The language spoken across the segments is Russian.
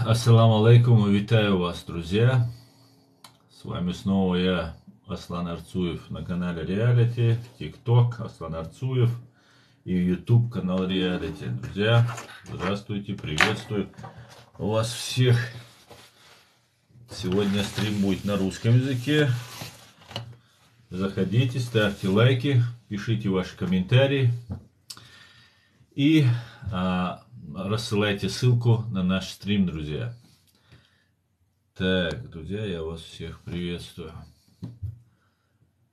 Ассаламу алейкум, витаю вас, друзья. С вами снова я, Аслан Арцуев, на канале Реалити, ТикТок Аслан Арцуев и YouTube канал Реалити. Друзья, здравствуйте, приветствую вас всех. Сегодня стрим будет на русском языке. Заходите, ставьте лайки, пишите ваши комментарии и рассылайте ссылку на наш стрим, друзья. Так, друзья, я вас всех приветствую.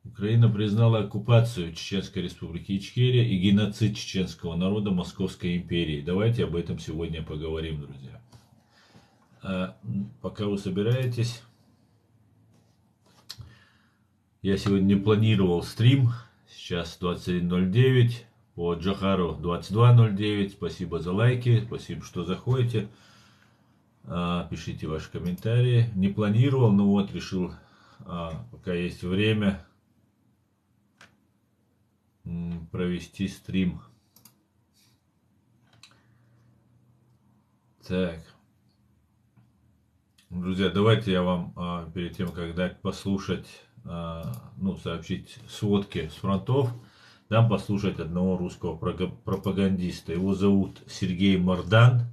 Украина признала оккупацию Чеченской Республики Ичкерия и геноцид чеченского народа Московской империи. Давайте об этом сегодня поговорим, друзья. Пока вы собираетесь, я сегодня не планировал стрим. Сейчас 21:09. По Джохару 22:09. Спасибо за лайки, спасибо, что заходите. Пишите ваши комментарии. Не планировал, но вот решил, пока есть время, провести стрим. Так. Друзья, давайте я вам перед тем, как дать послушать, сообщить сводки с фронтов, дам послушать одного русского пропагандиста. Его зовут Сергей Мардан,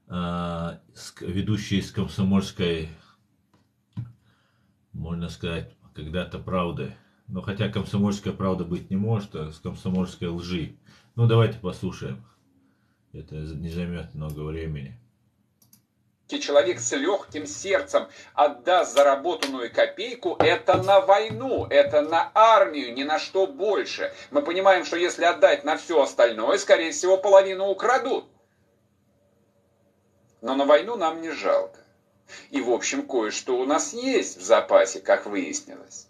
ведущий из «Комсомольской», можно сказать, когда-то «Правды». Но хотя «Комсомольская правда» быть не может, а с «Комсомольской лжи». Ну, давайте послушаем. Это не займет много времени. Человек с легким сердцем отдаст заработанную копейку, это на войну, это на армию, ни на что больше. Мы понимаем, что если отдать на все остальное, скорее всего, половину украдут. Но на войну нам не жалко. И, в общем, кое-что у нас есть в запасе, как выяснилось.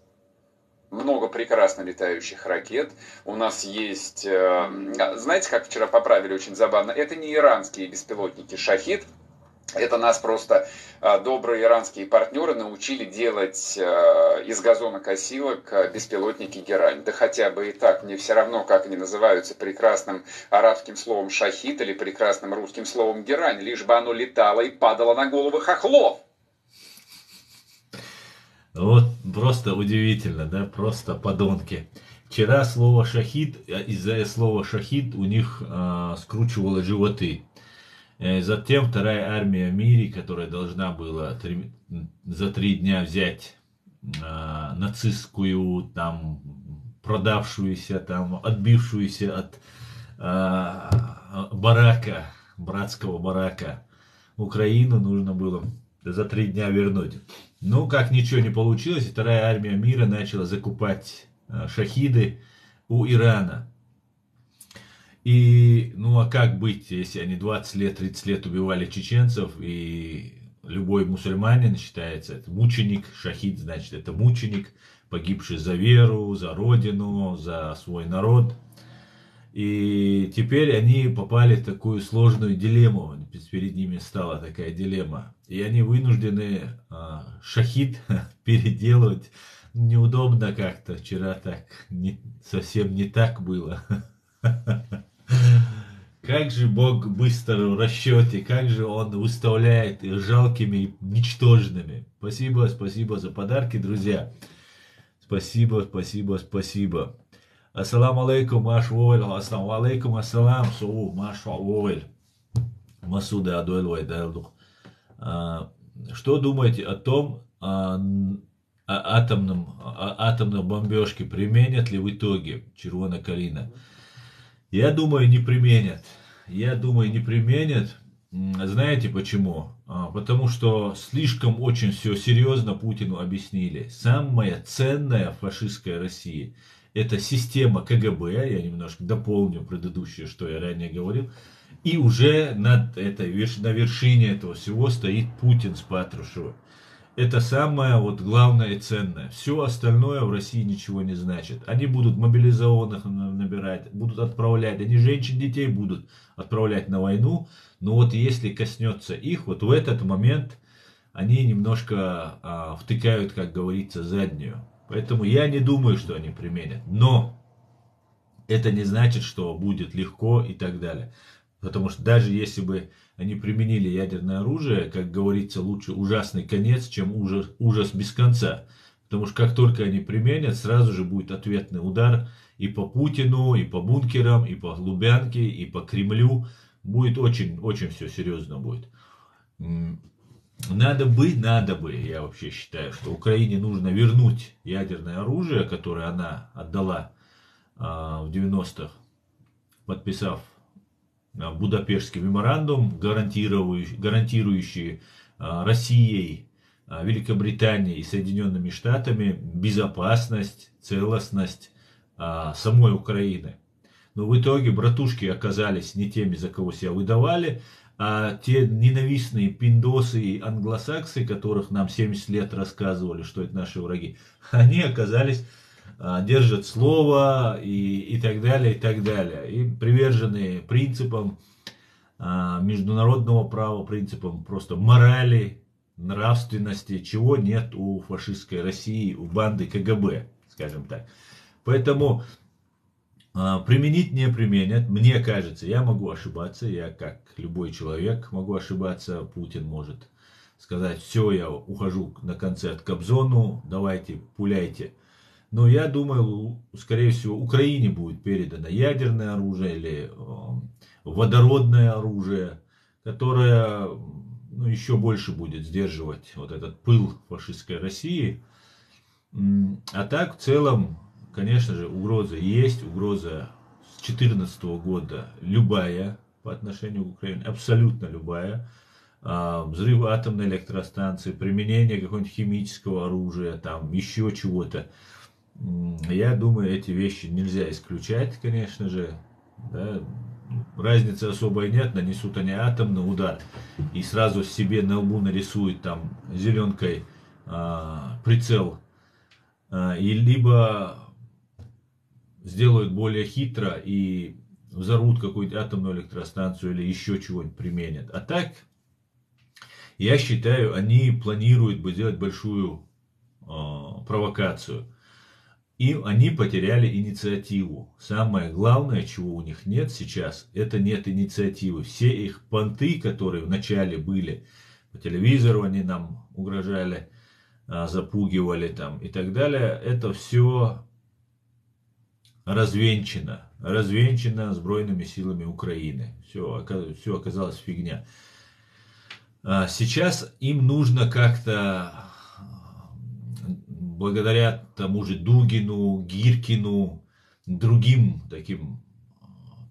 Много прекрасно летающих ракет. У нас есть, знаете, как вчера поправили очень забавно, это не иранские беспилотники «Шахид». Это нас просто добрые иранские партнеры научили делать из газонокосилок беспилотники «Герань». Да хотя бы и так, мне все равно, как они называются прекрасным арабским словом «шахид» или прекрасным русским словом «герань», лишь бы оно летало и падало на головы хохлов. Вот просто удивительно, да, просто подонки. Вчера слово «шахид», из-за слова «шахид» у них скручивало животы. Затем вторая армия в мире, которая должна была за 3 дня взять нацистскую, там, продавшуюся, там, отбившуюся от барака, братского барака, Украину нужно было за 3 дня вернуть. Ну, как ничего не получилось, вторая армия мира начала закупать шахиды у Ирана. И, ну а как быть, если они 20 лет, 30 лет убивали чеченцев, и любой мусульманин считается, это мученик, шахид, значит, это мученик, погибший за веру, за родину, за свой народ. И теперь они попали в такую сложную дилемму, перед ними стала такая дилемма. И они вынуждены шахид переделывать. Неудобно как-то, вчера так совсем не так было. Как же Бог быстро в расчете, как же Он выставляет их жалкими и ничтожными. Спасибо, спасибо за подарки, друзья. Спасибо, спасибо, спасибо. Ассаламу алейкум, маш войль, ассаламу алейкум, ассалам, суу, маш войль. Масуда адуэль дайлдух. Что думаете о том, атомной бомбежке применят ли в итоге Червона Калина? Я думаю, не применят. Я думаю, не применят. Знаете почему? Потому что слишком очень все серьезно Путину объяснили. Самая ценная в фашистской России — это система КГБ. Я немножко дополню предыдущее, что я ранее говорил. И уже на вершине этого всего стоит Путин с Патрушевым. Это самое вот главное и ценное. Все остальное в России ничего не значит. Они будут мобилизованных набирать, будут отправлять. Они женщин, детей будут отправлять на войну. Но вот если коснется их, вот в этот момент они немножко втыкают, как говорится, заднюю. Поэтому я не думаю, что они применят. Но это не значит, что будет легко и так далее. Потому что даже если бы они применили ядерное оружие, как говорится, лучше ужасный конец, чем ужас без конца. Потому что как только они применят, сразу же будет ответный удар и по Путину, и по бункерам, и по Лубянке, и по Кремлю. Будет очень все серьезно будет. Надо бы, я вообще считаю, что Украине нужно вернуть ядерное оружие, которое она отдала в 90-х, подписав Будапештский меморандум, гарантирующий Россией, Великобританией и Соединенными Штатами безопасность, целостность самой Украины. Но в итоге братушки оказались не теми, за кого себя выдавали, а те ненавистные пиндосы и англосаксы, которых нам 70 лет рассказывали, что это наши враги, они оказались, держат слово и так далее, и так далее. И привержены принципам международного права, принципам просто морали, нравственности, чего нет у фашистской России, у банды КГБ, скажем так. Поэтому применить не применят, мне кажется, я могу ошибаться, я как любой человек могу ошибаться, Путин может сказать, все, я ухожу на концерт к Кобзону, давайте, пуляйте. Но я думаю, скорее всего, Украине будет передано ядерное оружие или водородное оружие, которое еще больше будет сдерживать вот этот пыл фашистской России. А так, в целом, конечно же, угроза есть, угроза с 2014 года любая по отношению к Украине, абсолютно любая. Взрыв атомной электростанции, применение какого-нибудь химического оружия, там еще чего-то. Я думаю, эти вещи нельзя исключать, конечно же. Да. Разницы особой нет, нанесут они атомный удар и сразу себе на лбу нарисуют там зеленкой прицел, и либо сделают более хитро и взорвут какую-то атомную электростанцию или еще чего-нибудь применят. А так, я считаю, они планируют сделать большую провокацию. И они потеряли инициативу. Самое главное, чего у них нет сейчас, это нет инициативы. Все их понты, которые вначале были по телевизору, они нам угрожали, запугивали там и так далее, это все развенчано сбройными силами Украины. Все оказалось фигня. Сейчас им нужно как-то, благодаря тому же Дугину, Гиркину, другим таким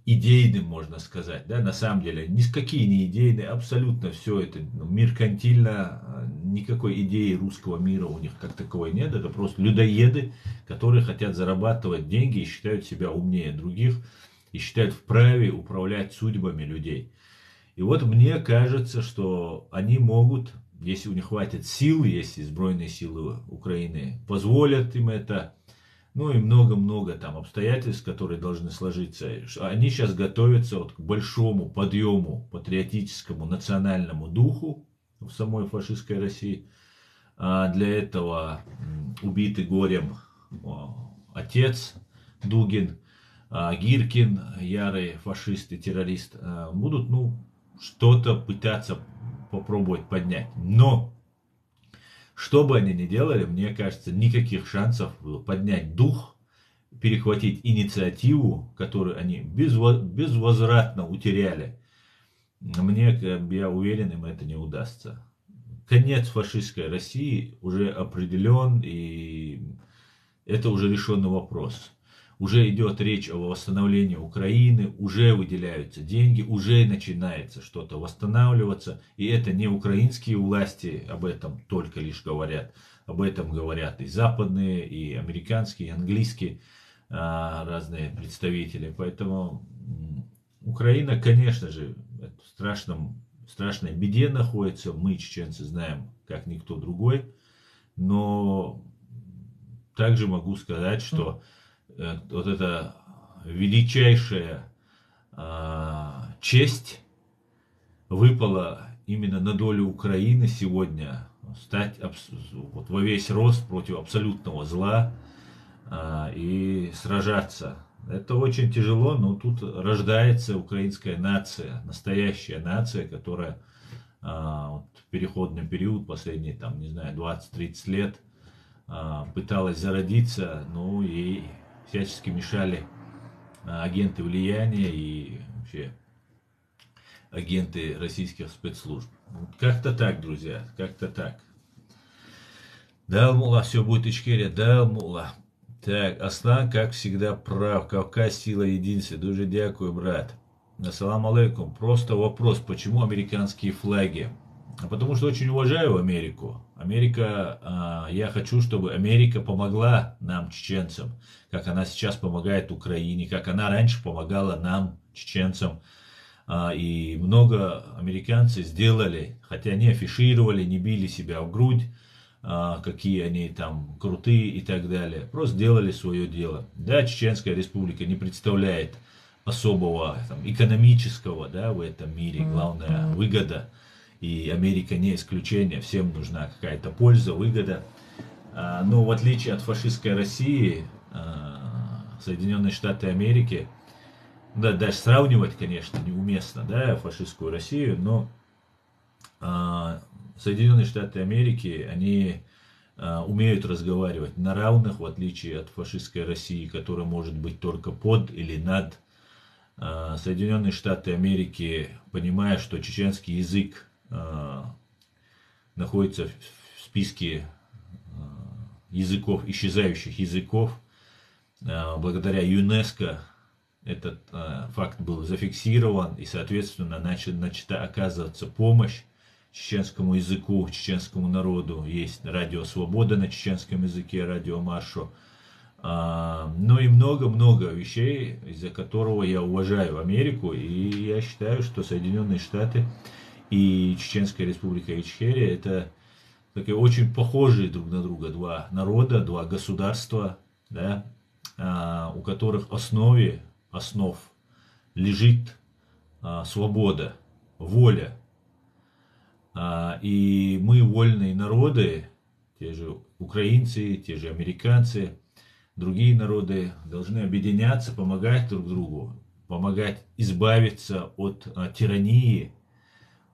идейным, можно сказать, да, на самом деле, ни с какие не идейные, абсолютно все это меркантильно, никакой идеи русского мира у них как таковой нет, это просто людоеды, которые хотят зарабатывать деньги и считают себя умнее других, и считают вправе управлять судьбами людей. И вот мне кажется, что они могут, если у них хватит сил, если сбройные силы Украины позволят им это, ну и много-много там обстоятельств, которые должны сложиться. Они сейчас готовятся вот к большому подъему патриотическому национальному духу в самой фашистской России. А для этого убитый горем отец Дугин, Гиркин, ярый фашист и террорист, будут что-то пытаться попробовать поднять. Но, что бы они ни делали, мне кажется, никаких шансов поднять дух, перехватить инициативу, которую они безвозвратно утеряли. Я уверен, им это не удастся. Конец фашистской России уже определен, и это уже решенный вопрос. Уже идет речь о восстановлении Украины, уже выделяются деньги, уже начинается что-то восстанавливаться. И это не украинские власти об этом только лишь говорят. Об этом говорят и западные, и американские, и английские разные представители. Поэтому Украина, конечно же, в страшной беде находится. Мы, чеченцы, знаем, как никто другой. Но также могу сказать, что вот эта величайшая честь выпала именно на долю Украины сегодня, стать во весь рост против абсолютного зла и сражаться Это очень тяжело, но тут рождается украинская нация, настоящая нация, которая вот, в переходный период, последние, там, не знаю, 20-30 лет, пыталась зародиться, ну и всячески мешали агенты влияния и вообще агенты российских спецслужб. Вот как-то так, друзья, как-то так. Да, мула, все будет Ичкерия, да, мула. Так, Аслан, как всегда, прав. Кавказ сила единства. Дуже дякую, брат. Ассаламу алейкум. Просто вопрос, почему американские флаги? Потому что очень уважаю Америку. Я хочу, чтобы Америка помогла нам, чеченцам, как она сейчас помогает Украине, как она раньше помогала нам, чеченцам. И много американцев сделали, хотя не афишировали, не били себя в грудь, какие они там крутые и так далее. Просто делали свое дело. Да, Чеченская республика не представляет особого там, экономического, да, в этом мире. Главная выгода. И Америка не исключение. Всем нужна какая-то польза, выгода. Но в отличие от фашистской России, Соединенные Штаты Америки, да, даже сравнивать, конечно, неуместно, да, фашистскую Россию, но Соединенные Штаты Америки, они умеют разговаривать на равных, в отличие от фашистской России, которая может быть только под или над. Соединенные Штаты Америки, понимая, что чеченский язык находится в списке языков, исчезающих языков, благодаря ЮНЕСКО этот факт был зафиксирован, и, соответственно, начата оказываться помощь чеченскому языку, чеченскому народу. Есть радио «Свобода» на чеченском языке, радио «Маршо». Ну и много-много вещей, из-за которого я уважаю Америку, и я считаю, что Соединенные Штаты и Чеченская Республика Ичкерия — это такие очень похожие друг на друга два народа, два государства, да, у которых основ лежит свобода, воля. И мы, вольные народы, те же украинцы, те же американцы, другие народы, должны объединяться, помогать друг другу, помогать избавиться от тирании,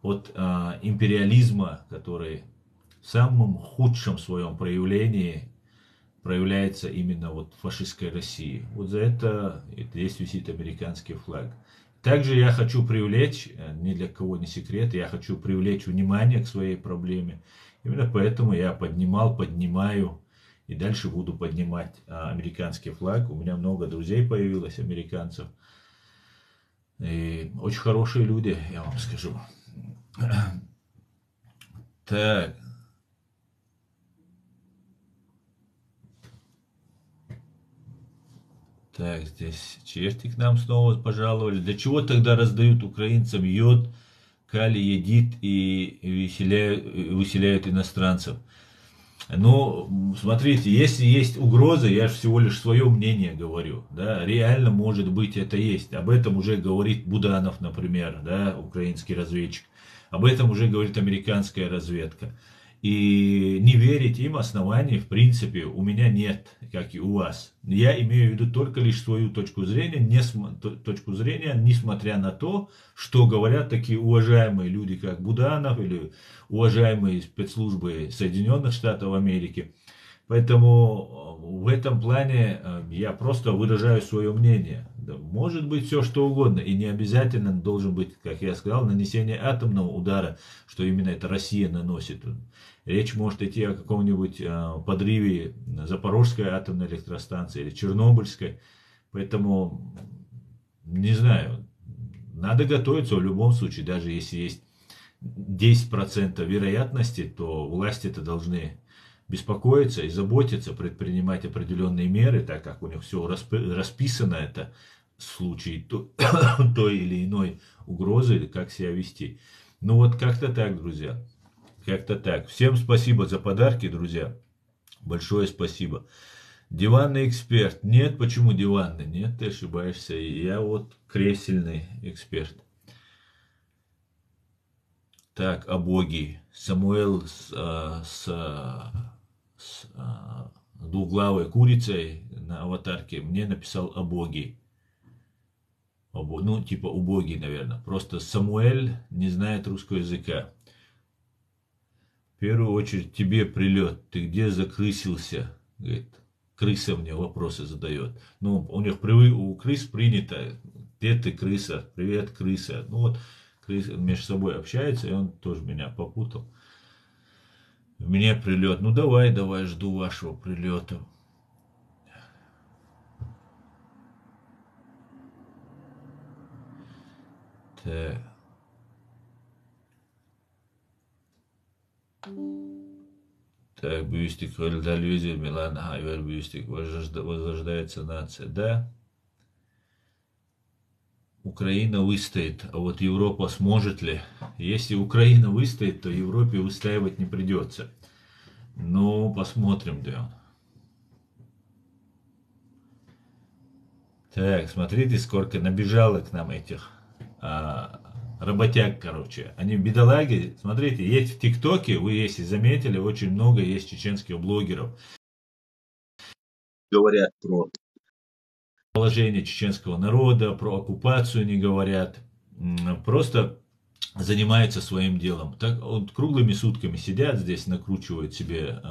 от империализма, который в самом худшем своем проявлении проявляется именно вот в фашистской России. Вот за это здесь висит американский флаг. Также я хочу привлечь, ни для кого не секрет, я хочу привлечь внимание к своей проблеме. Именно поэтому я поднимаю и дальше буду поднимать американский флаг. У меня много друзей появилось, американцев. И очень хорошие люди, я вам скажу. Так. Так, здесь черти к нам снова пожаловали. Для чего тогда раздают украинцам йод, калий, йодит и выселяют иностранцев? Ну, смотрите, если есть угроза, я же всего лишь свое мнение говорю, да, реально может быть это есть. Об этом уже говорит Буданов, например, да, украинский разведчик. Об этом уже говорит американская разведка. И не верить им оснований, в принципе, у меня нет, как и у вас. Я имею в виду только лишь свою точку зрения, несмотря на то, что говорят такие уважаемые люди, как Буданов, или уважаемые спецслужбы Соединенных Штатов Америки. Поэтому в этом плане я просто выражаю свое мнение. Может быть все что угодно, и не обязательно должен быть, как я сказал, нанесение атомного удара, что именно это Россия наносит. Речь может идти о каком-нибудь подрыве Запорожской атомной электростанции или Чернобыльской. Поэтому, не знаю, надо готовиться в любом случае, даже если есть 10% вероятности, то власти-то должны беспокоиться и заботиться, предпринимать определенные меры, так как у них все расписано, это в случае той или иной угрозы, как себя вести. Ну вот как-то так, друзья. Как-то так. Всем спасибо за подарки, друзья. Большое спасибо. Диванный эксперт. Нет, почему диванный? Нет, ты ошибаешься. Я вот кресельный эксперт. Так, о Боге. Самуил двуглавой курицей на аватарке мне написал Обоги. Ну, типа убогий, наверное. Просто Самуэль не знает русского языка. В первую очередь тебе прилет. Ты где закрысился? Говорит, крыса мне вопросы задает. Ну, у крыс принято. Где ты, крыса? Привет, крыса. Ну вот, крысы между собой общаются, и он тоже меня попутал. В меня прилет. Ну давай, жду вашего прилета. Так. Так, бюстик, Вальдальвизия, Милан, Хайвер, бюстик, возрождается нация. Да, Украина выстоит, а вот Европа сможет ли? Если Украина выстоит, то Европе выстаивать не придется. Ну, посмотрим, да. Так, смотрите, сколько набежало к нам этих работяг, короче. Они бедолаги. Смотрите, есть в ТикТоке, вы если заметили, очень много есть чеченских блогеров. Говорят про положение чеченского народа, про оккупацию не говорят. Просто занимаются своим делом. Так вот, круглыми сутками сидят здесь, накручивают себе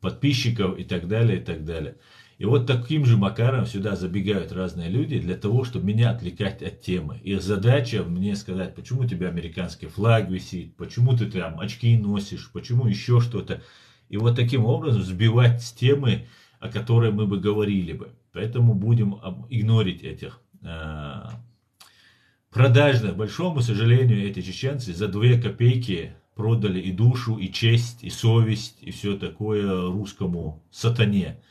подписчиков и так далее, и так далее. И вот таким же макаром сюда забегают разные люди для того, чтобы меня отвлекать от темы. Их задача мне сказать, почему у тебя американский флаг висит, почему ты там очки носишь, почему еще что-то. И вот таким образом сбивать с темы, о которой мы бы говорили бы. Поэтому будем игнорить этих продажных. К большому сожалению, эти чеченцы за 2 копейки продали и душу, и честь, и совесть, и все такое русскому сатане.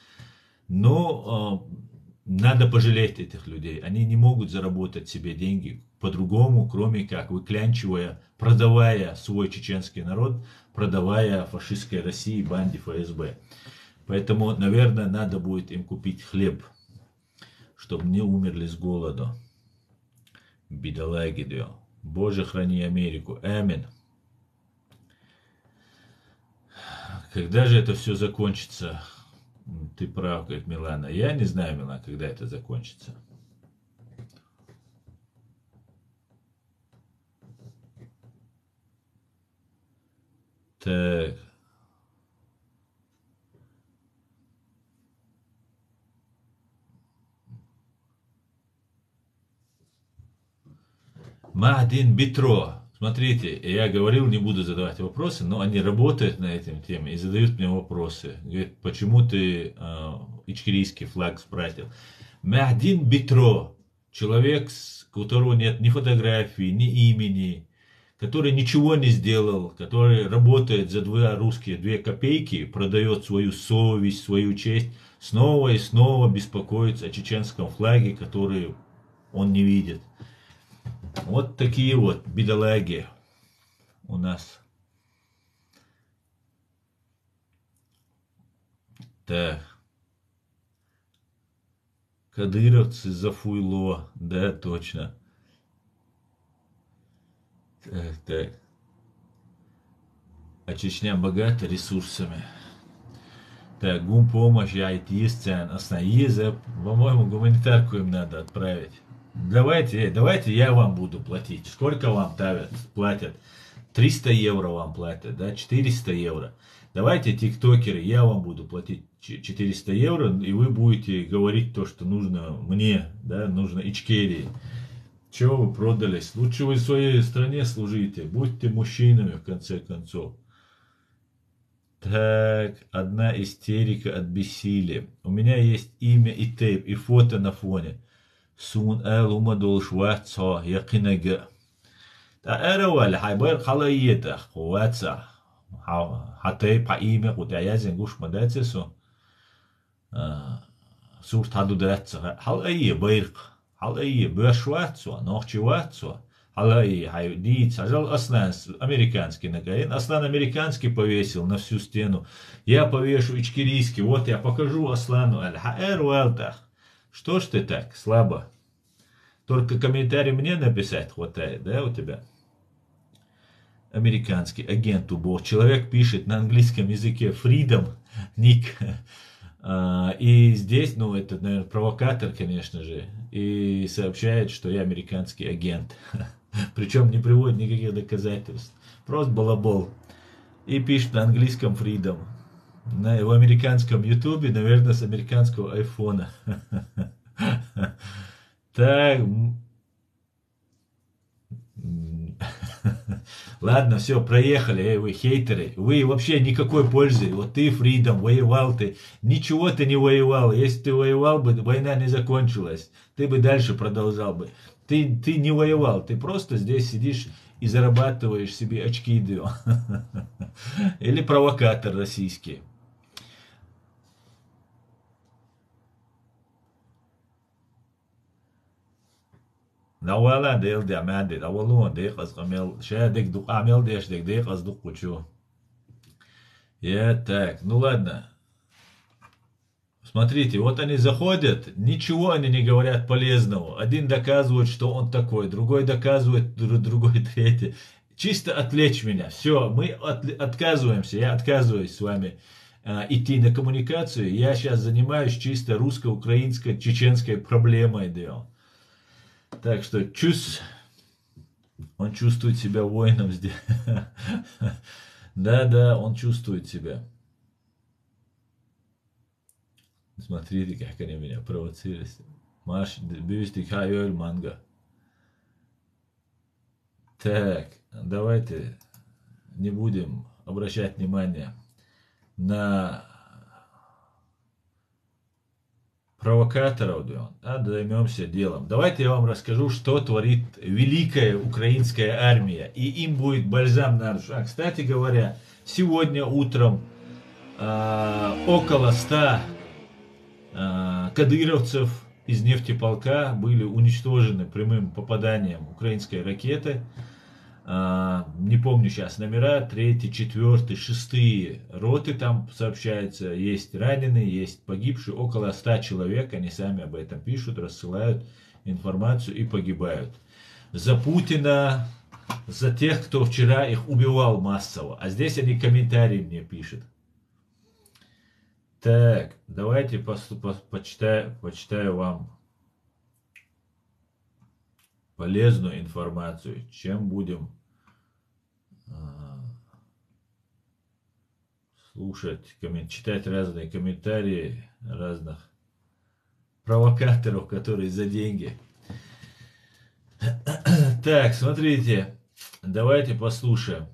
Но надо пожалеть этих людей. Они не могут заработать себе деньги по-другому, кроме как выклянчивая, продавая свой чеченский народ, продавая фашистской России, банде ФСБ. Поэтому, наверное, надо будет им купить хлеб, чтобы не умерли с голоду. Бедолаги, да. Боже, храни Америку. Аминь. Когда же это все закончится? Ты прав, говорит Милана. Я не знаю, Милана, когда это закончится. Так. Мадин Битро. Смотрите, я говорил, не буду задавать вопросы, но они работают на этой теме и задают мне вопросы. Говорят, почему ты ичкерийский флаг спрятал? Мадин Битро. Человек, у которого нет ни фотографии, ни имени, который ничего не сделал, который работает за 2 копейки, продает свою совесть, свою честь, снова и снова беспокоится о чеченском флаге, который он не видит. Вот такие вот бедолаги у нас. Так. Кадыровцы за фуйло. Да, точно. Так. А Чечня богата ресурсами. Так, гумпомощь, IT-сцен, основиза. По-моему, гуманитарку им надо отправить. Давайте я вам буду платить. Сколько вам платят? 300 евро вам платят, да? 400 евро. Давайте, тиктокеры, я вам буду платить 400 евро, и вы будете говорить то, что нужно мне, да, нужно Ичкерии. Чего вы продались? Лучше вы своей стране служите, будьте мужчинами, в конце концов. Так, одна истерика от бессилия. У меня есть имя и тейп, и фото на фоне. Сун умадол шватса якинага. Та эраваль хайбар халаиета хватса. Хатей па имя кутаязен гуш мадацесу. Сурт хаду датса. Халаие байрк. Халаие башватса, нохчеватса. Халаие хайди сажал аслан американский нагаин. Аслан американский повесил на всю стену. Я повешу ичкерийский. Вот я покажу Аслану аль-хаэр. Что ж ты так слабо? Только комментарий мне написать хватает, да, у тебя? Американский агент убог. Человек пишет на английском языке freedom, ник, И здесь, ну, это, наверное, провокатор, конечно же, и сообщает, что я американский агент. Причем не приводит никаких доказательств. Просто балабол. И пишет на английском Freedom. В американском Ютубе, наверное, с американского айфона. Так. Ладно, все, проехали, вы хейтеры. Вы вообще никакой пользы. Вот ты, Freedom, воевал ты. Ничего ты не воевал. Если ты воевал бы, война не закончилась. Ты бы дальше продолжал бы. Ты не воевал. Ты просто здесь сидишь и зарабатываешь себе очки. Или провокатор российский. Навала дел диаманды, навалу дек азгамел, шадек дук амел дешдек дек аздук кучу. Я так, ну ладно. Смотрите, вот они заходят, ничего они не говорят полезного. Один доказывает, что он такой, другой доказывает, другой третий. Чисто отвлечь меня. Все, мы отказываемся, я отказываюсь с вами идти на коммуникацию. Я сейчас занимаюсь чисто русско-украинской, чеченской проблемой. Так что он чувствует себя воином здесь. Да, он чувствует себя. Смотрите, как они меня провоцируют. Маш, бюстик, хайоль, манго. Так, давайте не будем обращать внимание на провокаторов, а займемся делом. Давайте я вам расскажу, что творит великая украинская армия. И им будет бальзам на душу. Кстати говоря, сегодня утром около 100 кадыровцев из нефтеполка были уничтожены прямым попаданием украинской ракеты. Не помню сейчас номера, 3, 4, 6 роты там сообщается, есть раненые, есть погибшие, около 100 человек, они сами об этом пишут, рассылают информацию и погибают. За Путина, за тех, кто вчера их убивал массово, а здесь они комментарии мне пишут. Так, давайте почитаю вам полезную информацию, чем будем слушать, читать разные комментарии разных провокаторов, которые за деньги. Так, смотрите, давайте послушаем.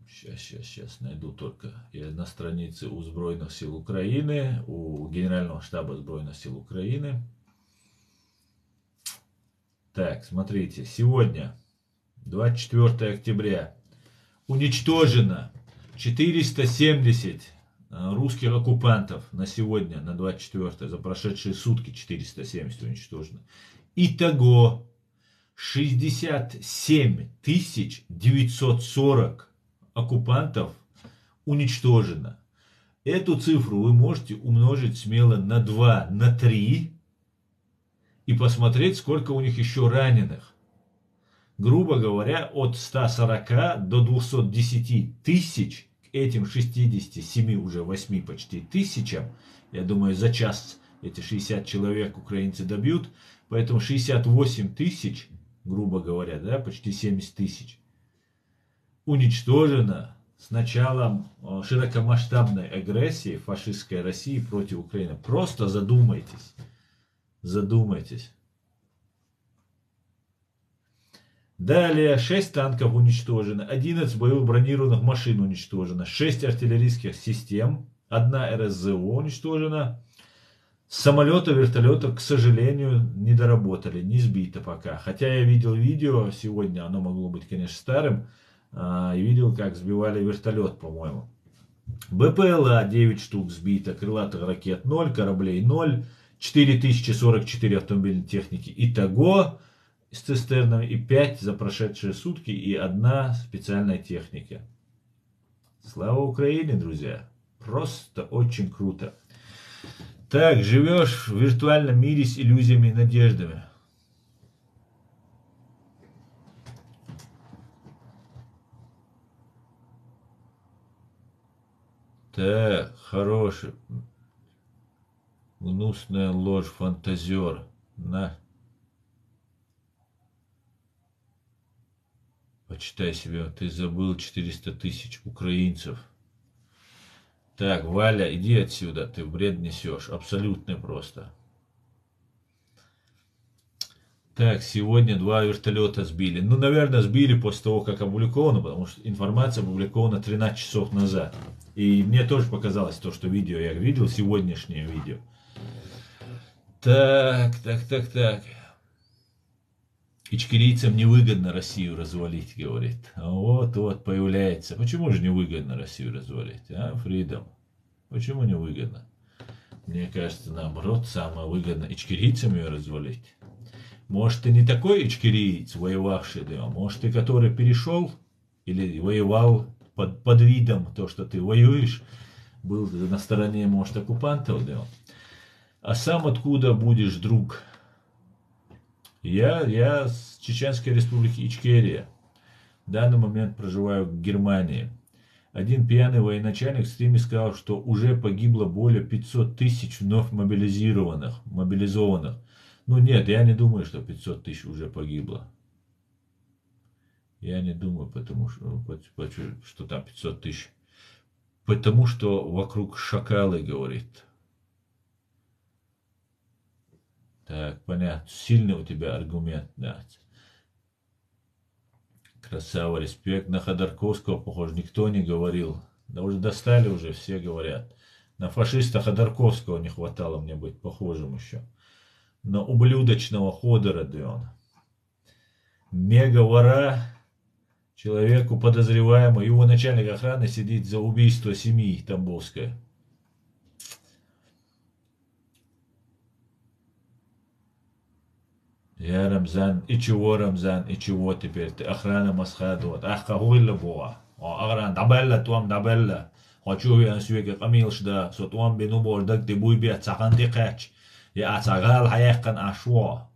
Сейчас найду только. Я на странице у Збройных сил Украины, у Генерального штаба Збройных сил Украины. Так, смотрите, сегодня, 24 октября, уничтожено 470 русских оккупантов на сегодня, на 24, за прошедшие сутки 470 уничтожено. Итого 67 940 оккупантов уничтожено. Эту цифру вы можете умножить смело на 2, на 3 и посмотреть, сколько у них еще раненых. Грубо говоря, от 140 до 210 тысяч к этим 67, уже 8 почти тысячам, я думаю, за час эти 60 человек украинцы добьют, поэтому 68 тысяч, грубо говоря, да, почти 70 тысяч, уничтожено с началом широкомасштабной агрессии фашистской России против Украины. Просто задумайтесь. Задумайтесь. Далее 6 танков уничтожено, 11 боевых бронированных машин уничтожено, 6 артиллерийских систем, 1 РСЗО уничтожена. Самолеты, вертолеты, к сожалению, не доработали, не сбито пока. Хотя я видел видео сегодня, оно могло быть, конечно, старым, и видел, как сбивали вертолет, по-моему. БПЛА 9 штук сбито, крылатых ракет 0, кораблей 0, 4044 автомобильной техники. Итого с цистернами и 5 за прошедшие сутки и 1 специальная техника. Слава Украине, друзья! Просто очень круто. Так, живешь в виртуальном мире с иллюзиями и надеждами. Так, хороший. Гнусная ложь, фантазер. На. Почитай себе, ты забыл 400 тысяч украинцев. Так, Валя, иди отсюда, ты бред несешь. Абсолютно просто. Так, сегодня 2 вертолета сбили. Ну, наверное, сбили после того, как опубликовано, потому что информация опубликована 13 часов назад. И мне тоже показалось то, что видео я видел, сегодняшнее видео. Так. Ичкерийцам невыгодно Россию развалить, говорит. А вот появляется. Почему же невыгодно Россию развалить, а, Фридом? Почему невыгодно? Мне кажется, наоборот, самое выгодно ичкерийцам ее развалить. Может, ты не такой ичкериец, воевавший, да, может, ты который перешел или воевал под видом то, что ты воюешь, был на стороне, может, оккупантов, да. А сам откуда будешь, друг? Я с Чеченской республики Ичкерия. В данный момент проживаю в Германии. Один пьяный военачальник в стриме сказал, что уже погибло более 500 тысяч вновь мобилизованных. Ну нет, я не думаю, что 500 тысяч уже погибло. Я не думаю, потому что там 500 тысяч. Потому что вокруг шакалы, говорит. Так, понятно. Сильный у тебя аргумент, да. Красава, респект. На Ходорковского, похоже, никто не говорил. Да уже достали уже, все говорят. На фашиста Ходорковского не хватало мне быть похожим еще. На ублюдочного Ходора, да он. Мега-вора. Человеку подозреваемому, его начальник охраны сидит за убийство семьи Тамбовской. Я Рамзан, и чего Рамзан, и чего теперь? Ты охрана Масхадот. Ах, кахуйла буа. Охрана, дабелла, туам дабелла. Хочу я свега камилш да, со туам бину бордак ты буй бия цахан ты кач. Я ацагал хаяхкан ашва.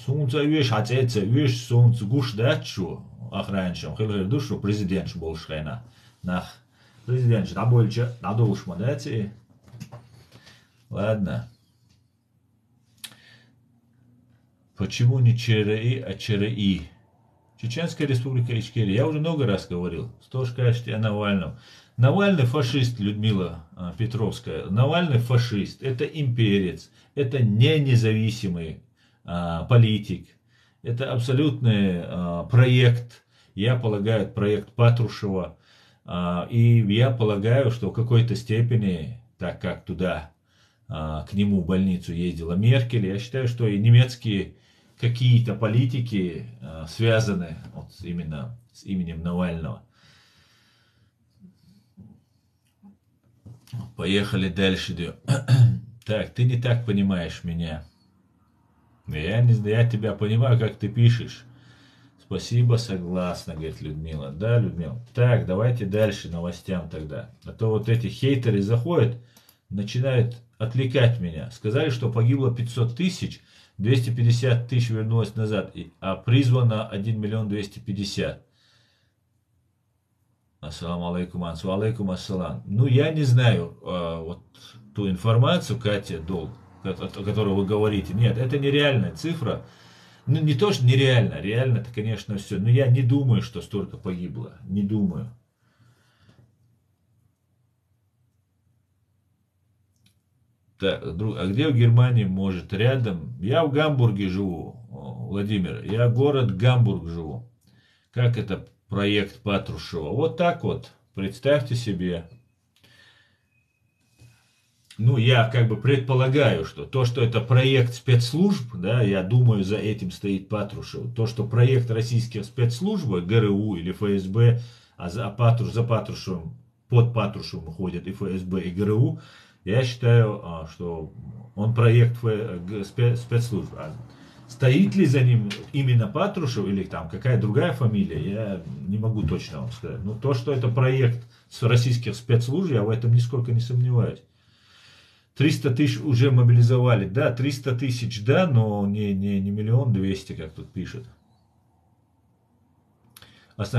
Солнце веш, хацеце веш, солнце гуш дачу. Охранчам, хилхил душу, президент болшхайна. Нах, президент, да больше, да душма, да ти? Ладно. Почему не ЧРИ, а ЧРИ? Чеченская республика Ичкерия. Я уже много раз говорил. Что ж скажете о Навальном? Навальный фашист, Людмила Петровская. Навальный фашист. Это имперец. Это не независимый политик. Это абсолютный проект. Я полагаю, проект Патрушева. И я полагаю, что в какой-то степени, так как туда к нему в больницу ездила Меркель, я считаю, что и немецкие какие-то политики связаны вот именно с именем Навального. Поехали дальше. Так, ты не так понимаешь меня. Я тебя понимаю, как ты пишешь. Спасибо, согласна, говорит Людмила. Да, Людмила. Так, давайте дальше новостям тогда. А то вот эти хейтеры заходят, начинают отвлекать меня. Сказали, что погибло 500 тысяч, 250 тысяч вернулось назад, а призвано 1 миллион 250. Ассаламу алейкум, ансу алейкум ассалам. Ну, я не знаю вот ту информацию, Катя Дол, о которой вы говорите. Нет, это нереальная цифра. Ну, не то, что нереально, реально-то, конечно, все. Но я не думаю, что столько погибло. Не думаю. Так, друг, а где в Германии, может, рядом? Я в Гамбурге живу, Владимир. Я город Гамбург живу. Как это проект Патрушева? Вот так вот. Представьте себе. Ну, я как бы предполагаю, что то, что это проект спецслужб, да, я думаю, за этим стоит Патрушев. То, что проект российских спецслужб, ГРУ или ФСБ, а за Патрушевым, под Патрушевым ходят и ФСБ, и ГРУ, я считаю, что он проект спецслужб. А стоит ли за ним именно Патрушев или там какая другая фамилия, я не могу точно вам сказать. Но то, что это проект с российских спецслужб, я в этом нисколько не сомневаюсь. 300 тысяч уже мобилизовали. Да, 300 тысяч, да, но не 1 200 000, как тут пишет.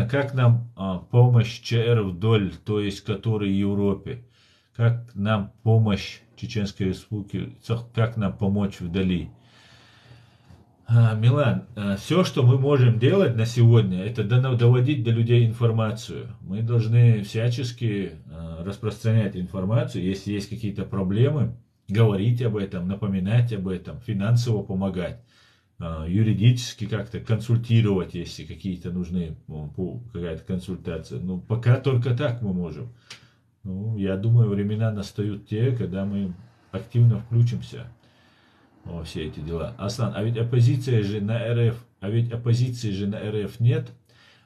как нам помощь ЧР вдоль, то есть который Европе, как нам помощь Чеченской Республике, как нам помочь вдали. Милан, все, что мы можем делать на сегодня, это доводить до людей информацию. Мы должны всячески распространять информацию, если есть какие-то проблемы, говорить об этом, напоминать об этом, финансово помогать, юридически как-то консультировать, если какие-то нужны, какая-то консультация. Ну, пока только так мы можем. Ну, я думаю, времена настают те, когда мы активно включимся во все эти дела. Аслан, а ведь оппозиция же на РФ нет.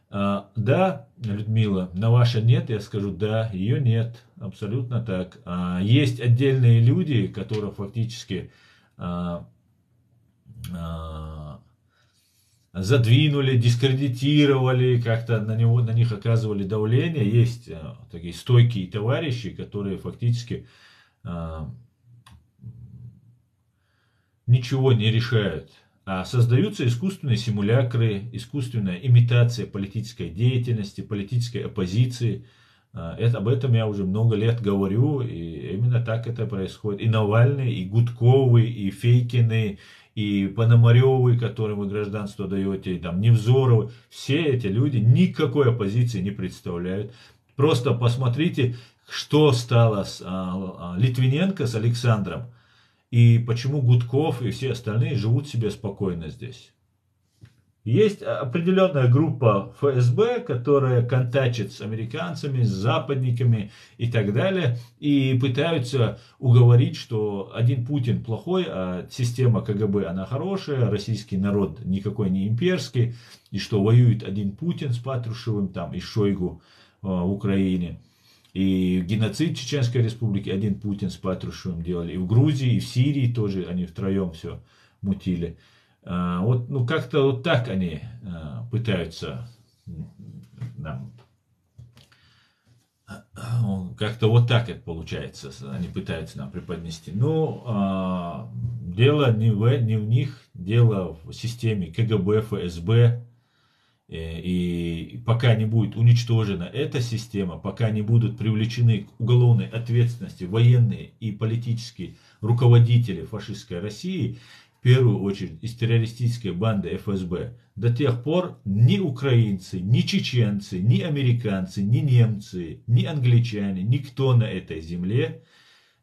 Да, Людмила, на ваше нет, я скажу, да, ее нет, абсолютно так. Есть отдельные люди, которые фактически задвинули, дискредитировали, как-то на них оказывали давление. Есть такие стойкие товарищи, которые фактически ничего не решают, а создаются искусственные симулякры, искусственная имитация политической деятельности, политической оппозиции. Об этом я уже много лет говорю, и именно так это происходит. И Навальный, и Гудковы, и Фейкины, и Пономаревы, которым вы гражданство даете, и там Невзоровы, все эти люди никакой оппозиции не представляют. Просто посмотрите, что стало с Литвиненко, с Александром, и почему Гудков и все остальные живут себе спокойно здесь. Есть определенная группа ФСБ, которая контачит с американцами, с западниками и так далее, и пытаются уговорить, что один Путин плохой, а система КГБ она хорошая, российский народ никакой не имперский, и что воюет один Путин с Патрушевым там, и Шойгу в Украине. И геноцид Чеченской Республики один Путин с Патрушевым делали. И в Грузии, и в Сирии тоже они втроем все мутили. Вот, ну, как-то вот так они пытаются нам... Как-то вот так это получается. Они пытаются нам преподнести. Но дело не в них, дело в системе КГБ, ФСБ. И пока не будет уничтожена эта система, пока не будут привлечены к уголовной ответственности военные и политические руководители фашистской России, в первую очередь из террористической банды ФСБ, до тех пор ни украинцы, ни чеченцы, ни американцы, ни немцы, ни англичане, никто на этой земле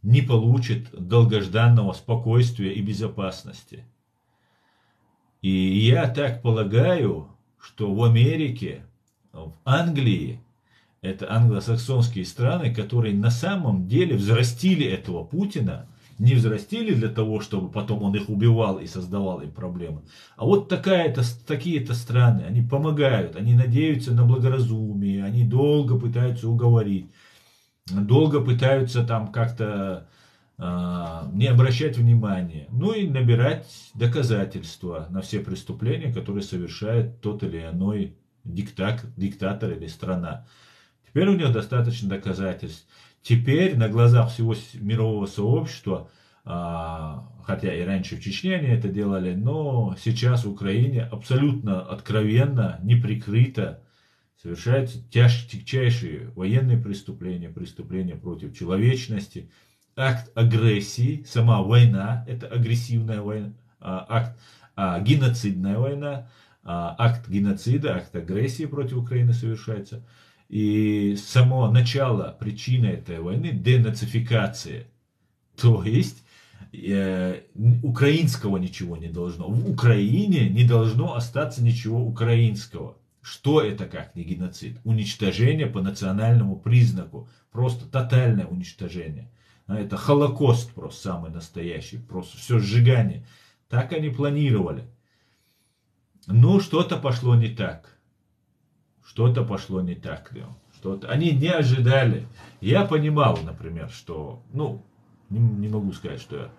не получит долгожданного спокойствия и безопасности. И я так полагаю, что в Америке, в Англии, это англосаксонские страны, которые на самом деле взрастили этого Путина, не взрастили для того, чтобы потом он их убивал и создавал им проблемы. А вот такие-то страны, они помогают, они надеются на благоразумие, они долго пытаются уговорить, долго пытаются там как-то не обращать внимания, ну и набирать доказательства на все преступления, которые совершает тот или иной диктатор или страна. Теперь у них достаточно доказательств. Теперь на глазах всего мирового сообщества, хотя и раньше в Чечне они это делали, но сейчас в Украине абсолютно откровенно, неприкрыто совершаются тягчайшие военные преступления, преступления против человечности, акт агрессии, сама война, это агрессивная война, акт геноцидная война, акт геноцида, акт агрессии против Украины совершается. И само начало, причина этой войны – денацификация. То есть украинского ничего не должно. В Украине не должно остаться ничего украинского. Что это как не геноцид? Уничтожение по национальному признаку. Просто тотальное уничтожение. Это Холокост просто самый настоящий. Просто все сжигание. Так они планировали. Но что-то пошло не так. Что-то пошло не так. Что-то. Они не ожидали. Я понимал, например, что... Ну, не могу сказать, что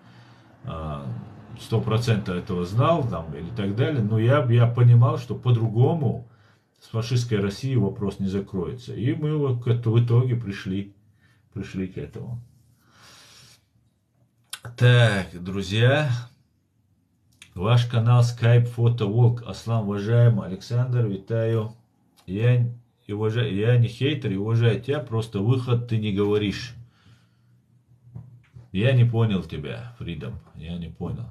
я 100% этого знал там, или так далее. Но я понимал, что по-другому с фашистской Россией вопрос не закроется. И мы вот в итоге пришли к этому. Так, друзья, ваш канал Skype Фото Волк. Аслан, уважаемый Александр, витаю. Я, я не хейтер и уважаю тебя, просто выход ты не говоришь. Я не понял тебя, Фридом, я не понял.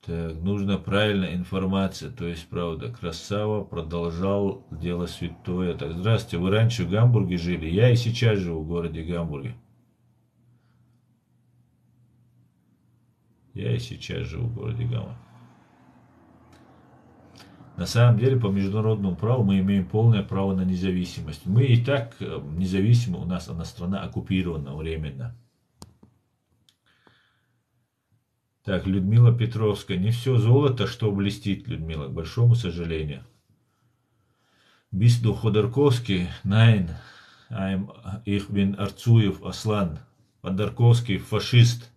Так, нужна правильная информация, то есть правда. Красава продолжал дело святое. Так, здравствуйте, вы раньше в Гамбурге жили? Я и сейчас живу в городе Гамбурге. Я и сейчас живу в городе Гамбург. На самом деле, по международному праву мы имеем полное право на независимость. Мы и так независимы, у нас она страна оккупирована временно. Так, Людмила Петровская. Не все золото, что блестит, Людмила, к большому сожалению. Bist du Ходорковский? Nein. Ich bin Арцуев Аслан. Ходорковский фашист.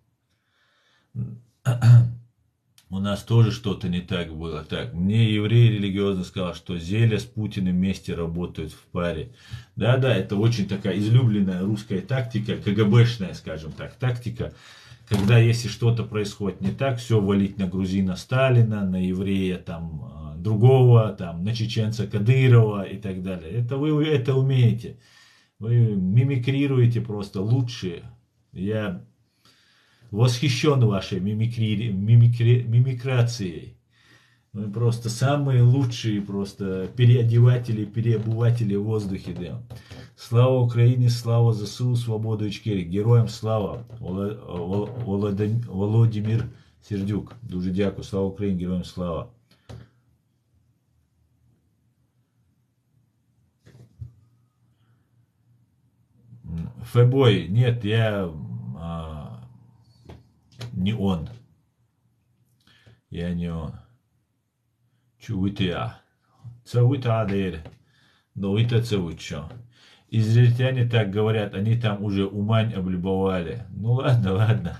У нас тоже что-то не так было. Так, мне еврей религиозно сказал, что Зеля с Путиным вместе работают в паре. Да-да, это очень такая излюбленная русская тактика, КГБшная, скажем так, тактика. Когда если что-то происходит не так, все валить на грузина Сталина, на еврея там другого, там, на чеченца Кадырова и так далее. Это вы это умеете. Вы мимикрируете просто лучшие. Я восхищен вашей мимикрацией. Вы просто самые лучшие просто переодеватели, переобуватели в воздухе. Да. Слава Украине, слава ЗСУ, свободу Ичкерии. Героям слава. Володимир Сердюк. Дуже дякую. Слава Украине, героям слава. Фэбой, нет, я не он. Я не он. Чувитя. Цавита дыр. Но это цавичо. Израильтяне так говорят, они там уже Умань облюбовали. Ну ладно, ладно.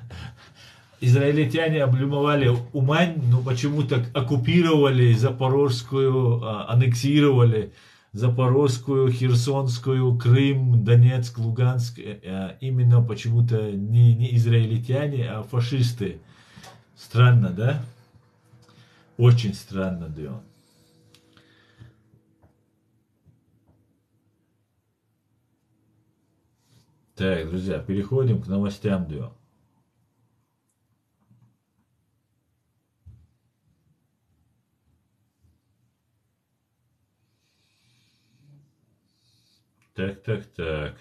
Израильтяне облюбовали Умань, но почему-то оккупировали Запорожскую, аннексировали Запорожскую, Херсонскую, Крым, Донецк, Луганск. Именно почему-то не израильтяне, а фашисты. Странно, да? Очень странно, да. Так, друзья, переходим к новостям, да. Так, так, так.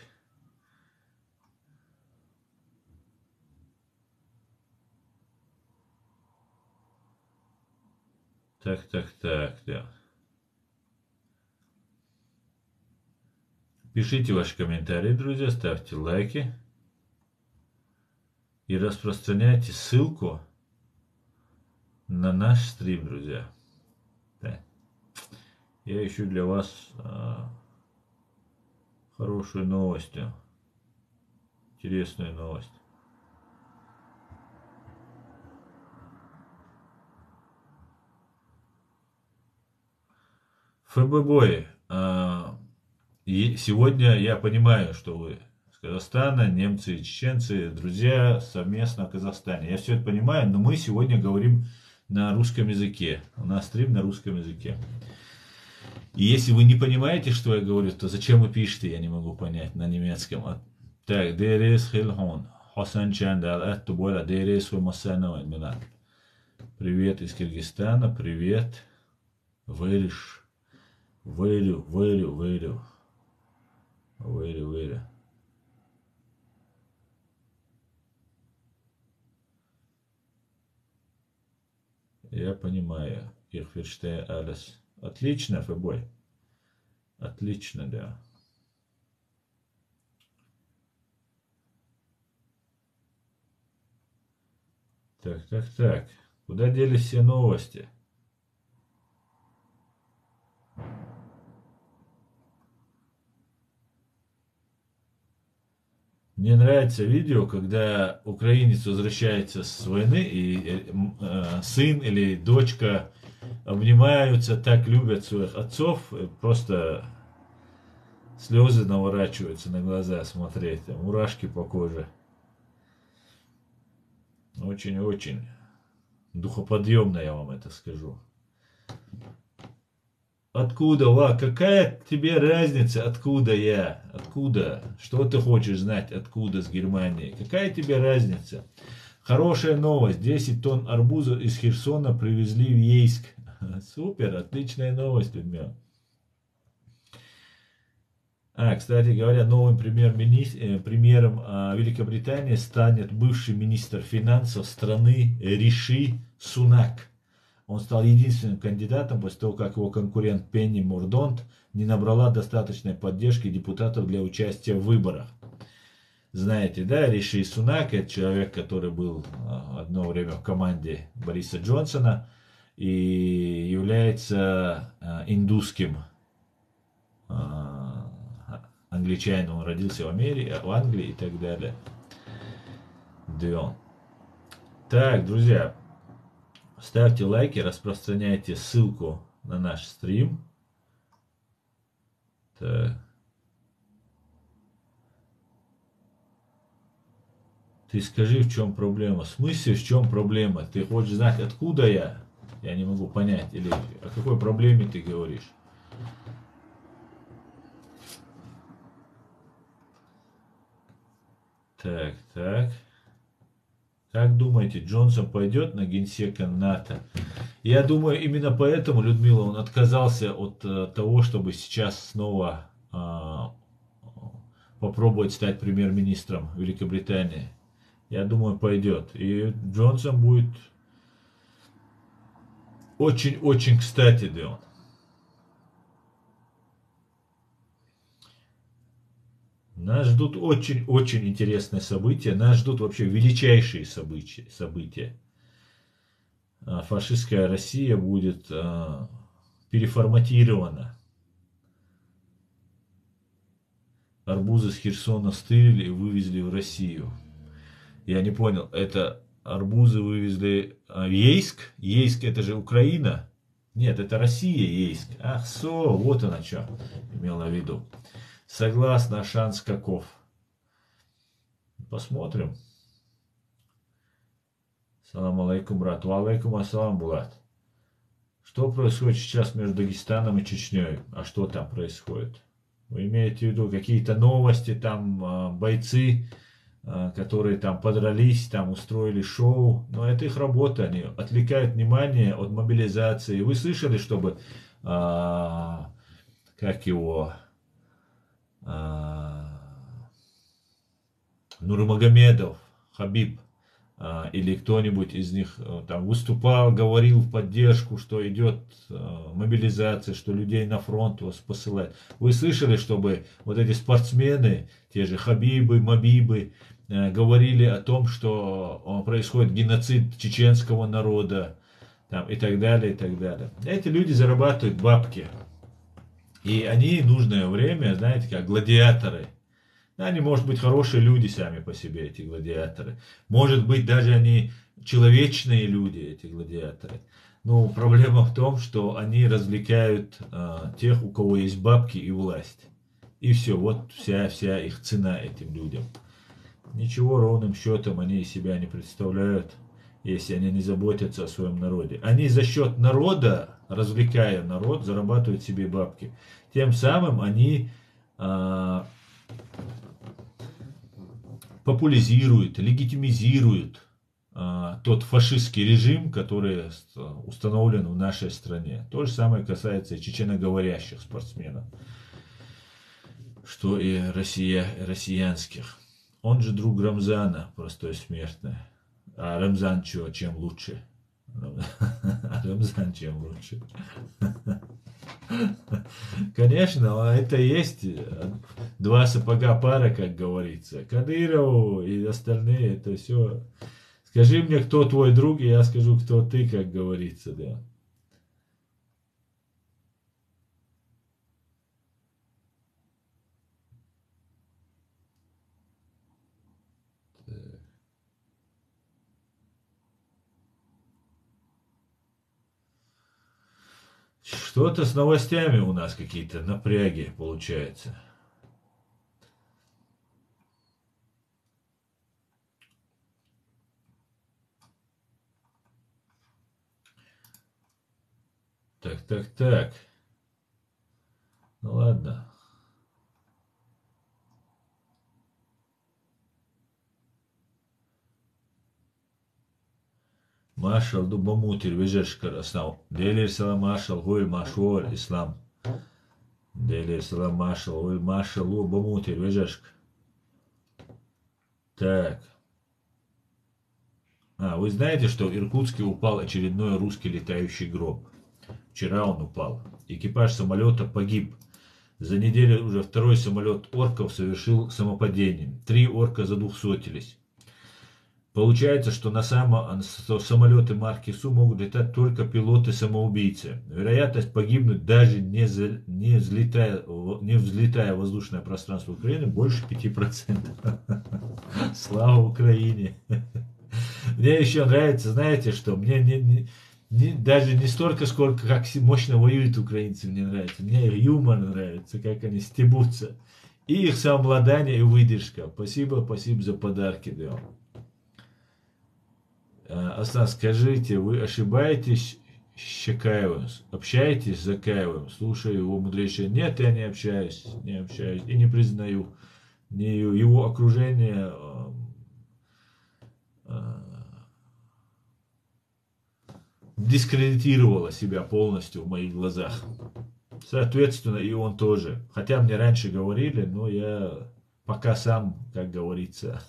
Так, так, так, да. Пишите ваши комментарии, друзья, ставьте лайки и распространяйте ссылку на наш стрим, друзья. Так. Я ищу для вас хорошую новость, интересную новость. ФБ-бои. Сегодня я понимаю, что вы с Казахстана, немцы и чеченцы, друзья совместно в Казахстане. Я все это понимаю, но мы сегодня говорим на русском языке. У нас стрим на русском языке. И если вы не понимаете, что я говорю, то зачем вы пишете, я не могу понять на немецком. Так, Дерес Хилхон, Хасан Чандал, это было Дерес Масана. Привет из Киргизстана, привет. Выриш. Верю. Я понимаю. Ich verstehe alles. Отлично, Фэбой. Отлично, да. Так. Куда делись все новости? Мне нравится видео, когда украинец возвращается с войны, и сын или дочка обнимаются, так любят своих отцов, просто слезы наворачиваются на глаза смотреть, мурашки по коже. Очень-очень духоподъемно, я вам это скажу. Откуда, какая тебе разница, откуда я? Откуда? Что ты хочешь знать, откуда с Германии? Какая тебе разница? Хорошая новость. 10 тонн арбуза из Херсона привезли в Ейск. Супер, отличная новость, Людмила. Кстати говоря, новым премьером Великобритании станет бывший министр финансов страны Риши Сунак. Он стал единственным кандидатом после того, как его конкурент Пенни Мордонт не набрала достаточной поддержки депутатов для участия в выборах. Знаете, да, Риши Сунак – это человек, который был одно время в команде Бориса Джонсона и является индусским англичанином. Он родился в Америке, в Англии и так далее. Так, друзья. Ставьте лайки, распространяйте ссылку на наш стрим. Так. Ты скажи, в чем проблема? В смысле, в чем проблема? Ты хочешь знать, откуда я? Я не могу понять. Или о какой проблеме ты говоришь? Так. Как думаете, Джонсон пойдет на генсека НАТО? Я думаю, именно поэтому, Людмила, он отказался от того, чтобы сейчас снова попробовать стать премьер-министром Великобритании. Я думаю, пойдет. И Джонсон будет очень-очень кстати, Дион. Нас ждут очень-очень интересные события. Нас ждут вообще величайшие события. Фашистская Россия будет переформатирована. Арбузы с Херсона стырили и вывезли в Россию. Я не понял, это арбузы вывезли в Ейск? Ейск это же Украина? Нет, это Россия, Ейск. Ах, вот она что имела в виду. Согласно, шанс каков. Посмотрим. Салам алейкум, брат. Ва алейкум ассалам, Булат. Что происходит сейчас между Дагестаном и Чечней? А что там происходит? Вы имеете в виду какие-то новости, там бойцы, которые там подрались, там устроили шоу? Но это их работа, они отвлекают внимание от мобилизации. Вы слышали, чтобы, как его, Нурмагомедов, Хабиб, или кто-нибудь из них там выступал, говорил в поддержку, что идет мобилизация, что людей на фронт вас посылают. Вы слышали, чтобы вот эти спортсмены, те же Хабибы, Мабибы, говорили о том, что происходит геноцид чеченского народа, там, и так далее, и так далее. Эти люди зарабатывают бабки. И они нужное время, знаете, как гладиаторы. Они, может быть, хорошие люди сами по себе, эти гладиаторы. Может быть, даже они человечные люди, эти гладиаторы. Но проблема в том, что они развлекают тех, у кого есть бабки и власть. И все, вот вся их цена этим людям. Ничего ровным счетом они из себя не представляют, если они не заботятся о своем народе. Они за счет народа, развлекая народ, зарабатывают себе бабки. Тем самым они популяризирует, легитимизирует тот фашистский режим, который установлен в нашей стране. То же самое касается и чеченоговорящих спортсменов, что и россиянских. Он же друг Рамзана, простой смертный. А Рамзан чем лучше? Рамзан чем лучше? Конечно, это есть два сапога пара, как говорится. Кадырову и остальные, это все. Скажи мне, кто твой друг, и я скажу, кто ты, как говорится, да. Что-то с новостями у нас какие-то напряги получается. Так. Ну ладно. Машал дубамутир вежешкар аснав. Делир сала машал гуль машуоль ислам. Делир сала машал гуль машал дубамутир вежешк. Так. Вы знаете, что в Иркутске упал очередной русский летающий гроб? Вчера он упал. Экипаж самолета погиб. За неделю уже второй самолет орков совершил самопадение. 3 орка задухсотились. Получается, что на самолеты марки Су могут летать только пилоты-самоубийцы. Вероятность погибнуть, даже не взлетая в воздушное пространство Украины, больше 5%. Слава Украине! Мне еще нравится, знаете что, мне даже не столько, сколько как мощно воюют украинцы, мне нравится. Мне юмор нравится, как они стебутся. И их самообладание и выдержка. Спасибо за подарки, да. Аслан, скажите, вы ошибаетесь с Чакаевым? Общаетесь с Закаевым? Слушаю его мудрейшее. Нет, я не общаюсь и не признаю. Его окружение дискредитировало себя полностью в моих глазах. Соответственно, и он тоже. Хотя мне раньше говорили, но я пока сам, как говорится,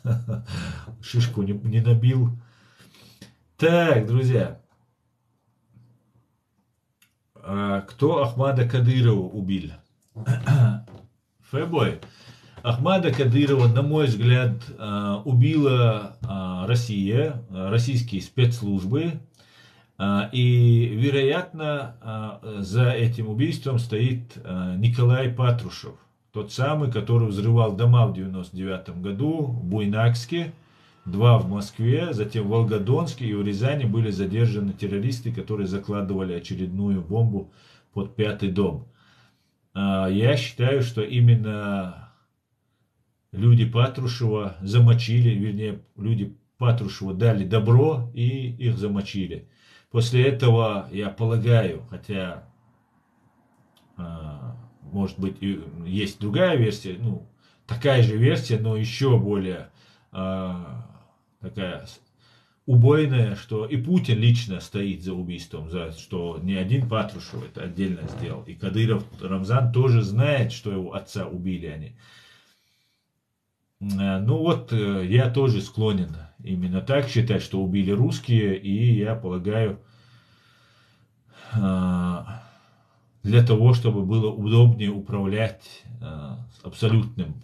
шишку не набил. Так, друзья. Кто Ахмада Кадырова убил? Фэбой. Ахмада Кадырова, на мой взгляд, убила Россия, российские спецслужбы. И, вероятно, за этим убийством стоит Николай Патрушев. Тот самый, который взрывал дома в 1999 году в Буйнакске, 2 в Москве, затем в Волгодонске и в Рязани были задержаны террористы, которые закладывали очередную бомбу под 5-й дом. Я считаю, что именно люди Патрушева замочили, вернее, люди Патрушева дали добро и их замочили. После этого, я полагаю, хотя, может быть, есть другая версия, такая же версия, но еще более такая убойная, что и Путин лично стоит за убийством, что не один Патрушев это отдельно сделал. И Кадыров Рамзан тоже знает, что его отца убили они. Я тоже склонен именно так считать, что убили русские, и я полагаю, для того, чтобы было удобнее управлять абсолютным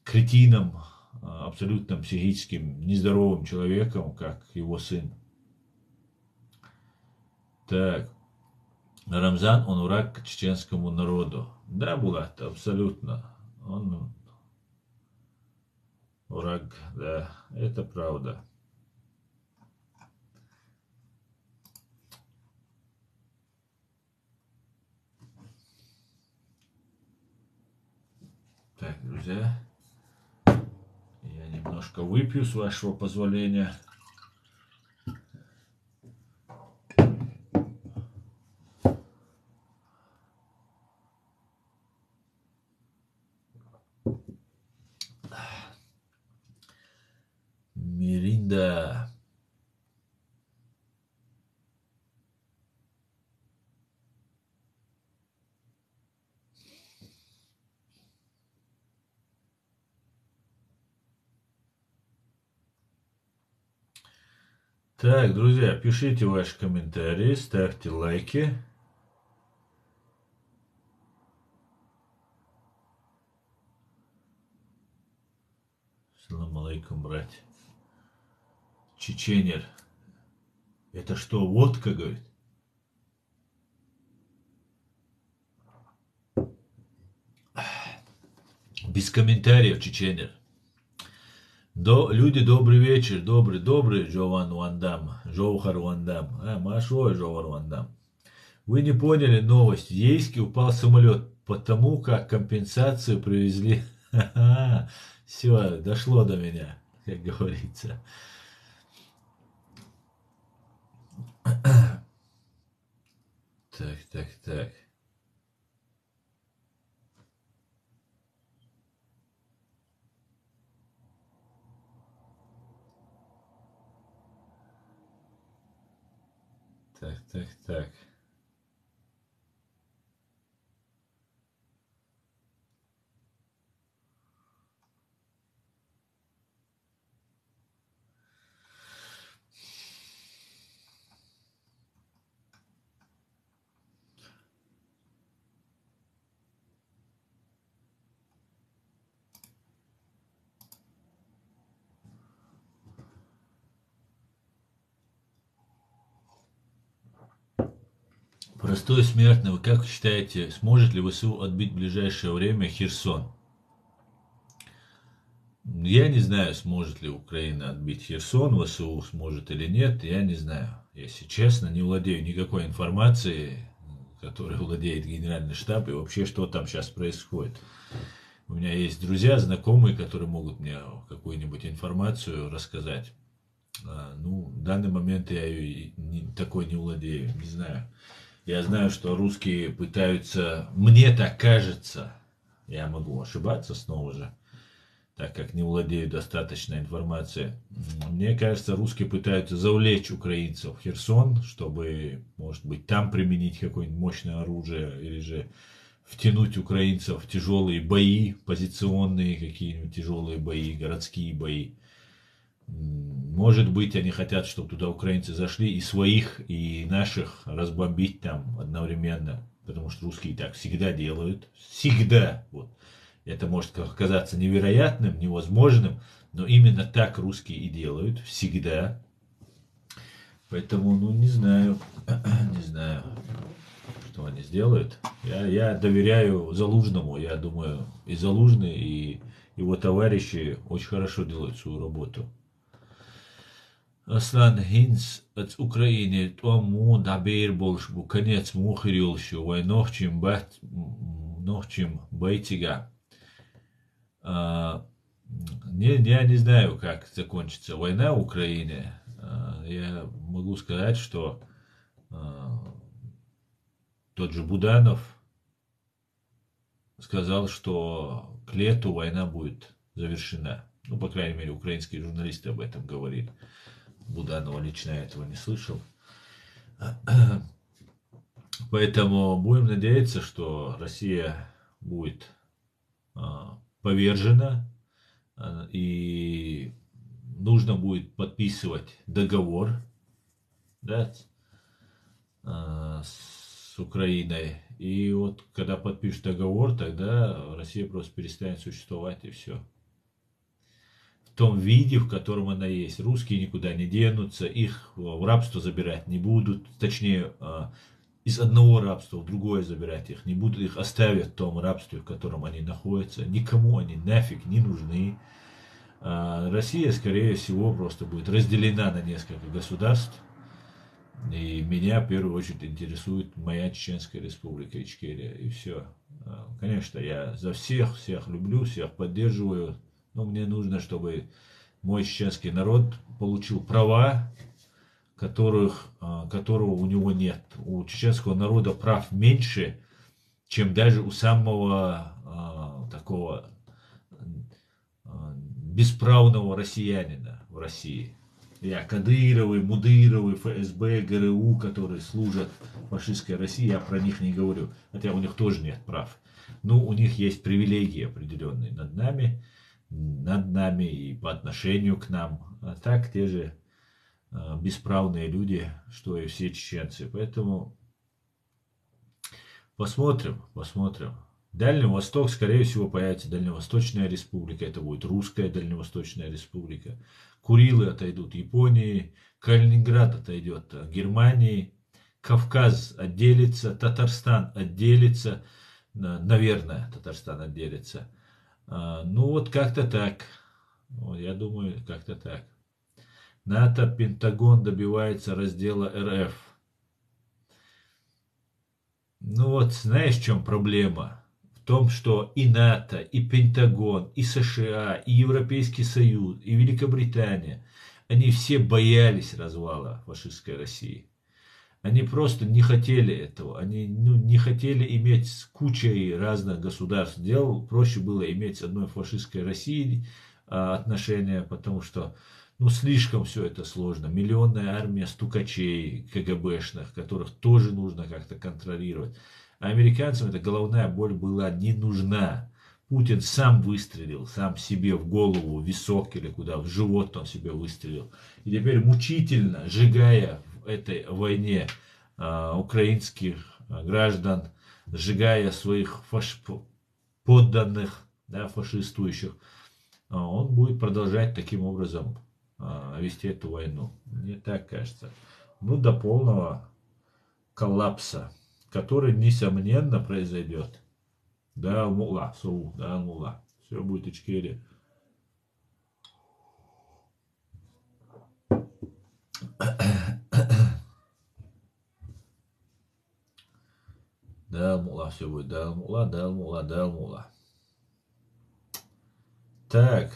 кретином, абсолютно психическим нездоровым человеком, как его сын. Так. Рамзан, он враг к чеченскому народу. Да, Булат, абсолютно. Он враг, да, это правда. Так, друзья, я немножко выпью, с вашего позволения. Миринда. Так, друзья, пишите ваши комментарии, ставьте лайки. Салам алейкум, брать. Чеченер. Это что, водка, говорит? Без комментариев, чеченер. Люди, добрый вечер, добрый, Джован Вандам, Джоухар Вандам, Машой Джовар Вандам. Вы не поняли новость, в Ейске упал самолет, потому как компенсацию привезли. Все, дошло до меня, как говорится. Так, так, так. Так, так, так. Простой смертный, вы как считаете, сможет ли ВСУ отбить в ближайшее время Херсон? Я не знаю, сможет ли Украина отбить Херсон, ВСУ сможет или нет, я не знаю. Если честно, не владею никакой информацией, которой владеет Генеральный штаб, и вообще, что там сейчас происходит. У меня есть друзья, знакомые, которые могут мне какую-нибудь информацию рассказать. Ну, в данный момент я ее такой не владею, не знаю. Я знаю, что русские пытаются, мне так кажется, я могу ошибаться снова же, так как не владею достаточной информацией. Мне кажется, русские пытаются завлечь украинцев в Херсон, чтобы, может быть, там применить какое-нибудь мощное оружие, или же втянуть украинцев в тяжелые бои, позиционные какие-нибудь тяжелые бои, городские бои. Может быть, они хотят, чтобы туда украинцы зашли и своих, и наших разбомбить там одновременно. Потому что русские так всегда делают. Всегда. Вот. Это может казаться невероятным, невозможным, но именно так русские и делают. Всегда. Поэтому, ну, не знаю. Не знаю, что они сделают. Я доверяю Залужному. Я думаю, и Залужный, и его товарищи очень хорошо делают свою работу. Аслан Хинс от Украины тому дабир больше бу конец мухирился вой нохчим байтига. Я не знаю, как закончится война в Украине. Я могу сказать, что тот же Буданов сказал, что к лету война будет завершена. Ну, по крайней мере, украинские журналисты об этом говорили. Буданова лично я этого не слышал. Поэтому будем надеяться, что Россия будет повержена, и нужно будет подписывать договор, да, с Украиной. И вот когда подпишут договор, тогда Россия просто перестанет существовать, и все. В том виде, в котором она есть. Русские никуда не денутся, их в рабство забирать не будут, точнее, из одного рабства в другое забирать их не будут, их оставят в том рабстве, в котором они находятся. Никому они нафиг не нужны. Россия, скорее всего, просто будет разделена на несколько государств. И меня, в первую очередь, интересует моя Чеченская республика, Ичкерия, и все. Конечно, я за всех люблю, всех поддерживаю. Но мне нужно, чтобы мой чеченский народ получил права, которого у него нет. У чеченского народа прав меньше, чем даже у самого такого бесправного россиянина в России. Я Кадыровы, Мудыровы, ФСБ, ГРУ, которые служат фашистской России, я про них не говорю. Хотя у них тоже нет прав. Но у них есть привилегии определенные над нами и по отношению к нам. А так те же бесправные люди, что и все чеченцы. Поэтому посмотрим. Дальний Восток, скорее всего, появится Дальневосточная республика. Это будет русская Дальневосточная республика. Курилы отойдут Японии. Калининград отойдет Германии. Кавказ отделится. Татарстан отделится. Наверное, Татарстан отделится. Ну вот как-то так. Я думаю, как-то так. НАТО, Пентагон добивается раздела РФ. Ну вот, знаешь, в чем проблема? В том, что и НАТО, и Пентагон, и США, и Европейский Союз, и Великобритания, они все боялись развала фашистской России. Они просто не хотели этого. Они не хотели иметь с кучей разных государств дел. Проще было иметь с одной фашистской Россией отношения, потому что слишком все это сложно. Миллионная армия стукачей КГБшных, которых тоже нужно как-то контролировать. А американцам эта головная боль была не нужна. Путин сам выстрелил, сам себе в голову, в висок или куда, в живот он себе выстрелил. И теперь мучительно, сжигая в этой войне украинских граждан, сжигая своих подданных, да, фашистующих, он будет продолжать таким образом вести эту войну. Мне так кажется. До полного коллапса, который, несомненно, произойдет. Да, мула, соу, да, мула. Все будет Ичкерия. Да, мула, все будет. Да, мула, да, мула, да, мула. Так.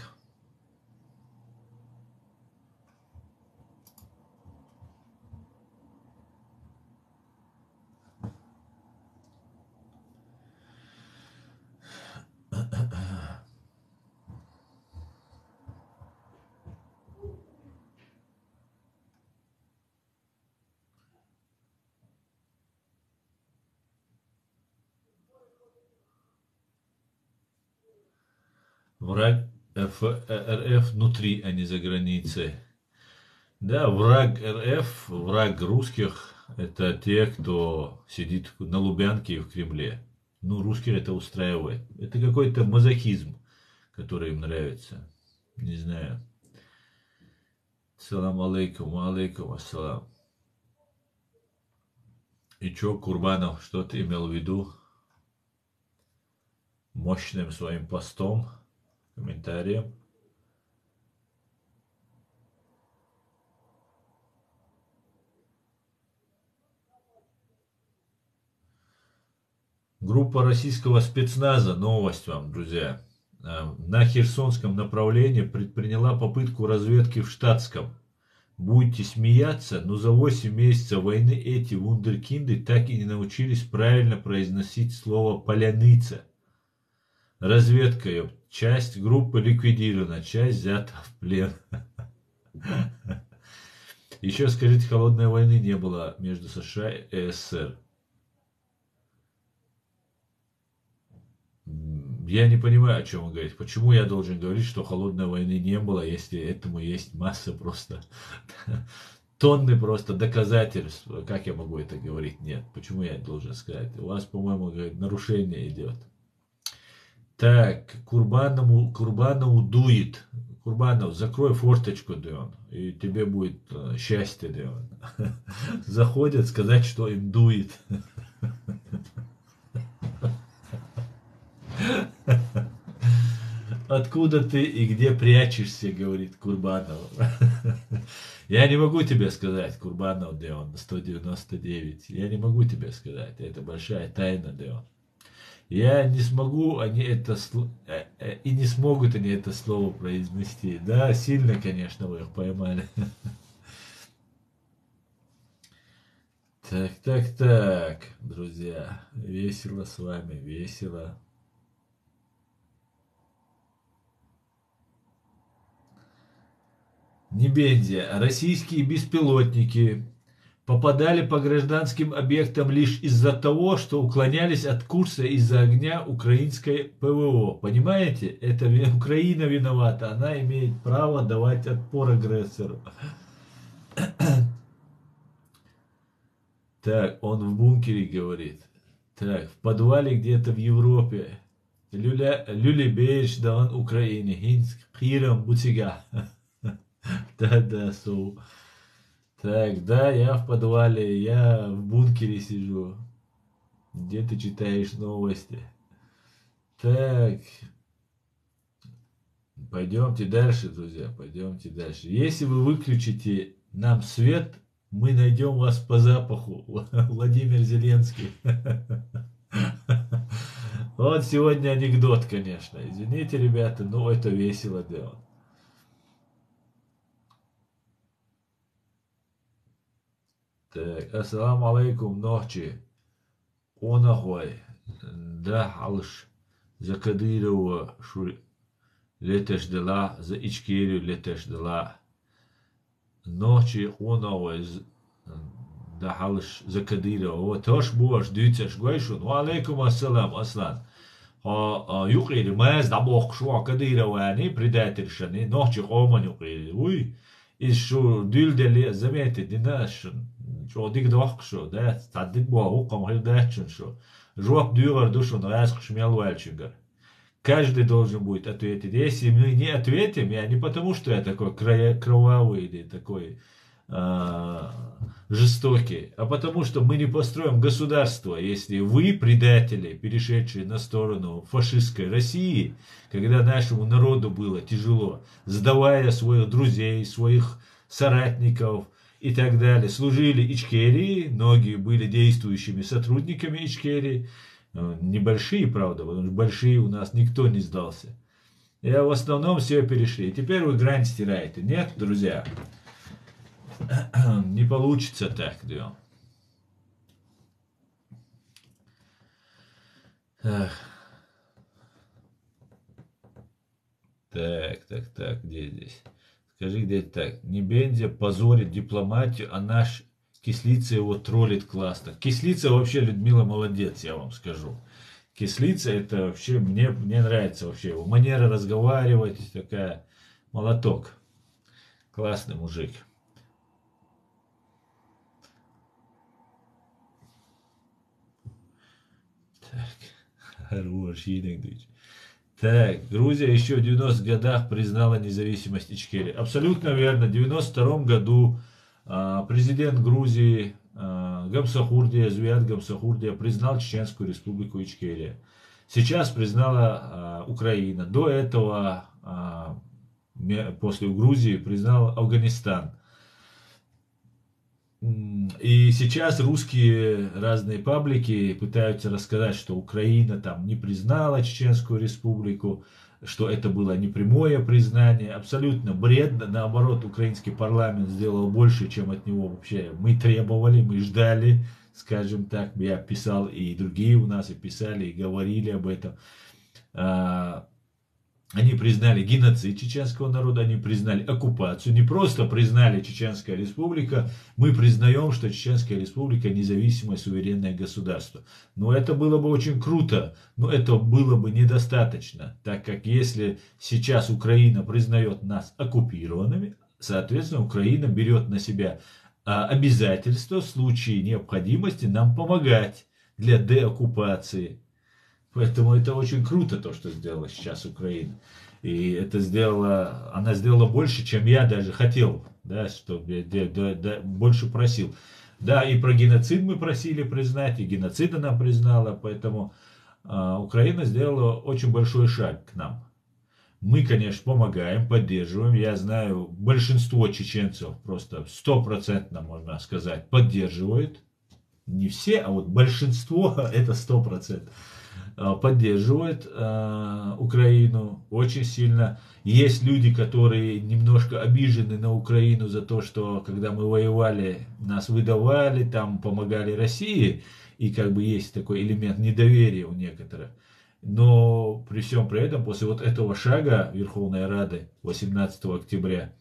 Враг РФ внутри, а не за границей. Да, враг РФ, враг русских, это те, кто сидит на Лубянке и в Кремле. Русских это устраивает. Это какой-то мазохизм, который им нравится. Не знаю. Салам алейкум, алейкум ассалам. И чё, Курбанов, что ты имел в виду? Мощным своим постом, комментарием. Группа российского спецназа, новость вам, друзья, на Херсонском направлении предприняла попытку разведки в Штатском. Будете смеяться, но за 8 месяцев войны эти вундеркинды так и не научились правильно произносить слово «поляныца». Разведка, часть группы ликвидирована, часть взята в плен. Еще скажите, холодной войны не было между США и СССР. Я не понимаю, о чем он говорит. Почему я должен говорить, что холодной войны не было, если этому есть масса просто тонны просто доказательств. Как я могу это говорить? Нет. Почему я должен сказать? У вас, по-моему, нарушение идет. Так, Курбанову дует. Курбанов, закрой форточку, Деон, и тебе будет счастье, Деон. Заходят сказать, что им дует. Откуда ты и где прячешься, говорит Курбанов. Я не могу тебе сказать, Курбанов, Деон, 199. Я не могу тебе сказать. Это большая тайна, Деон. Я не смогу, и не смогут они это слово произнести. Да, сильно, конечно, вы их поймали. Так, друзья, весело с вами, весело. Небензия. Российские беспилотники попадали по гражданским объектам лишь из-за того, что уклонялись от курса из-за огня украинской ПВО. Понимаете? Это Украина виновата. Она имеет право давать отпор агрессору. Так, он в бункере говорит. Так, в подвале где-то в Европе. Люлебейш, да он Украине. Хинск, Хирам, Бутига. Да, Соу. Так, да, я в подвале, я в бункере сижу. Где ты читаешь новости? Так, пойдемте дальше, друзья, пойдемте дальше. Если вы выключите нам свет, мы найдем вас по запаху. Владимир Зеленский. Вот сегодня анекдот, конечно. Извините, ребята, но это весело делать. Так, ассаламу алейкум, ночи. Онахой. Да, алш. За Кадырова шу летеш дела, за Ичкерию летеш дела. Ночи онахой. Да, алш за Кадырова. Вот тош буаш дюцеш гойшун. Ва алейкум ассалам, аслан. Юқири маз да бог шуа Кадырова, они предательшаны. Ночи оман юқири. Уй. Из шо дюльдели, заметьте, динаш. Шо дик дох шо, да, тадик буа укам хилдачун шо. Жоп дюгар душу на яск шмел вальчингар. Каждый должен будет ответить. Если мы не ответим, я не потому, что я такой кровавый или такой жестокий, а потому, что мы не построим государство, если вы, предатели, перешедшие на сторону фашистской России, когда нашему народу было тяжело, сдавая своих друзей, своих соратников и так далее, служили Ичкерии, многие были действующими сотрудниками Ичкерии, небольшие, правда, потому что большие у нас никто не сдался. И в основном все перешли. И теперь вы грань стираете. Нет, друзья? Не получится так, да. Так, где здесь? Скажи, где так? Небензя позорит дипломатию, а наш Кислица его троллит классно. Кислица вообще, Людмила, молодец, я вам скажу. Кислица, это вообще, мне нравится вообще его манера разговаривать, такая, молоток. Классный мужик. Так, хорош, так, Грузия еще в 90-х годах признала независимость Ичкерии. Абсолютно верно. В 92 году президент Грузии Гамсахурдия, Зуят Гамсахурдия признал Чеченскую республику Ичкерия. Сейчас признала Украина. До этого, после Грузии, признал Афганистан. И сейчас русские разные паблики пытаются рассказать, что Украина там не признала Чеченскую республику, что это было не прямое признание. Абсолютно бред. Наоборот, украинский парламент сделал больше, чем от него вообще мы требовали, мы ждали, скажем так. Я писал, и другие у нас и писали, и говорили об этом. Они признали геноцид чеченского народа, они признали оккупацию. Не просто признали Чеченская республика, мы признаем, что Чеченская республика независимое суверенное государство. Но это было бы очень круто, но это было бы недостаточно, так как если сейчас Украина признает нас оккупированными, соответственно, Украина берет на себя обязательство в случае необходимости нам помогать для деоккупации. Поэтому это очень круто, то, что сделала сейчас Украина. И это она сделала больше, чем я даже хотел, да, чтобы больше просил. Да, и про геноцид мы просили признать, и геноцид она признала, поэтому Украина сделала очень большой шаг к нам. Мы, конечно, помогаем, поддерживаем. Я знаю, большинство чеченцев просто 100%, можно сказать, поддерживают. Не все, а вот большинство это 100%. Поддерживают Украину очень сильно. Есть люди, которые немножко обижены на Украину за то, что когда мы воевали, нас выдавали, там помогали России, и как бы есть такой элемент недоверия у некоторых. Но при всем при этом, после вот этого шага Верховной Рады 18 октября,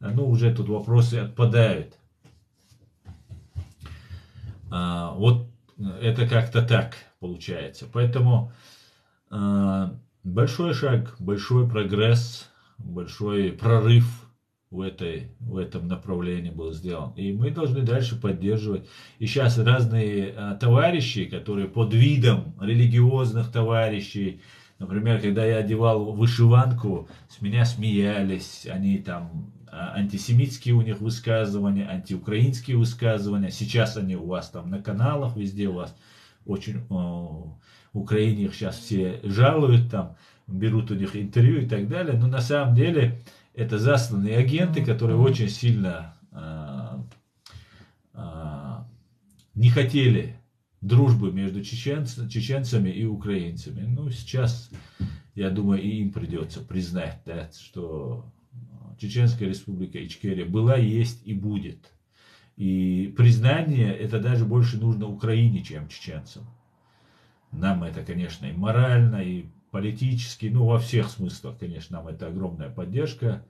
уже тут вопросы отпадают. Вот это как-то так получается. Поэтому большой шаг, большой прогресс, большой прорыв в этом направлении был сделан. И мы должны дальше поддерживать. И сейчас разные товарищи, которые под видом религиозных товарищей, например, когда я одевал вышиванку, с меня смеялись, они там антисемитские у них высказывания, антиукраинские высказывания. Сейчас они у вас там на каналах, везде у вас очень в Украине их сейчас все жалуют, там берут у них интервью и так далее. Но на самом деле это засланные агенты, которые очень сильно не хотели дружбы между чеченцами и украинцами. Ну, сейчас, я думаю, и им придется признать, да, что Чеченская республика Ичкерия была, есть и будет. И признание это даже больше нужно Украине, чем чеченцам. Нам это, конечно, и морально, и политически, ну, во всех смыслах, конечно, нам это огромная поддержка,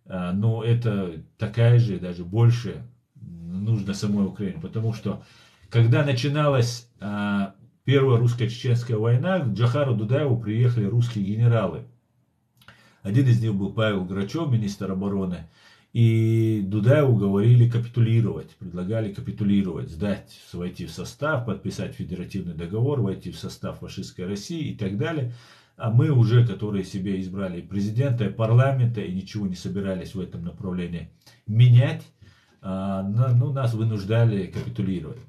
но это такая же, даже больше нужно самой Украине, потому что, когда начиналась Первая русско-чеченская война, к Джохару Дудаеву приехали русские генералы. Один из них был Павел Грачев, министр обороны, и Дудаеву говорили капитулировать, предлагали капитулировать, сдать, войти в состав, подписать федеративный договор, войти в состав фашистской России и так далее. А мы уже, которые себе избрали президента, и парламента, и ничего не собирались в этом направлении менять, нас вынуждали капитулировать.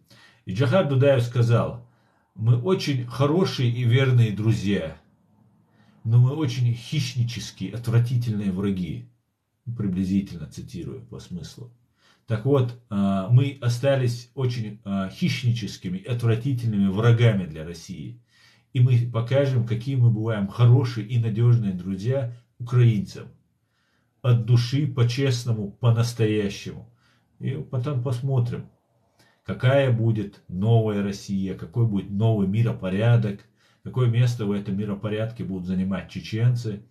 И Джохар Дудаев сказал: мы очень хорошие и верные друзья, но мы очень хищнические, отвратительные враги. Приблизительно цитирую по смыслу. Так вот, мы остались очень хищническими, отвратительными врагами для России. И мы покажем, какие мы бываем хорошие и надежные друзья украинцам. От души, по-честному, по-настоящему. И потом посмотрим, какая будет новая Россия, какой будет новый миропорядок, какое место в этом миропорядке будут занимать чеченцы,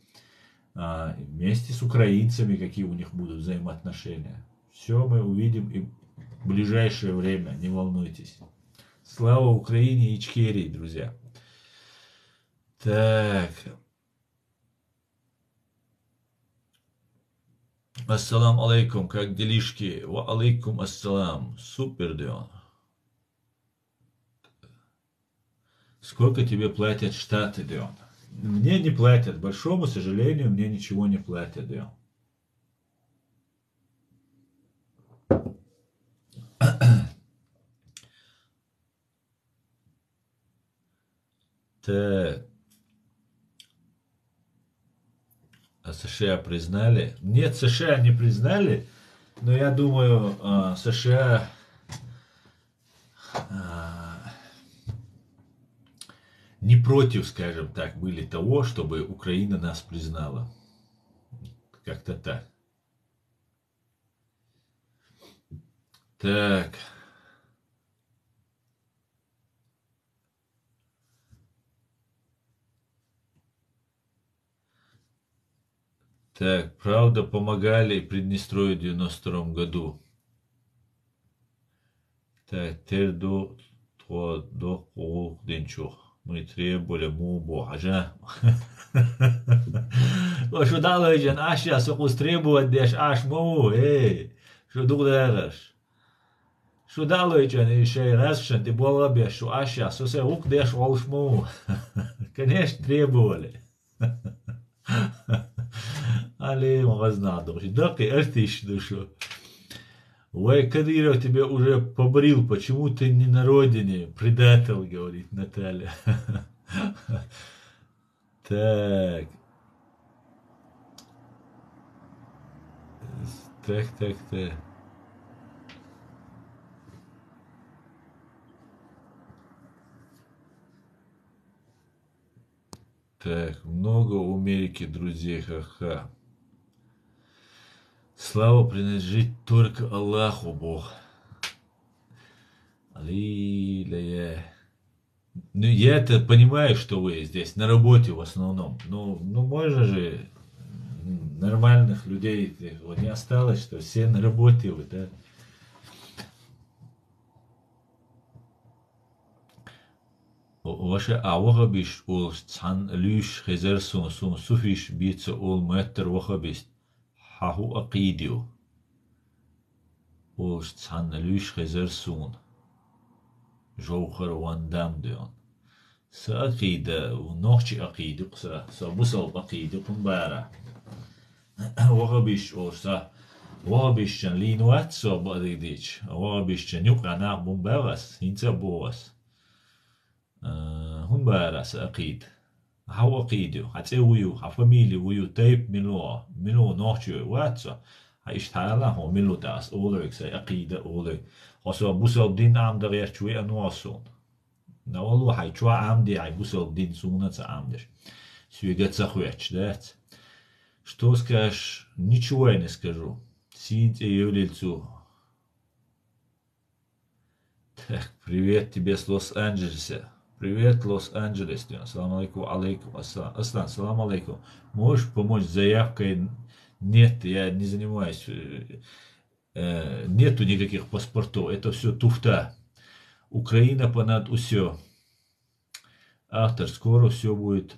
вместе с украинцами, какие у них будут взаимоотношения. Все мы увидим и в ближайшее время, не волнуйтесь. Слава Украине и Ичкерии, друзья. Так. Ассалам алейкум, как делишки? Ва алейкум ассалам. Супер, Дион. Сколько тебе платят Штаты, Дион? Мне не платят, к большому сожалению, мне ничего не платят, Дион. Так. А США признали? Нет, США не признали, но я думаю, США не против, скажем так, были того, чтобы Украина нас признала. Как-то так. Так. Так, правда, помогали Приднестровью в 92 году. Так, терду до денчух. Мы требовали мубу, ажа. Что дало жен, аша, сокус требовать деш, аш му, эй, что дугдараш. Что дало жен, еще раз, что ты была бы, что аша, сосе ук деш олшму. Конечно, требовали. Але магазнаду, да, ты артиш душу. Ой, Кадыров тебя уже побрил, почему ты не на родине? Предатель, говорит Наталья. Так. Так. Так, много у Америки друзей, ха-ха. Слава принадлежит только Аллаху, Бог. Аллилуйя. Ну, я-то понимаю, что вы здесь на работе в основном. Ну можно же нормальных людей вот не осталось, что все на работе вы, да? Ваше авахабиш ол цан люш хезер сум суфиш бица ол мэттер вахабист. Хаху акидио. Ол цан люш хезер сун. Жоухар вандам дион. سأقيد ونوخش أقيد قصة سبصل أقيد قنبارة وغبيش أوسا وغبيش لينوات سو بديديش وغبيش نيوك أنا بومبارس هنتا بوس هنبارة سأقيد هاو أقيدو حتى ويو حفاميلي ويو تايب ملو نوخش واتسا هايشتالا هو ملو تاس أولوك سأقيد أولوك وسو بوصل دين عام دغير شوي أنواسون Да Аллах, ай чуа амди, ай бусел дин сунаца амдиш. Свигаца хуяч, да? Что скажешь? Ничего я не скажу. Сидите и в лицо. Так, привет тебе с Лос-Анджелеса. Привет, Лос-Анджелес. Ассаламу алейкум, алейкум, Аслан, салам алейкум. Можешь помочь с заявкой? Нет, я не занимаюсь. Нету никаких паспортов. Это все туфта. Украина понад все. Автор, скоро все будет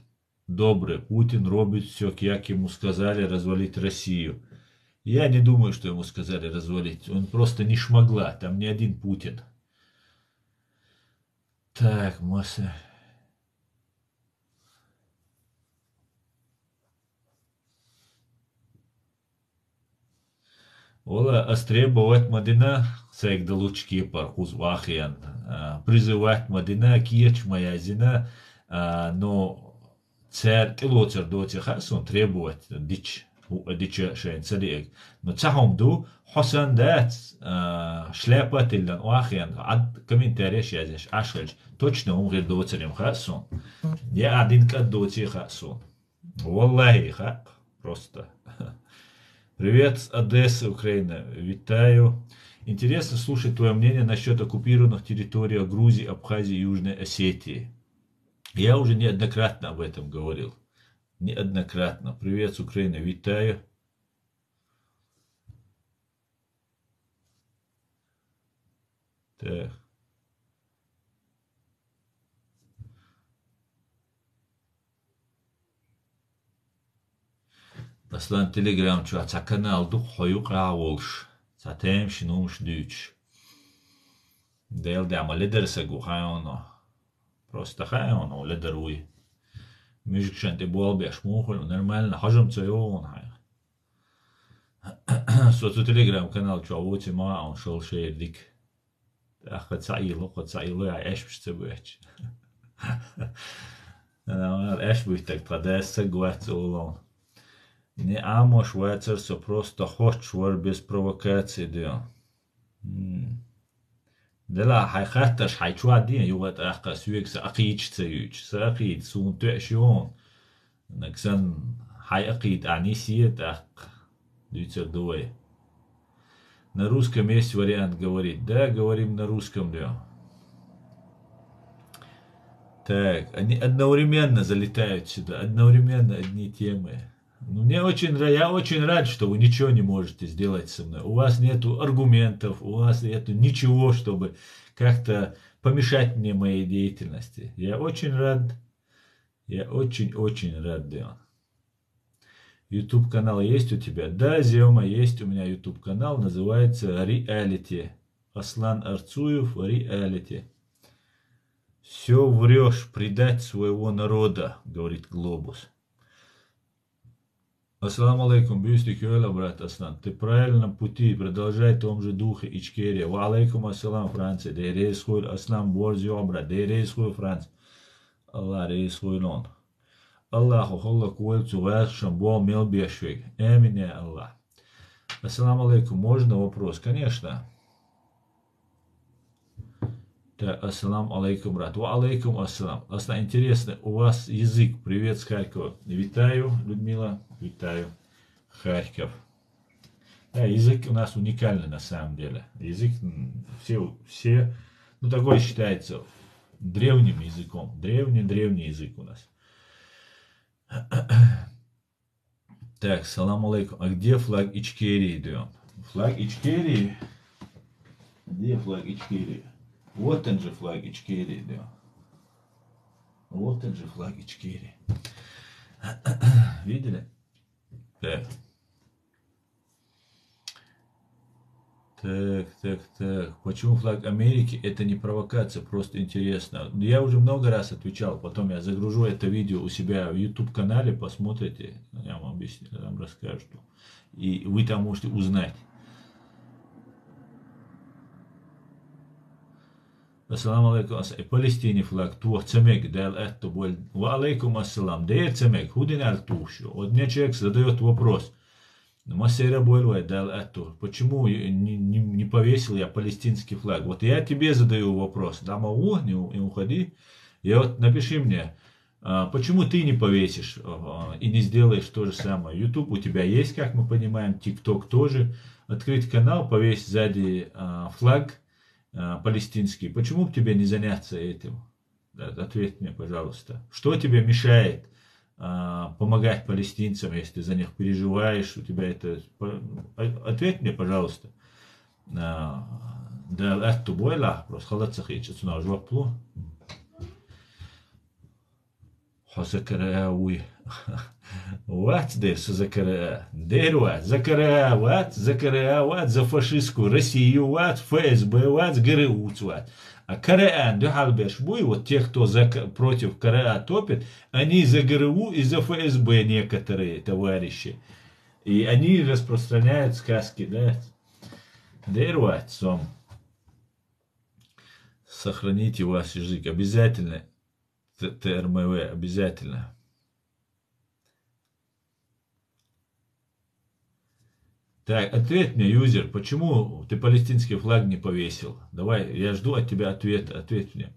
добре. Путин робит все, как ему сказали развалить Россию. Я не думаю, что ему сказали развалить. Он просто не шмогла. Там не один Путин. Так, масса. Ола остребовать Мадина, сайк лучки пархуз вахиян. Призывать Мадина, кирч моя зина, но царь килоцер доти хасон требовать дичь. ديتش شين صديق نتاعهم دو حسن دات شلاپة تلن واخيان عد كمين تاريش يازش عشلج точно هم غير دوتريم خاصون يا قاعدين كدوتي خاصون والله حق просто. Привет с Одессы, Украина. Витаю. Интересно слушать твое мнение насчет оккупированных территорий Грузии, Абхазии и Южной Осетии. Я уже неоднократно об этом говорил. Неоднократно. Привет с Украины, витаю. Так. Аслан телеграм чуа ца канал дух хоюк раулш. Ца тем шинумш дюч. Дел дама лидерсагу хайоно. Просто хайоно лидеруй. Мюзик шанти болби ашмухол нормально хажам цайон хай. Соцу телеграм канал чуа воти ма он шел шейдик. Ахат саило قد سايلو ايش بتسويش انا ايش بيتك تقدس جوات اولون не амо швейцар со просто хочешь без провокации да دلا حيخاتش حيشوا دين يوغت اخا سويكس اقيد تسيوش ساقيد سون تأشيون نكسن حي اقيد عنيسيت اخ ديتر دوي. На русском есть вариант говорить. Да, говорим на русском, да. Так, они одновременно залетают сюда, одновременно одни темы. Я очень рад, что вы ничего не можете сделать со мной. У вас нету аргументов, у вас нету ничего, чтобы как-то помешать мне моей деятельности. Я очень рад. Я очень рад, да. YouTube канал есть у тебя? Да, Зема, есть у меня YouTube канал, называется Реалити. Аслан Арцуев, Реалити. Все врешь, предать своего народа, говорит Глобус. Ассаламу алейкум, бюстик юэла, брат Аслан. Ты в правильном пути, продолжай в том же духе, Ичкерия. Ва алейкум ассалам, Франция. Де рейс хуй Аслан Борзио, брат. Де рейс хуй Франция. Аллах рейс хуй лон. Аллаху холлак уэлцу вэшам бол мел бешвик. Аминь, Аллах. Ассаламу алейкум, можно вопрос? Конечно. Так, ассаламу алейкум, брат. Ва алейкум ассалам. Аслан, интересно, у вас язык. Привет с Харькова. Витаю, Людмила. Витаю, Харьков. Да, язык у нас уникальный на самом деле. Язык все, ну такой считается древним языком. Древний язык у нас. Так, салам алейкум. А где флаг Ичкерии, да? Флаг Ичкерии? Где флаг Ичкерии? Вот он же флаг Ичкерии, да. Вот он же флаг Ичкерии. Видели? Так. Так. Почему флаг Америки? Это не провокация, просто интересно. Я уже много раз отвечал, потом я загружу это видео у себя в YouTube канале, посмотрите, я вам объясню, я вам расскажу. И вы там можете узнать. Ассаламу алейкум. Палестине флаг тух цемек дал это боль. Ва алейкум ассалам. Дейр цемек. Худин аль тухшу. Вот мне человек задает вопрос. Массера Бойлвай дал это. Почему не повесил я палестинский флаг? Вот я тебе задаю вопрос. Да, могу, не уходи. И вот напиши мне, почему ты не повесишь и не сделаешь то же самое. YouTube у тебя есть, как мы понимаем, TikTok тоже. Открыть канал, повесь сзади флаг палестинский, почему бы тебе не заняться этим? Да, ответь мне, пожалуйста. Что тебе мешает помогать палестинцам, если ты за них переживаешь, у тебя это... Ответь мне, пожалуйста. Да, это бойла, просто халат сахич, это наш вопрос. Хосакарауи. Ват дес закара. Дерват закара ват за фашистскую Россию ват ФСБ ват ГРУ ват. А Кореан дюхалбеш буй, вот те, кто против Кореа топит, они за ГРУ и за ФСБ некоторые товарищи. И они распространяют сказки, да. Дерват сом. Сохраните ваш язык. Обязательно. ТРМВ. Обязательно. Так, ответь мне, юзер, почему ты палестинский флаг не повесил? Давай, я жду от тебя ответа. Ответь мне.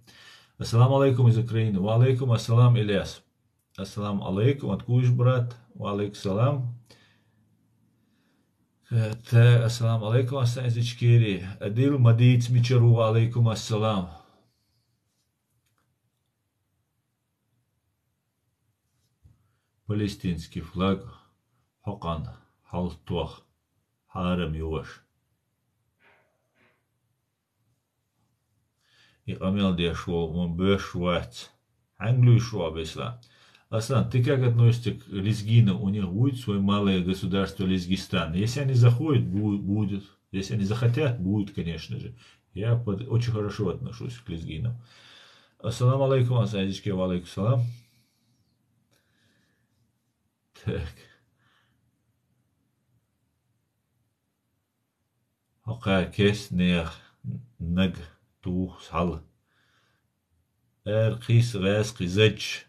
Ассаламу алейкум из Украины. Ва алейкум ассалам, Ильяс. Ассаламу алейкум. Откуда, брат? Ва алейкум салам. Ассаламу алейкум, ассалам из Ичкерии. Адил Мадиц Мичару. Ва алейкум ассалам. Палестинский флаг. Хокан. Халтуах. Харам юваш. И амел дешвол, он бешвать. Англию шо обесла. Аслан, ты как относишься к лезгинам? У них будет свое малое государство Лезгистан. Если они заходят, будет. Если они захотят, будет, конечно же. Я очень хорошо отношусь к лезгинам. Ассаламу алейкум, асадички, ва алейкум салам. Так. Хакакес нех наг тух сал. Эркис рас кизач.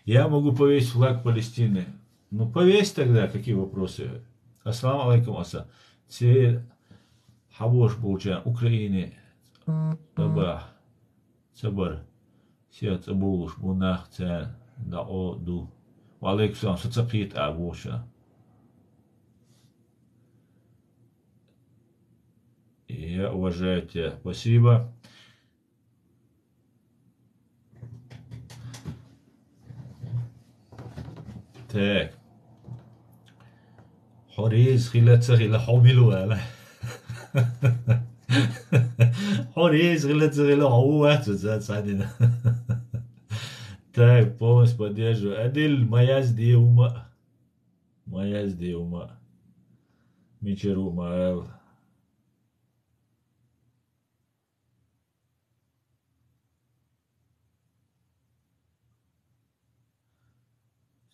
Я могу повесить флаг Палестины. Ну повесь тогда, какие вопросы? Ассаламу алейкум, аса. Це хабош получаем Украине. Таба. Цабар. Сия цабулуш бунах цен да о ду. Ва алейкум салам. Сацакит абоша. Я уважаю тебя. Спасибо. Так. Хорез хилатсах ила хобилу ала. Хорез хилатсах ила хобилу ала. Так, полностью поддерживаю. Адил, моя сделума. Моя сделума. Мичеру маэл.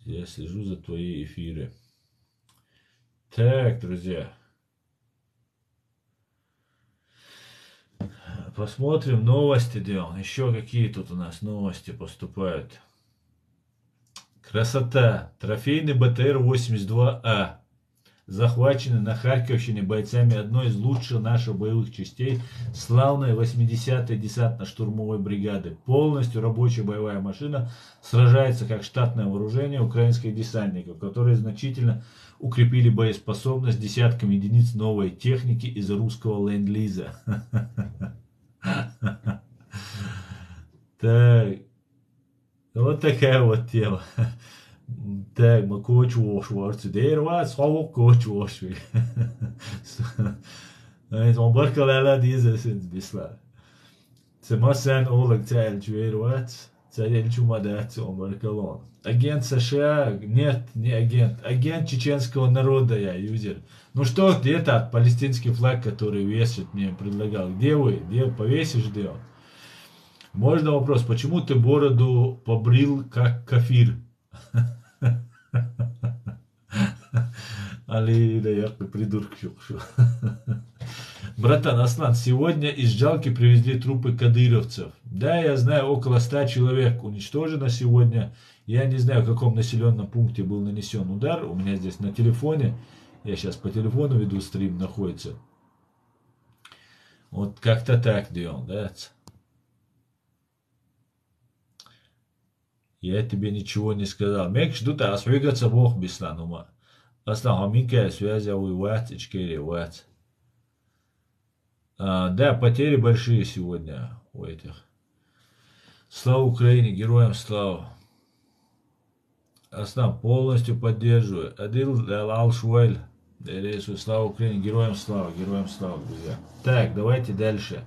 Я слежу за твои эфиры. Так, друзья. Посмотрим новости, Дион. Еще какие тут у нас новости поступают. Красота. Трофейный БТР-82А. Захвачены на Харьковщине бойцами одной из лучших наших боевых частей, славной 80-й десантно-штурмовой бригады. Полностью рабочая боевая машина сражается как штатное вооружение украинских десантников, которые значительно укрепили боеспособность десятками единиц новой техники из русского ленд-лиза. Так, вот такая вот тема. Так, мы коч вош варцы. Дерва, сховок коч вош. Он баркалала дизесинс бисла. Цемасан олег цайл чуэрват. Цайл чумадат он баркалон. Агент США? Нет, не агент. Агент чеченского народа я, юзер. Ну что, где этот палестинский флаг, который вешать мне предлагал? Где вы? Где повесишь, где он? Можно вопрос, почему ты бороду побрил как кафир? Али, да я придурок. Братан, Аслан, сегодня из Жалки привезли трупы кадыровцев. Да, я знаю, около 100 человек уничтожено сегодня. Я не знаю, в каком населенном пункте был нанесен удар. У меня здесь на телефоне. Я сейчас по телефону веду стрим, находится. Вот как-то так делал, да? Я тебе ничего не сказал. Мек ждут, а свигаться Бог бесланума. Аслан, аминка связя уйват, ичкери ват. Да, потери большие сегодня у этих. Слава Украине, героям слава. Аслан, полностью поддерживаю. Адил Ал-Шуэль. Слава Украине, героям слава, друзья. Так, давайте дальше.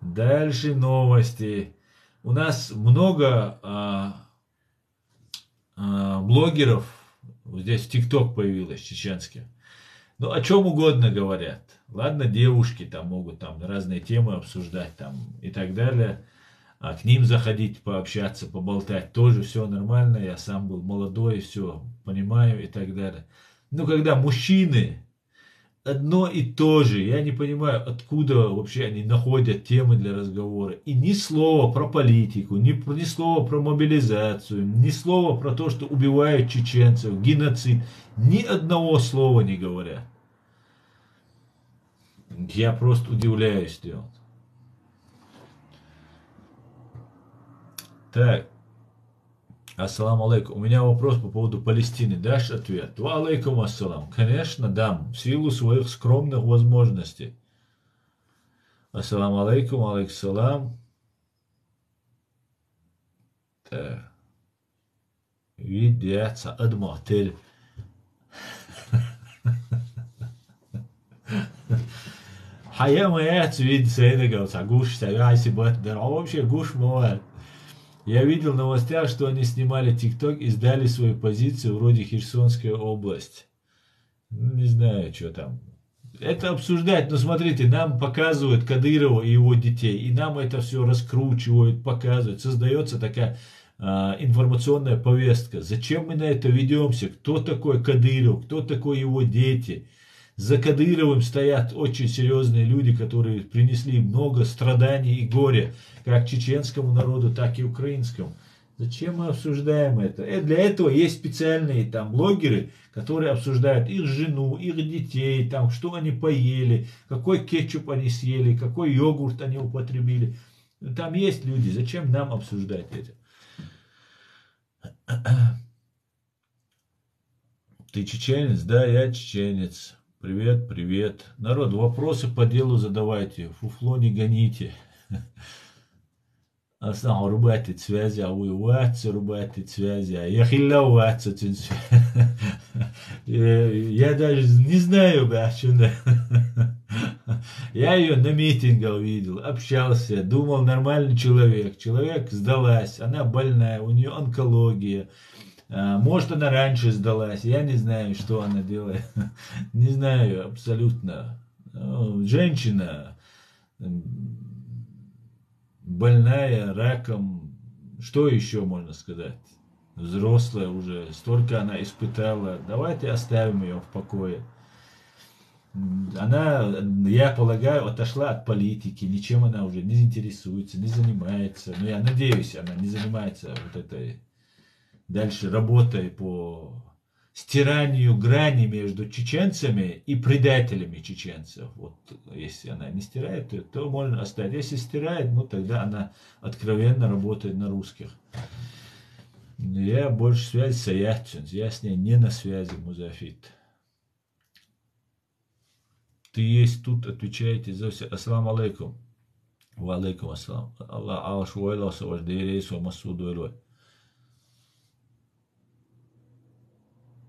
Дальше новости. У нас много блогеров, здесь ТикТок появилось, чеченских. Ну, о чем угодно говорят. Ладно, девушки там могут там разные темы обсуждать там и так далее. А к ним заходить, пообщаться, поболтать, тоже все нормально. Я сам был молодой, все понимаю и так далее. Но когда мужчины одно и то же, я не понимаю, откуда вообще они находят темы для разговора. И ни слова про политику, ни слова про мобилизацию, ни слова про то, что убивают чеченцев, геноцид. Ни одного слова не говорят. Я просто удивляюсь, Леон. Так, ассаламу алейкум. У меня вопрос по поводу Палестины. Дашь ответ? Ва алейкум ассалам. Конечно, дам. В силу своих скромных возможностей. Ассаламу алейкум, алейкум. Так. Видяться адмотель. Хая моя цвет Сенегал, гуш, сагаси баттер. А вообще гуш мой. Я видел в новостях, что они снимали ТикТок и сдали свою позицию вроде Херсонская область. Ну, не знаю, что там. Это обсуждать, но смотрите, нам показывают Кадырова и его детей, и нам это все раскручивают, показывают, создается такая информационная повестка. Зачем мы на это ведемся? Кто такой Кадыров? Кто такой его дети? За Кадыровым стоят очень серьезные люди, которые принесли много страданий и горя, как чеченскому народу, так и украинскому. Зачем мы обсуждаем это? Для этого есть специальные там блогеры, которые обсуждают их жену, их детей, там, что они поели, какой кетчуп они съели, какой йогурт они употребили. Там есть люди, зачем нам обсуждать это? Ты чеченец? Да, я чеченец. Привет, привет. Народ, вопросы по делу задавайте. Фуфло не гоните. Аслан, рубайте связи, а вы рубайте связи. Я хилла Я даже не знаю, Я ее на митингах видел, общался, думал, нормальный человек. Человек сдалась, она больная, у нее онкология. Может, она раньше сдалась, я не знаю, что она делает. Не знаю абсолютно. Женщина больная раком, что еще можно сказать? Взрослая уже, столько она испытала. Давайте оставим ее в покое. Она, я полагаю, отошла от политики, ничем она уже не интересуется, не занимается. Но я надеюсь, она не занимается вот этой дальше работой по стиранию грани между чеченцами и предателями чеченцев. Вот если она не стирает, то можно оставить. Если стирает, ну тогда она откровенно работает на русских. Я больше связь с Аятчин, я с ней не на связи, Музафит. Ты есть тут, отвечаете за все. Ассаламу алейкум. Ва алейкум ассалам. Аллах алшуэла саваш дейрейсу масуду элой.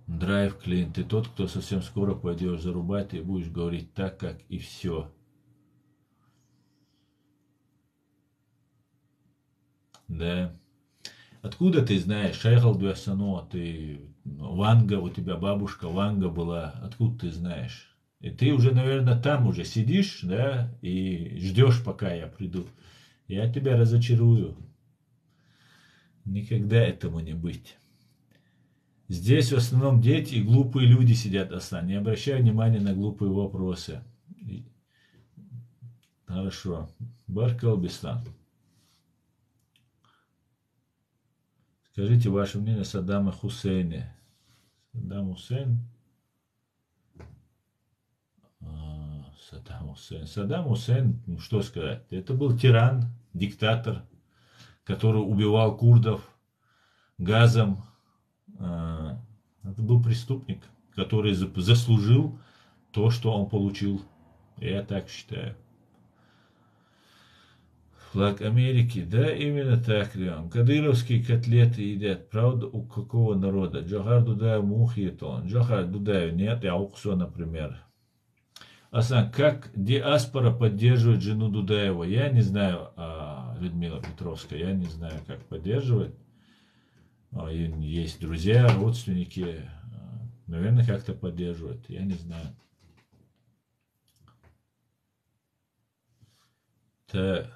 Драйв клин. Ты тот, кто совсем скоро пойдешь зарубать и будешь говорить так, как и все. Да. Откуда ты знаешь? Шайхал Дуасано, ты Ванга, у тебя бабушка Ванга была. Откуда ты знаешь? И ты уже, наверное, там уже сидишь, да, и ждешь, пока я приду. Я тебя разочарую. Никогда этому не быть. Здесь в основном дети и глупые люди сидят, Аслан. Не обращай внимания на глупые вопросы. Хорошо. Баркал Беслан. Скажите ваше мнение о Саддаме Хусейне. Саддам Хусейн. Саддам Хусейн, ну что сказать, это был тиран, диктатор, который убивал курдов газом. Это был преступник, который заслужил то, что он получил. Я так считаю. Флаг Америки, да, именно так, Леон. Кадыровские котлеты едят, правда, у какого народа? Джохар Дудаев мухит он. Джохар Дудаев нет, я Уксо, например. Асан, как диаспора поддерживает жену Дудаева? Я не знаю, Людмила Петровская, я не знаю, как поддерживать. Есть друзья, родственники, наверное, как-то поддерживают, я не знаю. Так.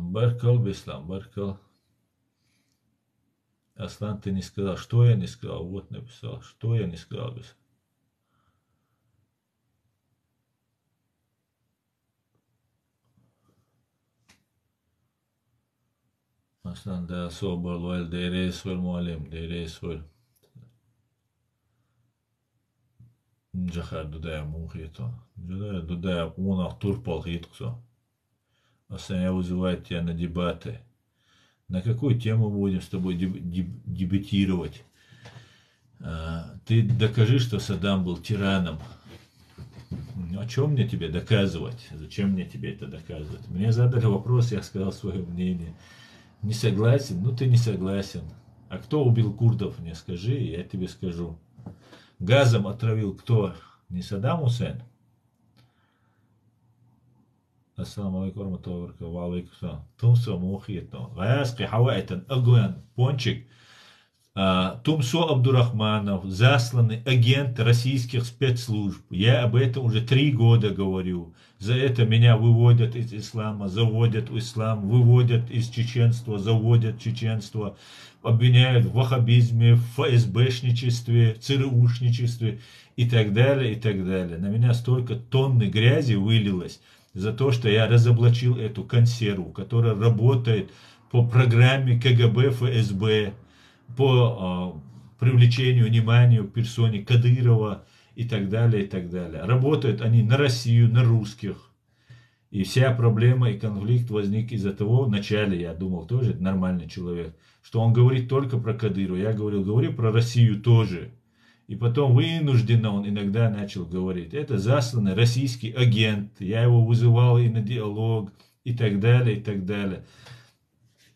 Баркал, Беслам, Баркал. Аслан, ты не сказал. Что я не сказал? Вот написал. Что я не сказал, Беслам. Аслан, да, собор, луэль, дейрей, соль, муалим, дейрей, соль. Джахар, Дудая, мухито. Дудая, унах, турпал, хитксо. Аслан, я вызываю тебя на дебаты. На какую тему будем с тобой дебатировать? Ты докажи, что Саддам был тираном. О чем мне тебе доказывать? Зачем мне тебе это доказывать? Мне задали вопрос, я сказал свое мнение. Не согласен? Ну ты не согласен. А кто убил курдов? Мне скажи, я тебе скажу. Газом отравил кто? Не Саддам Хусейн? Ассаламу алейкум warahmatullahi wabarakatuh. Ва алейкум салам. Тумсо мухитно. Гаяски хавайтан агуян пончик. Тумсо Абдурахманов, засланный агент российских спецслужб. Я об этом уже 3 года говорю. За это меня выводят из ислама, заводят в ислам, выводят из чеченства, заводят в чеченство, обвиняют в ваххабизме, в ФСБшничестве, в ЦРУшничестве и так далее, и так далее. На меня столько тонны грязи вылилось за то, что я разоблачил эту консерву, которая работает по программе КГБ, ФСБ, по привлечению внимания к персоне Кадырова и так далее, и так далее. Работают они на Россию, на русских. И вся проблема и конфликт возник из-за того, вначале я думал, тоже это нормальный человек, что он говорит только про Кадырова. Я говорил, говори про Россию тоже. И потом вынужденно он иногда начал говорить. Это засланный российский агент. Я его вызывал и на диалог, и так далее, и так далее.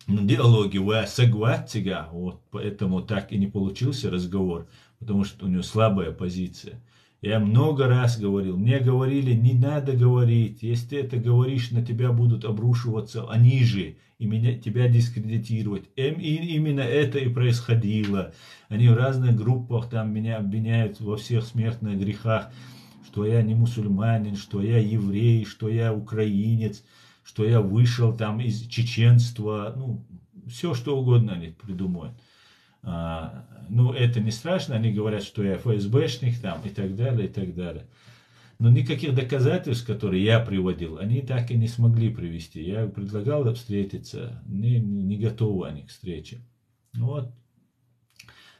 Диалоги в согласия, вот поэтому так и не получился разговор, потому что у него слабая позиция. Я много раз говорил, мне говорили, не надо говорить, если ты это говоришь, на тебя будут обрушиваться они же, и тебя дискредитировать. И именно это и происходило. Они в разных группах там меня обвиняют во всех смертных грехах, что я не мусульманин, что я еврей, что я украинец, что я вышел там из чеченства, ну, все что угодно они придумают. Ну, это не страшно, они говорят, что я ФСБшник там и так далее, и так далее. Но никаких доказательств, которые я приводил, они так и не смогли привести. Я предлагал встретиться, не готовы они к встрече. Вот.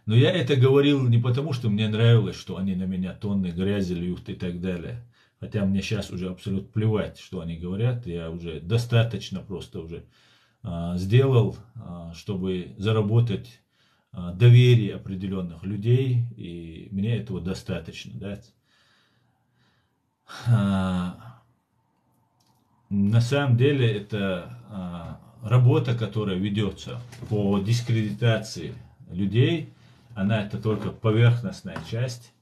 Но я это говорил не потому, что мне нравилось, что они на меня тонны грязи льют и так далее. Хотя мне сейчас уже абсолютно плевать, что они говорят. Я уже достаточно просто уже сделал, чтобы заработать доверие определенных людей. И мне этого достаточно. Да? На самом деле это работа, которая ведется по дискредитации людей. Она это только поверхностная часть.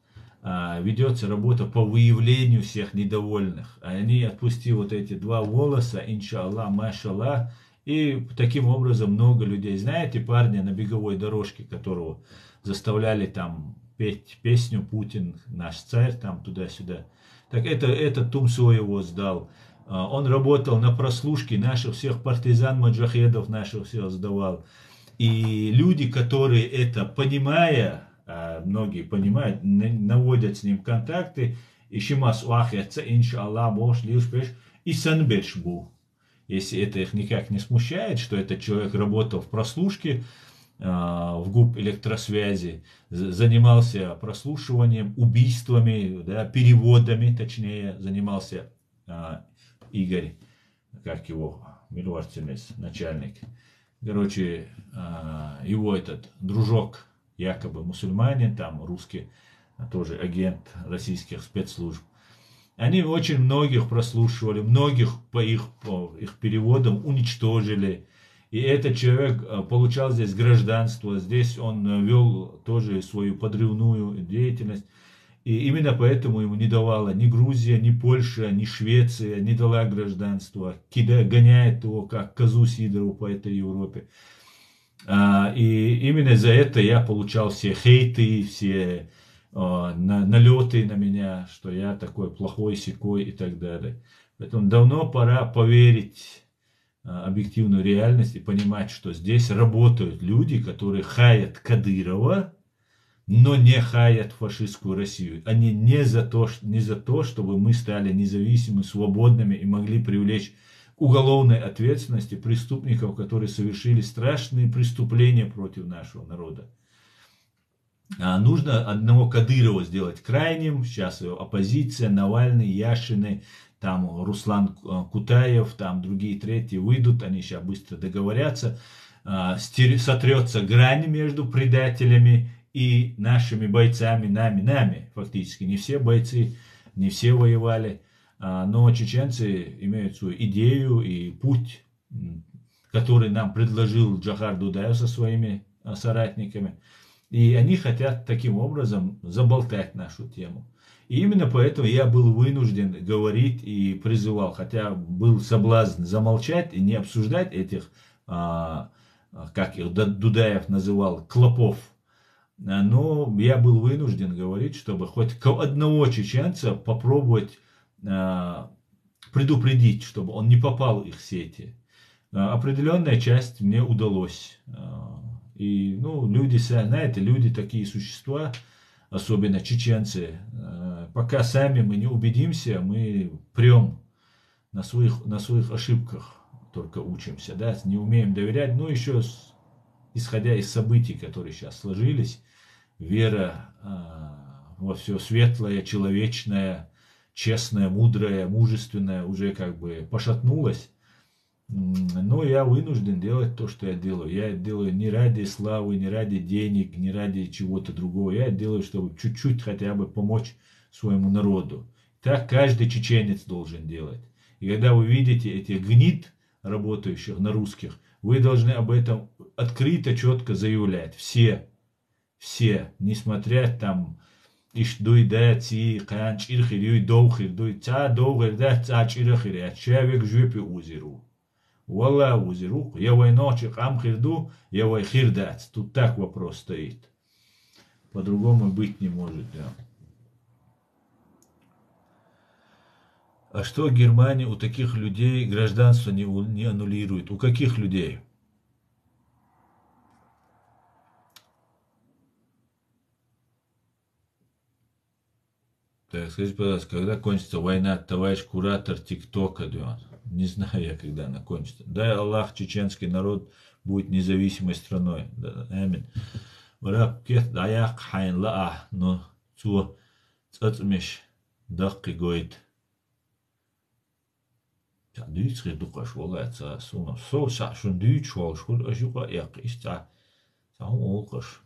Ведется работа по выявлению всех недовольных. Они отпустили вот эти 2 волоса, иншаллах, машаллах, и таким образом много людей. Знаете парня на беговой дорожке, которого заставляли там петь песню «Путин наш царь», там туда-сюда. Так это Тумсо его сдал. Он работал на прослушке наших всех партизан, маджахедов наших всех сдавал. И люди, которые это понимая, многие понимают, наводят с ним контакты, и шимас уахятся, иншаллах, бож, лишь и санбешбу. Если это их никак не смущает, что этот человек работал в прослушке, в ГУП электросвязи, занимался прослушиванием, убийствами, да, переводами, точнее, занимался Игорь, как его, Милуарцинес, начальник. Короче, его этот дружок, якобы мусульманин, там русский, тоже агент российских спецслужб. Они очень многих прослушивали, многих по их переводам уничтожили. И этот человек получал здесь гражданство, здесь он вел тоже свою подрывную деятельность. И именно поэтому ему не давала ни Грузия, ни Польша, ни Швеция, не дала гражданство. Гоняет его, как козу Сидорову по этой Европе. И именно за это я получал все хейты, все налеты на меня, что я такой плохой, сякой и так далее. Поэтому давно пора поверить объективную реальность и понимать, что здесь работают люди, которые хаят Кадырова, но не хаят фашистскую Россию. Они не за то, чтобы мы стали независимыми, свободными и могли привлечь к уголовной ответственности преступников, которые совершили страшные преступления против нашего народа. Нужно одного Кадырова сделать крайним. Сейчас оппозиция, Навальный, Яшины, там Руслан Кутаев, там другие третьи выйдут, они сейчас быстро договорятся. Сотрется грань между предателями и нашими бойцами, нами, фактически. Не все бойцы, не все воевали, но чеченцы имеют свою идею и путь, который нам предложил Джохар Дудаев со своими соратниками. И они хотят таким образом заболтать нашу тему. И именно поэтому я был вынужден говорить и призывал, хотя был соблазн замолчать и не обсуждать этих, как их Дудаев называл, клопов. Но я был вынужден говорить, чтобы хоть одного чеченца попробовать предупредить, чтобы он не попал в их сети. Определенная часть мне удалось. И, люди, знаете, люди такие существа, особенно чеченцы, пока сами мы не убедимся, мы прем на своих ошибках, только учимся, да, не умеем доверять, но еще исходя из событий, которые сейчас сложились, вера во все светлое, человечное, честное, мудрое, мужественное уже как бы пошатнулась. Но я вынужден делать то, что я делаю. Я делаю не ради славы, не ради денег, не ради чего-то другого. Я делаю, чтобы чуть-чуть хотя бы помочь своему народу. Так каждый чеченец должен делать. И когда вы видите этих гнид, работающих на русских, вы должны об этом открыто, четко заявлять. Все, несмотря там, человек жопе узеру. Валла узеру, я войночек амхирду, я вайхирдац. Тут так вопрос стоит. По-другому быть не может, да. А что Германия у таких людей гражданство не аннулирует? У каких людей? Так, скажите, пожалуйста, когда кончится война, товарищ куратор ТикТока? Не знаю я, когда она кончится. Дай Аллах, чеченский народ будет независимой страной. Амин. Враг кет аяк хайн лаа, но цу цацмеш дакки гоит. Дүйц хидукаш вала ца суна. Шун дүйч вал шул ажука як иста. Сам олкаш.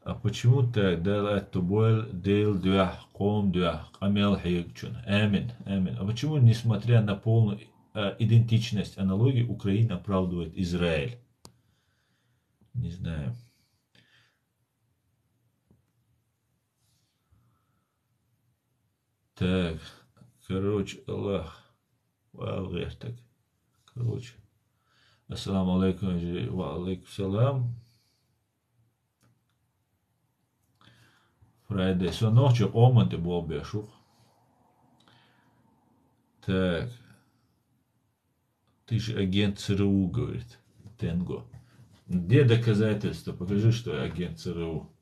А почему тогда Туболь Дейл Дюах, Ком Дюах, Амел Хейгчун? Амин. А почему, несмотря на полную идентичность аналогии, Украина оправдывает Израиль? Не знаю. Так, короче, Аллах. Так, короче. Ассаламу алейкум, ва алейкум салам. Friday. Svo noche оманте был бешух. Так. Ты же агент ЦРУ, говорит Тенго. Где доказательства? Покажи, что я агент ЦРУ.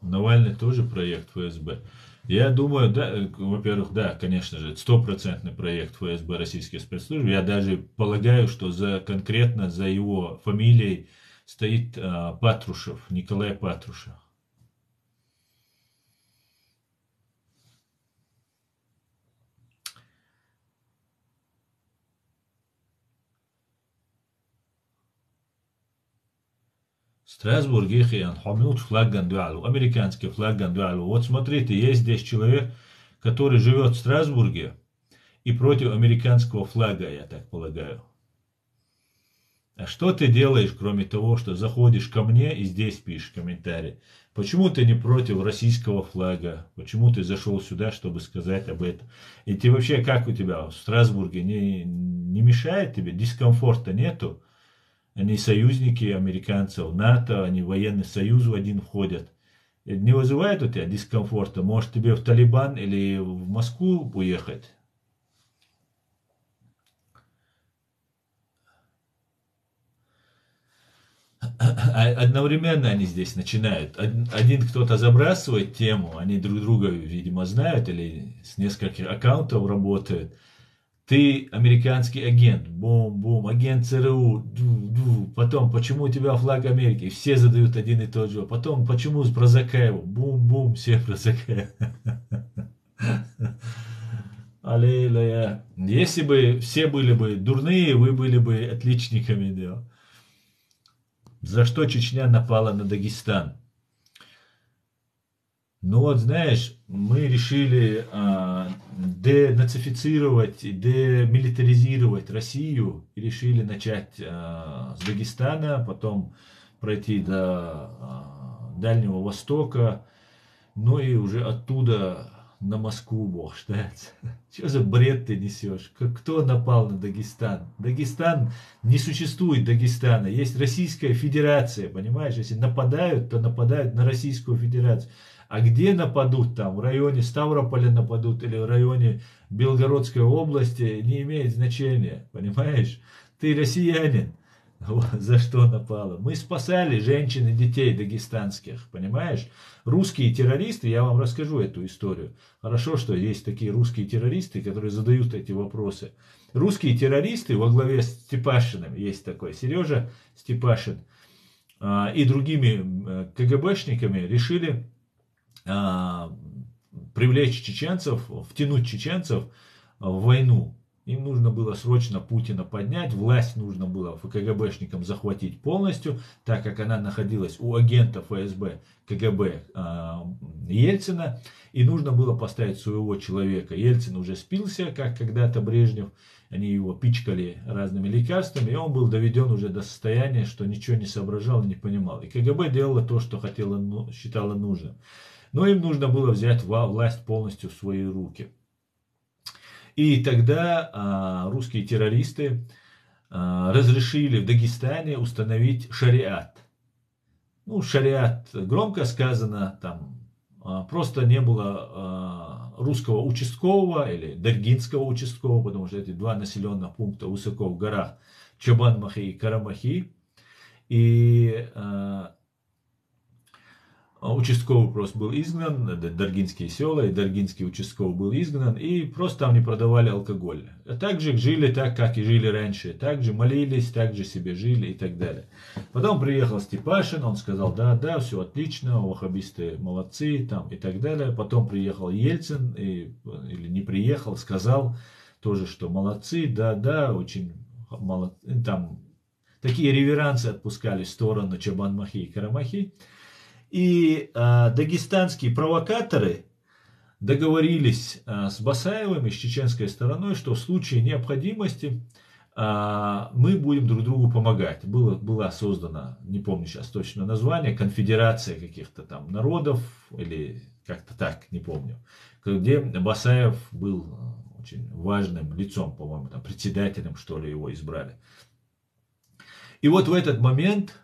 Навальный тоже проект ФСБ. Я думаю, да, во-первых, да, конечно же, 100% проект ФСБ российских спецслужб. Я даже полагаю, что конкретно за его фамилией стоит Патрушев, Николай Патрушев. Страсбург их и анхамют флагган дуалу, американский флагган дуалу. Вот смотрите, есть здесь человек, который живет в Страсбурге и против американского флага, я так полагаю. А что ты делаешь, кроме того, что заходишь ко мне и здесь пишешь комментарий? Почему ты не против российского флага? Почему ты зашел сюда, чтобы сказать об этом? И ты вообще, как у тебя в Страсбурге, не мешает тебе? Дискомфорта нету? Они союзники американцев, НАТО, они в военный союз в один входят. Это не вызывает у тебя дискомфорта? Может тебе в Талибан или в Москву уехать? Одновременно они здесь начинают. Один кто-то забрасывает тему, они друг друга, видимо, знают или с нескольких аккаунтов работают. Ты американский агент, бум-бум, агент ЦРУ, ду-ду. Потом, почему у тебя флаг Америки? Все задают один и тот же. Потом, почему про Закаева? Бум-бум, все про Закаева. Аллилуйя. Если бы все были бы дурные, вы были бы отличниками, да. За что Чечня напала на Дагестан? Ну вот, знаешь, мы решили денацифицировать, демилитаризировать Россию и решили начать с Дагестана, потом пройти до Дальнего Востока, ну и уже оттуда на Москву, бог считается. Что за бред ты несешь? Кто напал на Дагестан? Дагестан, не существует Дагестана. Есть Российская Федерация, понимаешь? Если нападают, то нападают на Российскую Федерацию. А где нападут там? В районе Ставрополя нападут или в районе Белгородской области? Не имеет значения, понимаешь? Ты россиянин. Вот, за что напало. Мы спасали женщин и детей дагестанских, понимаешь? Русские террористы, я вам расскажу эту историю. Хорошо, что есть такие русские террористы, которые задают эти вопросы. Русские террористы во главе с Степашиным, есть такой Сережа Степашин, и другими КГБшниками решили привлечь чеченцев, втянуть чеченцев в войну. Им нужно было срочно Путина поднять, власть нужно было КГБшникам захватить полностью, так как она находилась у агента ФСБ КГБ Ельцина, и нужно было поставить своего человека. Ельцин уже спился, как когда-то Брежнев, они его пичкали разными лекарствами, и он был доведен уже до состояния, что ничего не соображал и не понимал. И КГБ делала то, что хотела, считала нужным. Но им нужно было взять власть полностью в свои руки. И тогда русские террористы разрешили в Дагестане установить шариат. Ну, шариат громко сказано, там просто не было русского участкового или даргинского участкового, потому что эти два населенных пункта высоко в горах, Чабан-Махи и Карамахи. И участковый просто был изгнан, даргинские села, и даргинский участковый был изгнан, и просто там не продавали алкоголь. А также жили так, как и жили раньше, также молились, также себе жили и так далее. Потом приехал Степашин, он сказал, да, все отлично, ваххабисты молодцы, там и так далее. Потом приехал Ельцин, или не приехал, сказал тоже, что молодцы, да, очень молодцы, там такие реверансы отпускали в сторону Чабан-Махи и Карамахи. И дагестанские провокаторы договорились с Басаевым и с чеченской стороной, что в случае необходимости мы будем друг другу помогать. Была создана, не помню сейчас точно название, конфедерация каких-то там народов, или как-то так, не помню, где Басаев был очень важным лицом, по-моему, там, председателем, что ли, его избрали. И вот в этот момент,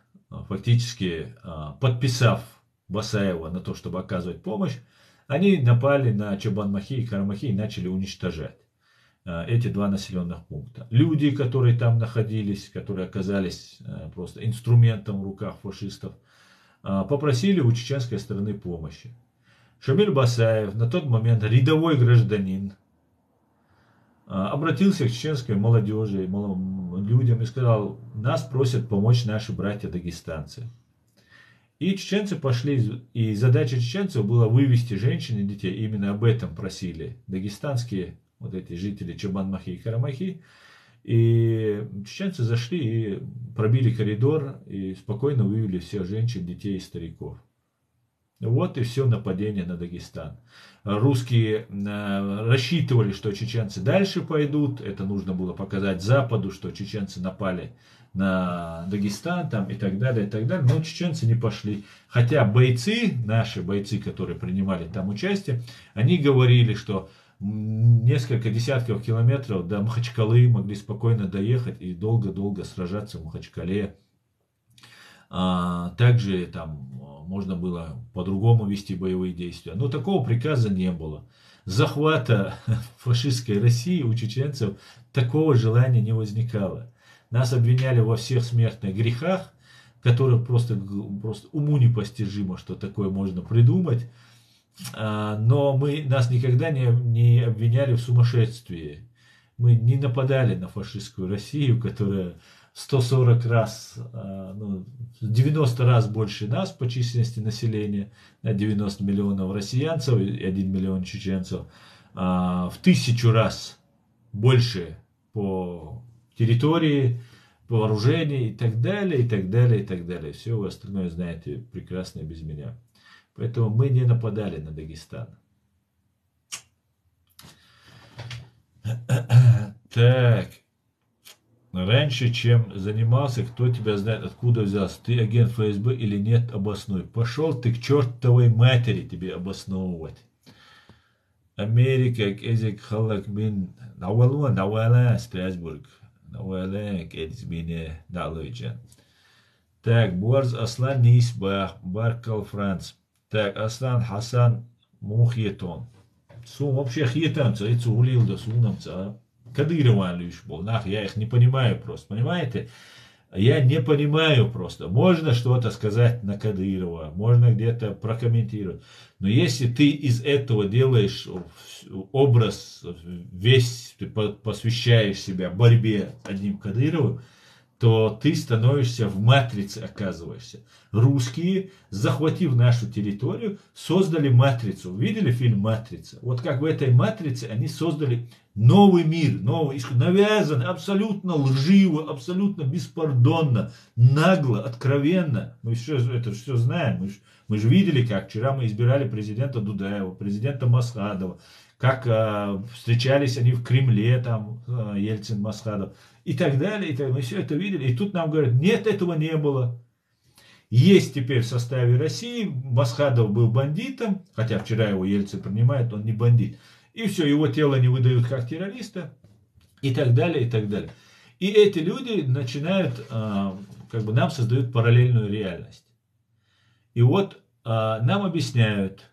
фактически подписав Басаева на то, чтобы оказывать помощь, они напали на Чабан-Махи и Карамахи и начали уничтожать эти два населенных пункта. Люди, которые там находились, которые оказались просто инструментом в руках фашистов, попросили у чеченской стороны помощи. Шамиль Басаев, на тот момент рядовой гражданин, обратился к чеченской молодежи, людям и сказал, нас просят помочь наши братья-дагестанцы. И чеченцы пошли, и задача чеченцев была вывести женщин и детей. Именно об этом просили дагестанские вот эти жители Чабан-Махи и Карамахи. И чеченцы зашли и пробили коридор, и спокойно вывели всех женщин, детей и стариков. Вот и все нападение на Дагестан. Русские рассчитывали, что чеченцы дальше пойдут. Это нужно было показать Западу, что чеченцы напали на Дагестан там, и так далее, и так далее. Но чеченцы не пошли. Хотя бойцы, наши бойцы, которые принимали там участие, они говорили, что несколько десятков километров до Махачкалы могли спокойно доехать и долго-долго сражаться в Махачкале. Также там можно было по-другому вести боевые действия. Но такого приказа не было. Захвата фашистской России у чеченцев такого желания не возникало. Нас обвиняли во всех смертных грехах, которые просто уму непостижимо, что такое можно придумать. Но нас никогда не обвиняли в сумасшествии. Мы не нападали на фашистскую Россию, которая 140 раз, 90 раз больше нас по численности населения, 90 миллионов россиянцев и 1 миллион чеченцев, в 1000 раз больше по территории, по вооружению и так далее, и так далее, и так далее. Все вы остальное знаете прекрасно и без меня. Поэтому мы не нападали на Дагестан. Так. Раньше, чем занимался, кто тебя знает, откуда взялся, ты агент ФСБ или нет, обоснуй. Пошел ты к чертовой матери тебе обосновывать. Америка, Кезик, Халак, Мин, Навала, Страсбург, Навала, Кедзмине, Далойчан. Так, Борз Аслан Нисбах, Баркал Франц. Так, Аслан Хасан Мухьетон. Сум вообще хьетанца, это улил до сунамца, Кадырова лишь был. Я их не понимаю просто, понимаете? Я не понимаю просто. Можно что-то сказать на Кадырова, можно где-то прокомментировать. Но если ты из этого делаешь образ, весь, ты посвящаешь себя борьбе одним Кадыровым, то ты становишься в матрице, оказываешься. Русские, захватив нашу территорию, создали матрицу. Видели фильм «Матрица»? Вот как в этой матрице они создали новый мир, новый, навязанный, абсолютно лживо, абсолютно беспардонно, нагло, откровенно. Мы это все знаем. Мы же видели, как вчера мы избирали президента Дудаева, президента Масхадова, как встречались они в Кремле, там, Ельцин, Масхадов, и так далее, и так далее. Мы все это видели. И тут нам говорят, нет, этого не было. Есть теперь в составе России, Масхадов был бандитом, хотя вчера его Ельцин принимает, он не бандит. И все, его тело не выдают как террориста, и так далее, и так далее. И эти люди начинают, нам создают параллельную реальность. И вот нам объясняют,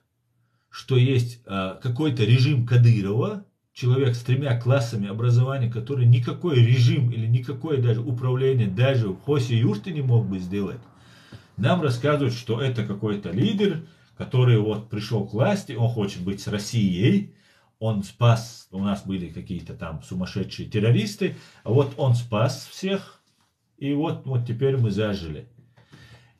что есть какой-то режим Кадырова, человек с 3 классами образования, который никакой режим или никакое даже управление даже в Хосе-Юрте не мог бы сделать. Нам рассказывают, что это какой-то лидер, который вот пришел к власти, он хочет быть с Россией, он спас, у нас были какие-то там сумасшедшие террористы, а вот он спас всех, и вот теперь мы зажили.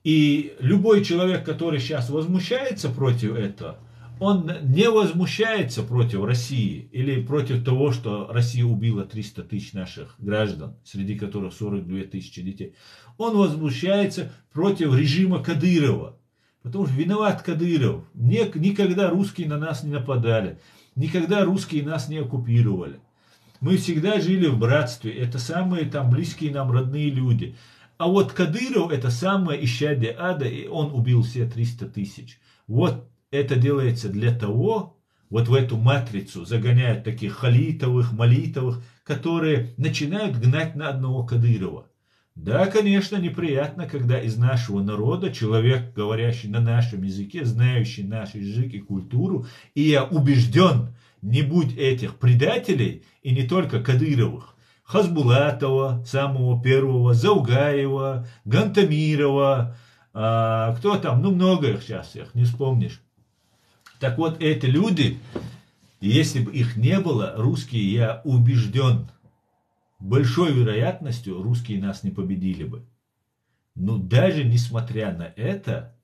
И любой человек, который сейчас возмущается против этого, он не возмущается против России или против того, что Россия убила 300 тысяч наших граждан, среди которых 42 тысячи детей. Он возмущается против режима Кадырова, потому что виноват Кадыров. Никогда русские на нас не нападали, никогда русские нас не оккупировали. Мы всегда жили в братстве, это самые там близкие нам родные люди. А вот Кадыров это самое исчадие ада, и он убил все 300 тысяч. Вот это делается для того, вот в эту матрицу загоняют таких халитовых, молитовых, которые начинают гнать на одного Кадырова. Да, конечно, неприятно, когда из нашего народа человек, говорящий на нашем языке, знающий наш язык и культуру, и я убежден, не будь этих предателей, и не только Кадыровых, Хасбулатова, самого первого, Заугаева, Гантамирова, кто там, много их сейчас, всех не вспомнишь. Так вот, эти люди, если бы их не было, русские, я убежден, большой вероятностью русские нас не победили бы. Но даже несмотря на это,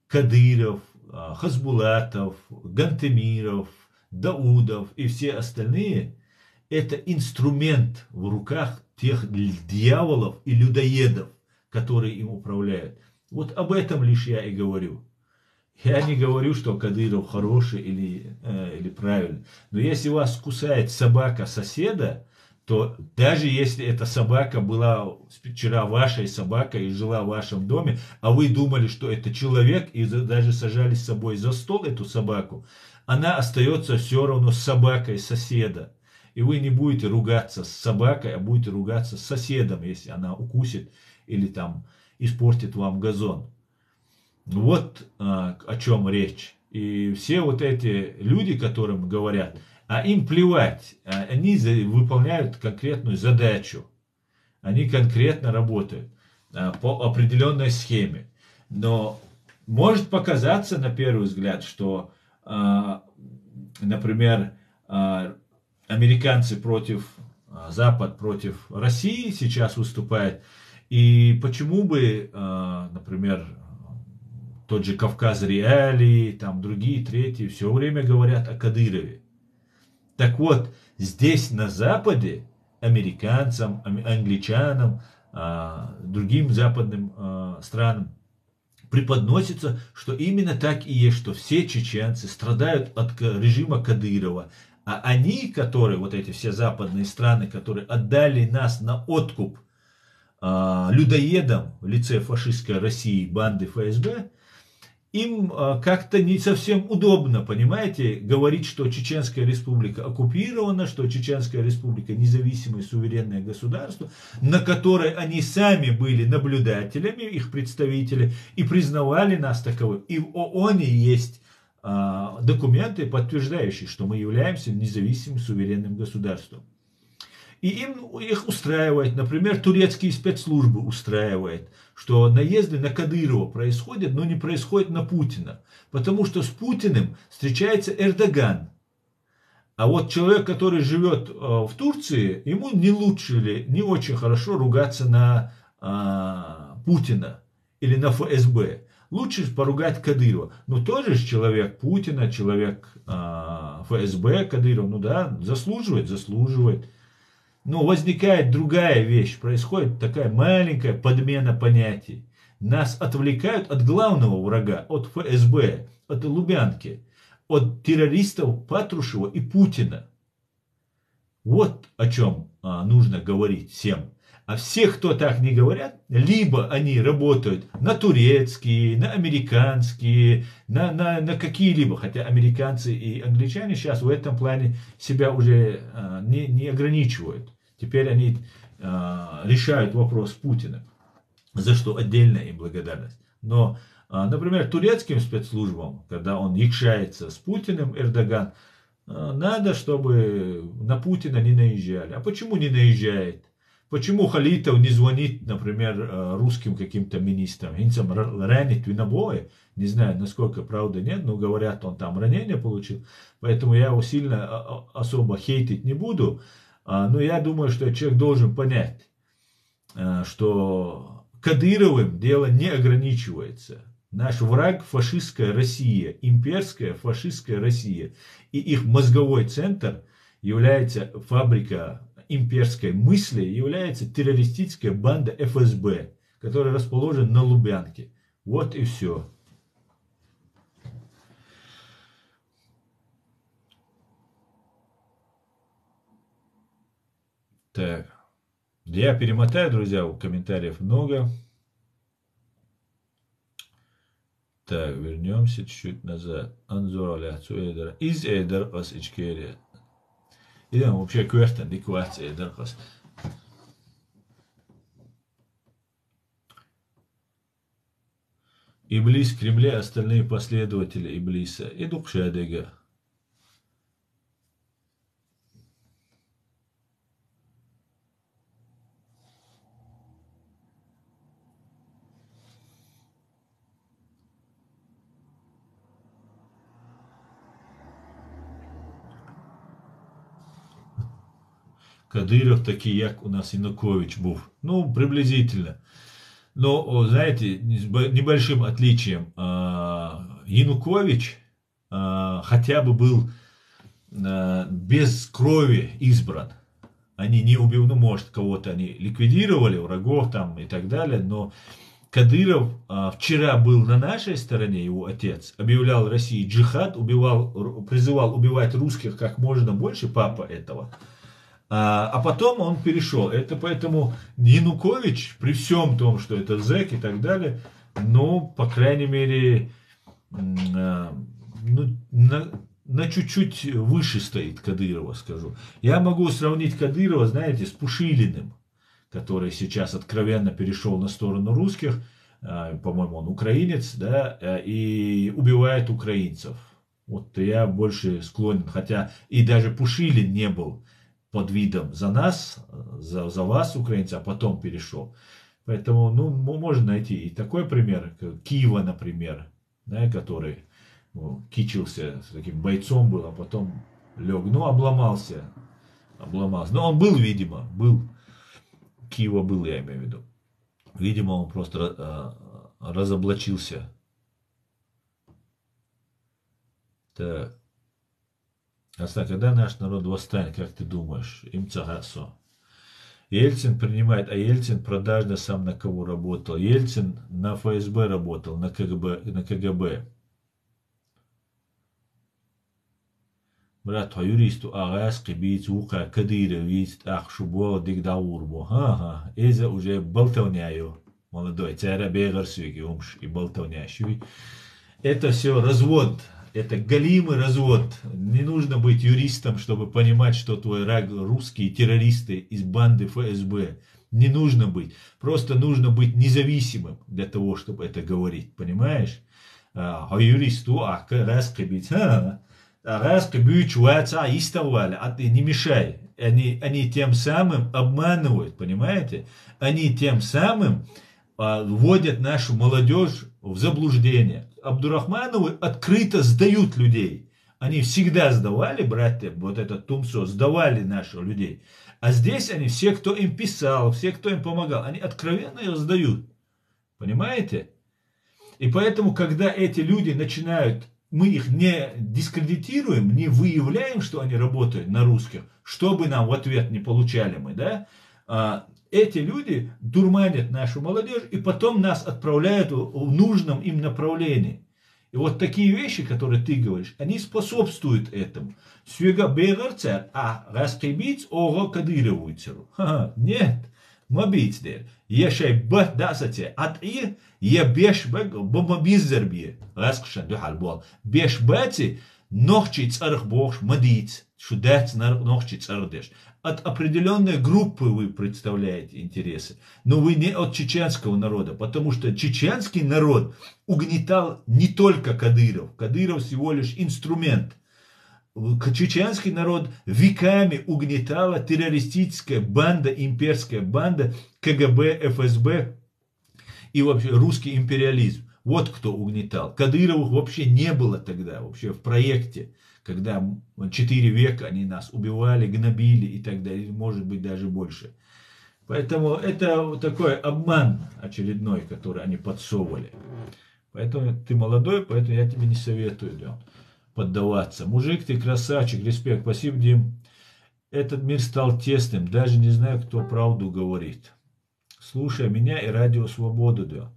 Кадыров, Хасбулатов, Гантемиров, Даудов и все остальные, это инструмент в руках тех дьяволов и людоедов, которые им управляют. Вот об этом лишь я и говорю. Я не говорю, что Кадыров хороший или правильный. Но если вас кусает собака соседа, то даже если эта собака была вчера вашей собакой и жила в вашем доме, а вы думали, что это человек, и даже сажали с собой за стол эту собаку, она остается все равно собакой соседа. И вы не будете ругаться с собакой, а будете ругаться с соседом, если она укусит или там испортит вам газон. Вот о чем речь. И все вот эти люди, которым говорят, а им плевать, они выполняют конкретную задачу. Они конкретно работают по определенной схеме. Но может показаться на первый взгляд, что, например, американцы против, Запад против России сейчас выступают. И почему бы, например, тот же Кавказ Реалии, там другие, третьи, все время говорят о Кадырове. Так вот, здесь на Западе американцам, англичанам, другим западным странам преподносится, что именно так и есть, что все чеченцы страдают от режима Кадырова. А они, которые, вот эти все западные страны, которые отдали нас на откуп людоедам в лице фашистской России, банды ФСБ, им как-то не совсем удобно, понимаете, говорить, что Чеченская Республика оккупирована, что Чеченская Республика независимое суверенное государство, на которой они сами были наблюдателями, их представители, и признавали нас таковым. И в ООН есть документы, подтверждающие, что мы являемся независимым суверенным государством. И их устраивает, например, турецкие спецслужбы устраивает, что наезды на Кадырова происходят, но не происходят на Путина. Потому что с Путиным встречается Эрдоган. А вот человек, который живет в Турции, ему не лучше или не очень хорошо ругаться на Путина или на ФСБ. Лучше поругать Кадырова. Но тоже человек Путина, человек ФСБ, Кадыров, ну да, заслуживает. Но возникает другая вещь, происходит такая маленькая подмена понятий. Нас отвлекают от главного врага, от ФСБ, от Лубянки, от террористов Патрушева и Путина. Вот о чем нужно говорить всем. А все, кто так не говорят, либо они работают на турецкие, на американские, на какие-либо. Хотя американцы и англичане сейчас в этом плане себя уже не ограничивают. Теперь они решают вопрос с Путиным, за что отдельная им благодарность. Но, например, турецким спецслужбам, когда он якшается с Путиным, Эрдоган, надо, чтобы на Путина не наезжали. А почему не наезжает? Почему Халитов не звонит, например, русским каким-то министрам? Они там ранят винобои, не знаю, насколько правда нет, но говорят, он там ранение получил. Поэтому я его сильно особо хейтить не буду. Но я думаю, что человек должен понять, что Кадыровым дело не ограничивается. Наш враг фашистская Россия, имперская фашистская Россия. И их мозговой центр является фабрика имперской мысли, является террористическая банда ФСБ, которая расположена на Лубянке. Вот и все. Так. Я перемотаю, друзья, комментариев много. Так, вернемся чуть-чуть назад. Анзор Эйдер. Из Эйдер ас ичкерия. Идем вообще квертен диквация Эйдер ас. Иблис в Кремле, остальные последователи Иблиса. Иду к Шадега. Кадыров такий, як у нас Янукович был. Ну, приблизительно. Но, знаете, с небольшим отличием. Янукович хотя бы был без крови избран. они не убивали, ну, может, кого-то они ликвидировали, врагов там и так далее, но Кадыров вчера был на нашей стороне, его отец, объявлял России джихад, призывал убивать русских как можно больше, папа этого. А потом он перешел. Это поэтому Янукович, при всем том, что это зэк и так далее, ну, по крайней мере, ну, на чуть-чуть выше стоит Кадырова, скажу. Я могу сравнить Кадырова, знаете, с Пушилиным, который сейчас откровенно перешел на сторону русских, по-моему, он украинец, да, и убивает украинцев. Вот я больше склонен, хотя и даже Пушилин не был под видом за нас, за вас, украинцы, а потом перешел. Поэтому, ну, можно найти и такой пример, Киева, например, да, который кичился, таким бойцом был, а потом лег, ну, обломался. Но он был, видимо, Киева был, я имею в виду. Видимо, он просто разоблачился. Так. Когда наш народ восстанет, как ты думаешь? Им цагасо. Ельцин принимает, а Ельцин продажно сам на кого работал. Ельцин на ФСБ работал, на КГБ. Брат, юристу агас кибиц ука кадыровиц ахшубо дигдаурбо. Ага, это уже болтовняю. Молодой, царя бегарсвики, умш и болтовнящий. Это все развод. Это галимый развод. Не нужно быть юристом, чтобы понимать, что твой враг русские террористы из банды ФСБ. Не нужно быть. Просто нужно быть независимым для того, чтобы это говорить. Понимаешь? А юристу, не мешай. Они тем самым обманывают, понимаете? Они тем самым вводят нашу молодежь в заблуждение. Абдурахмановы открыто сдают людей. Они всегда сдавали, братья, вот этот Тумсо, сдавали наших людей. А здесь они, все, кто им писал, все, кто им помогал, они откровенно ее сдают. Понимаете? И поэтому, когда эти люди начинают, мы их не дискредитируем, не выявляем, что они работают на русских, чтобы нам в ответ не получали мы, да? Эти люди дурманят нашу молодежь и потом нас отправляют в нужном им направлении. И вот такие вещи, которые ты говоришь, они способствуют этому. Свега бегарцер, а раскибиц ого кадыровуйцеру. Нет, мобицдер. Ешай бат дасате, от и я бешбек бомбизербие. Раскшан духальбол. Бешбати нохчи царх богш мадиц. Шудец нохчи цардеш. От определенной группы вы представляете интересы, но вы не от чеченского народа, потому что чеченский народ угнетал не только Кадыров. Кадыров всего лишь инструмент. Чеченский народ веками угнетала террористическая банда, имперская банда, КГБ, ФСБ и вообще русский империализм. Вот кто угнетал. Кадыровых вообще не было тогда, вообще в проекте. Когда 4 века они нас убивали, гнобили и так далее, может быть даже больше. Поэтому это такой обман очередной, который они подсовывали. Поэтому ты молодой, поэтому я тебе не советую поддаваться. Мужик, ты красавчик, респект, спасибо, Дим. Этот мир стал тесным, даже не знаю, кто правду говорит. Слушай меня и радио Свободу, да.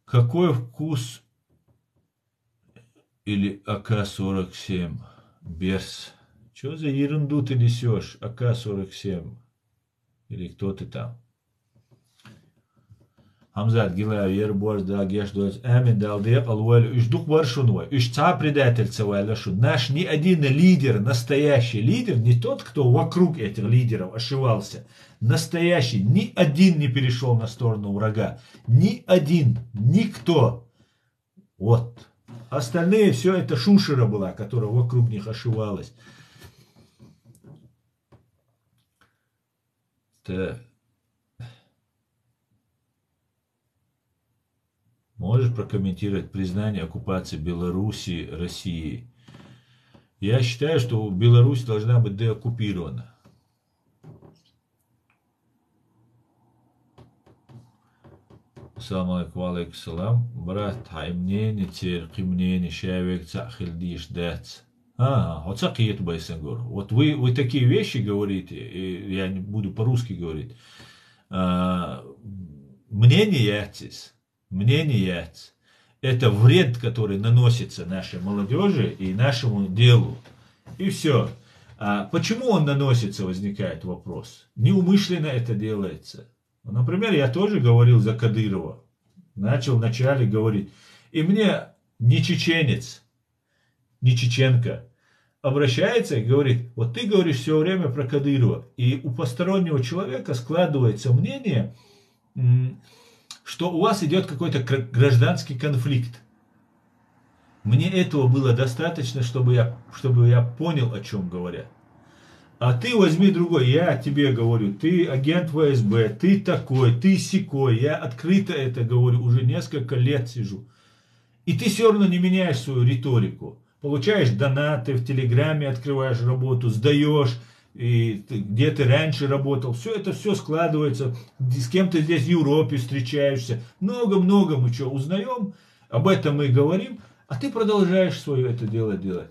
Какой вкус... Или АК-47. Берс. Что за ерунду ты несешь? АК-47. Или кто ты там? Хамзат Гилав, Ерборс, да, Гешдуэс, Амин, Далдек, Алуэль, Ишдук Варшунвай, Ишца предательцевая Лашу. Наш ни один лидер, настоящий лидер, не тот, кто вокруг этих лидеров ошивался, настоящий, ни один не перешел на сторону врага. Ни один, никто. Вот. Остальные все это шушера была, которая вокруг них ошивалась. Так. Можешь прокомментировать признание оккупации Белоруссии Россией? Я считаю, что Беларусь должна быть деоккупирована. Ассаламу алейкум, алейкум салам. Брат, хай мнение, церкви мнение, шавек цахил диш дац. Вот сакиет байсенгор. Вот вы такие вещи говорите, и я не буду по-русски говорить. Мнение яйцес. Мнение яйц. Это вред, который наносится нашей молодежи и нашему делу. И все. А почему он наносится, возникает вопрос. Неумышленно это делается. Например, я тоже говорил за Кадырова. Начал вначале говорить. И мне не чеченец, не чеченка обращается и говорит, вот ты говоришь все время про Кадырова. И у постороннего человека складывается мнение, что у вас идет какой-то гражданский конфликт. Мне этого было достаточно, чтобы я понял, о чем говорят. А ты возьми другой, я тебе говорю, ты агент ФСБ, ты такой, ты сякой, я открыто это говорю, уже несколько лет сижу. И ты все равно не меняешь свою риторику. Получаешь донаты, в Телеграме открываешь работу, сдаешь, и где ты раньше работал. Все складывается, с кем ты здесь в Европе встречаешься. Много-много мы что узнаем, об этом мы говорим, а ты продолжаешь свое это дело делать.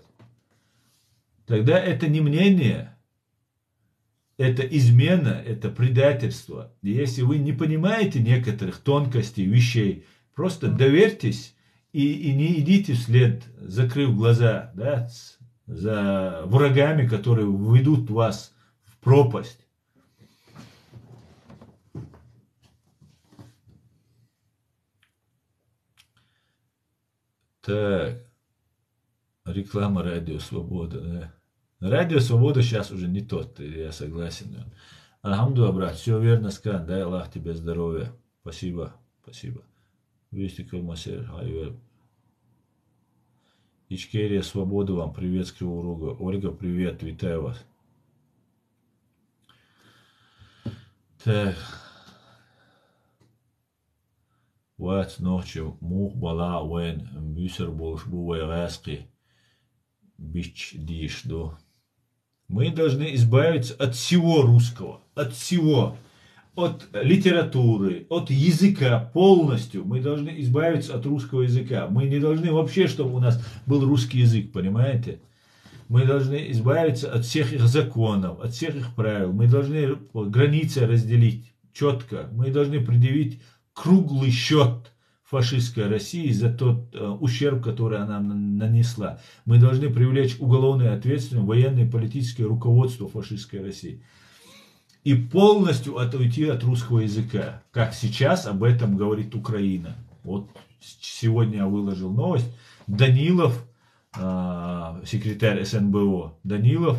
Тогда это не мнение, это измена, это предательство. И если вы не понимаете некоторых тонкостей вещей, просто доверьтесь и не идите вслед, закрыв глаза, да, за врагами, которые введут вас в пропасть. Так, реклама Радио Свобода, да. Радио Свобода сейчас уже не тот, я согласен. Алхамдулилlah, брат, все верно сказано, дай Аллах тебе здоровья. Спасибо, спасибо. Вестиков Масер, Ичкерия, Свобода вам, привет с Кривого Рога. Ольга, привет, витаю вас. Так. Вот ночью мух бала уэн мюсер больш бувай раски бич дишду. Мы должны избавиться от всего русского, от всего, от литературы, от языка полностью. Мы должны избавиться от русского языка. Мы не должны вообще, чтобы у нас был русский язык, понимаете? Мы должны избавиться от всех их законов, от всех их правил. Мы должны границы разделить четко. Мы должны предъявить круглый счет фашистской России за тот ущерб, который она нанесла. Мы должны привлечь уголовную ответственность военное и политическое руководство фашистской России. И полностью отойти от русского языка. Как сейчас об этом говорит Украина. Вот сегодня я выложил новость. Данилов, секретарь СНБО, Данилов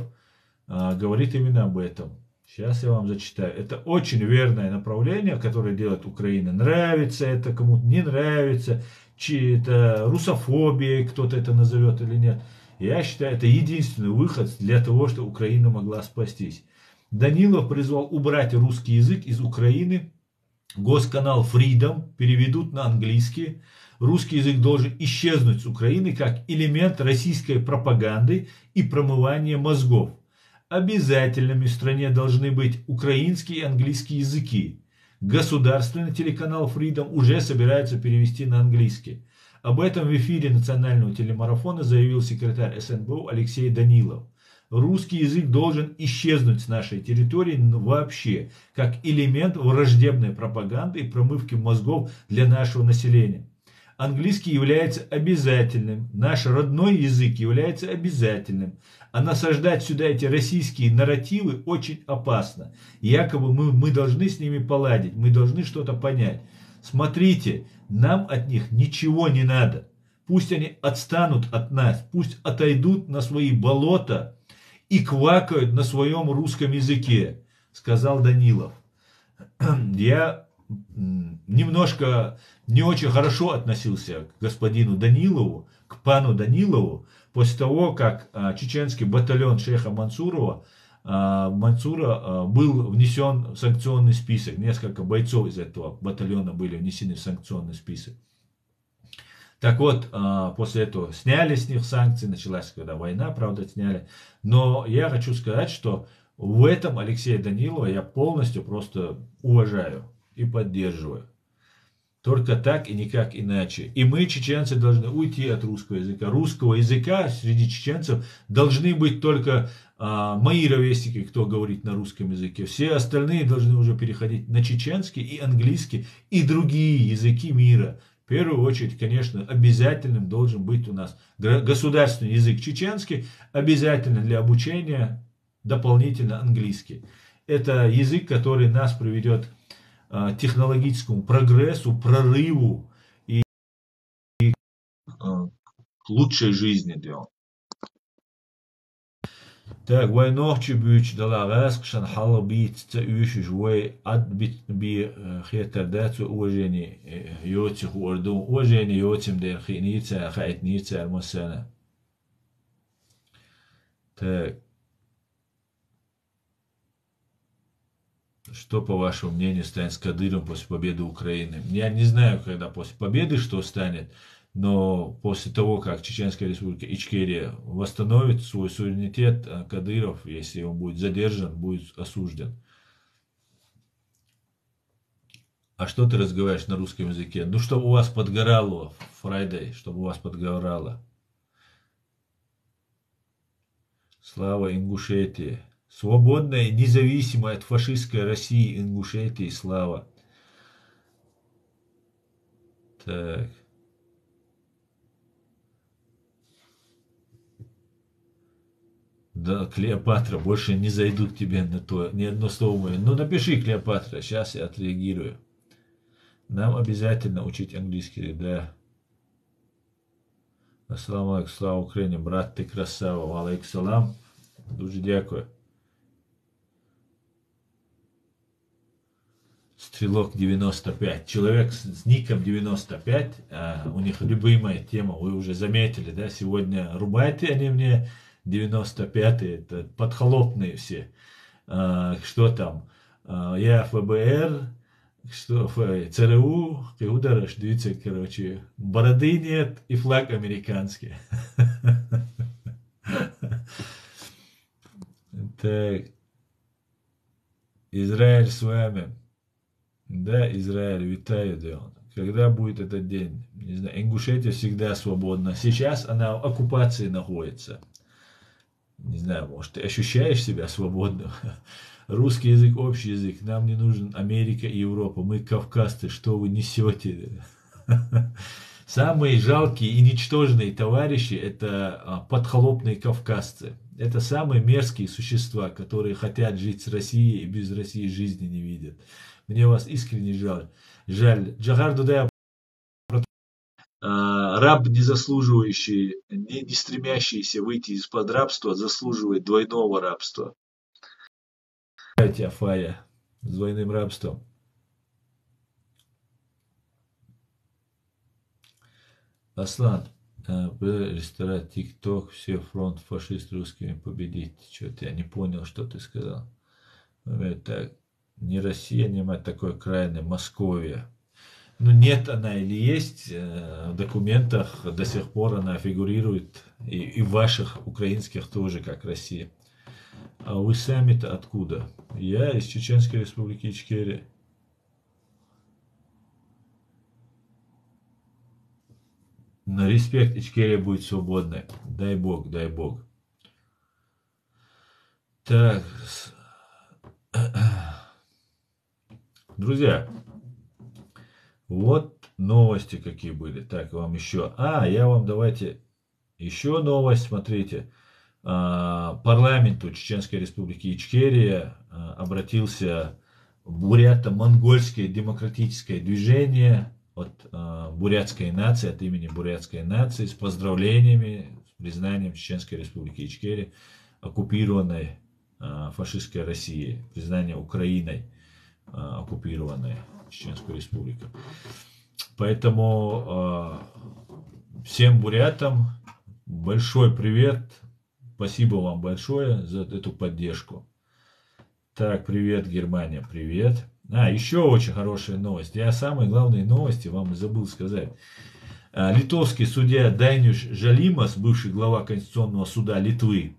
говорит именно об этом. Сейчас я вам зачитаю. Это очень верное направление, которое делает Украина. Нравится это кому-то, не нравится. Это русофобия, кто-то это назовет или нет. Я считаю, это единственный выход для того, чтобы Украина могла спастись. Данилов призвал убрать русский язык из Украины. Госканал Freedom переведут на английский. Русский язык должен исчезнуть с Украины как элемент российской пропаганды и промывания мозгов. Обязательными в стране должны быть украинский и английский языки. Государственный телеканал Freedom уже собирается перевести на английский. Об этом в эфире национального телемарафона заявил секретарь СНБО Алексей Данилов. Русский язык должен исчезнуть с нашей территории вообще, как элемент враждебной пропаганды и промывки мозгов для нашего населения. Английский является обязательным, наш родной язык является обязательным, а насаждать сюда эти российские нарративы очень опасно. Якобы мы должны с ними поладить, мы должны что-то понять. Смотрите, нам от них ничего не надо. Пусть они отстанут от нас, пусть отойдут на свои болота и квакают на своем русском языке, сказал Данилов. Я немножко не очень хорошо относился к господину Данилову, к пану Данилову, после того, как чеченский батальон шейха Мансура был внесен в санкционный список. Несколько бойцов из этого батальона были внесены в санкционный список. Так вот, после этого сняли с них санкции, началась когда война, правда, сняли. Но я хочу сказать, что в этом Алексея Данилова я полностью просто уважаю и поддерживаю. Только так и никак иначе. И мы, чеченцы, должны уйти от русского языка. Русского языка среди чеченцев должны быть только мои ровесники, кто говорит на русском языке. Все остальные должны уже переходить на чеченский и английский и другие языки мира. В первую очередь, конечно, обязательным должен быть у нас государственный язык чеченский, обязательно для обучения дополнительно английский. Это язык, который нас приведет к технологическому прогрессу, прорыву и к лучшей жизни для нас. Так, войнохчи бюч далараск шанхала бит ца ющи жвой адбит би хетардацу уважение йотих уордум уважение йотим дер хиница хайтница армасана. Так. Что, по вашему мнению, станет с Кадыром после победы Украины? Я не знаю, когда после победы что станет, но после того, как Чеченская Республика Ичкерия восстановит свой суверенитет, Кадыров, если он будет задержан, будет осужден. А что ты разговариваешь на русском языке? Ну, чтобы у вас подгорало, Фрайдей, чтобы у вас подгорало. Слава Ингушетии. Свободная и независимая от фашистской России, Ингушетии, слава. Так. Да, Клеопатра, больше не зайду к тебе на то, ни одно слово мое. Ну, напиши, Клеопатра, сейчас я отреагирую. Нам обязательно учить английский, да. Ассаламу алейкум, слава Украине, брат, ты красава. Алейкум салам. Дуже дякую. Стрелок 95. Человек с ником 95, у них любимая тема, вы уже заметили, да, сегодня рубайте они мне 95-е, это подхолопные все. Что там? Я ФБР, что ЦРУ, ударишь, дивіться, короче, бороды нет и флаг американский. Так. Израиль с вами. Да, Израиль, витаю, да. Когда будет этот день? Не знаю, Ингушетия всегда свободна. Сейчас она в оккупации находится. Не знаю, может, ты ощущаешь себя свободным? Русский язык, общий язык. Нам не нужен Америка и Европа. Мы кавказцы, что вы несете? Самые жалкие и ничтожные товарищи – это подхолопные кавказцы. Это самые мерзкие существа, которые хотят жить с Россией и без России жизни не видят. Мне вас искренне жаль. Джахар Дудаев, раб, не заслуживающий, не стремящийся выйти из-под рабства, заслуживает двойного рабства. Афая с двойным рабством. Аслан, ресторан ТикТок, все фронт фашист русскими победить. Что-то я не понял, что ты сказал. Так, не Россия, не мать такой крайне, Московия. Ну нет она или есть, в документах до сих пор она фигурирует, и в ваших украинских тоже, как Россия. А вы сами-то откуда? Я из Чеченской Республики Ичкерия. На респект, Ичкерия будет свободной. Дай Бог, дай Бог. Так. Друзья, вот новости какие были. Так, вам еще. Я вам давайте еще новость. Смотрите. Парламенту Чеченской Республики Ичкерия обратился бурято-монгольское демократическое движение от бурятской нации, от имени бурятской нации, с поздравлениями, с признанием Чеченской Республики Ичкерия, оккупированной фашистской Россией, признание Украиной оккупированной Чеченской Республики. Поэтому всем бурятам большой привет, спасибо вам большое за эту поддержку. Так, привет, Германия, привет. Еще очень хорошая новость. Я самые главные новости вам забыл сказать. Литовский судья Дайниуш Жалимас, бывший глава Конституционного суда Литвы,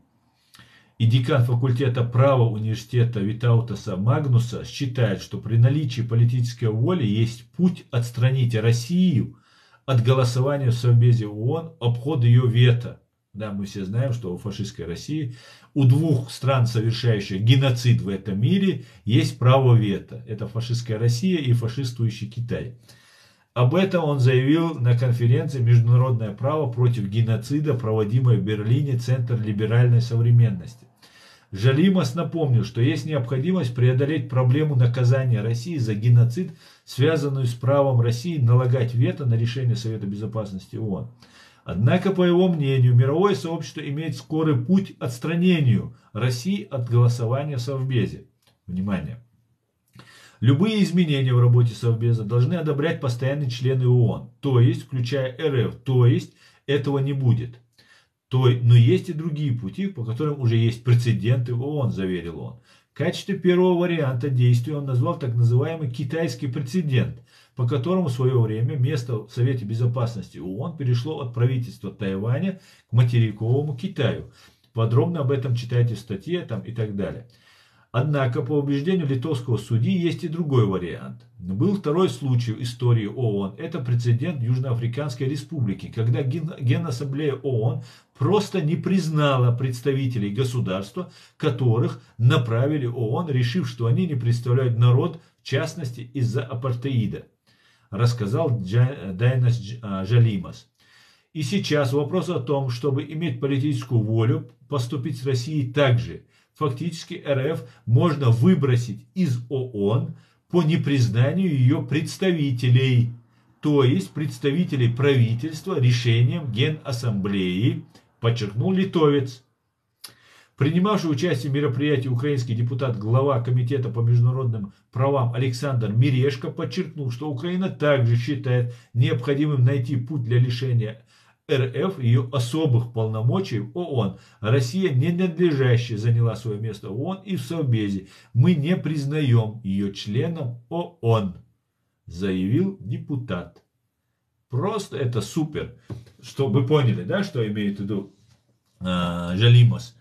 и декан факультета права университета Витаутаса Магнуса считает, что при наличии политической воли есть путь отстранить Россию от голосования в Совбезе ООН, обход ее вето. Да, мы все знаем, что у фашистской России, у двух стран, совершающих геноцид в этом мире, есть право вето. Это фашистская Россия и фашистующий Китай. Об этом он заявил на конференции «Международное право против геноцида», проводимой в Берлине Центр либеральной современности. Жалимас напомнил, что есть необходимость преодолеть проблему наказания России за геноцид, связанную с правом России налагать вето на решение Совета Безопасности ООН. Однако, по его мнению, мировое сообщество имеет скорый путь к отстранению России от голосования в Совбезе. Внимание! Любые изменения в работе Совбеза должны одобрять постоянные члены ООН, то есть, включая РФ, то есть, этого не будет. Но есть и другие пути, по которым уже есть прецеденты в ООН, заверил он. В качестве первого варианта действий он назвал так называемый китайский прецедент, по которому в свое время место в Совете Безопасности ООН перешло от правительства Тайваня к материковому Китаю. Подробно об этом читайте в статье там, и так далее. Однако, по убеждению литовского судьи, есть и другой вариант. Был второй случай в истории ООН. Это прецедент Южноафриканской Республики, когда Генассамблея ООН просто не признала представителей государства, которых направили ООН, решив, что они не представляют народ, в частности, из-за апартеида, рассказал Дайнас Жалимас. И сейчас вопрос о том, чтобы иметь политическую волю, поступить с Россией так же. Фактически РФ можно выбросить из ООН по непризнанию ее представителей, то есть представителей правительства решением Генассамблеи, подчеркнул литовец. Принимавший участие в мероприятии украинский депутат, глава Комитета по международным правам Александр Мирешко подчеркнул, что Украина также считает необходимым найти путь для лишения РФ ее особых полномочий в ООН. Россия ненадлежаще заняла свое место в ООН и в Совбезе. Мы не признаем ее членом ООН, заявил депутат. Просто это супер. Чтобы вы поняли, да, что имеет в виду Жалимас.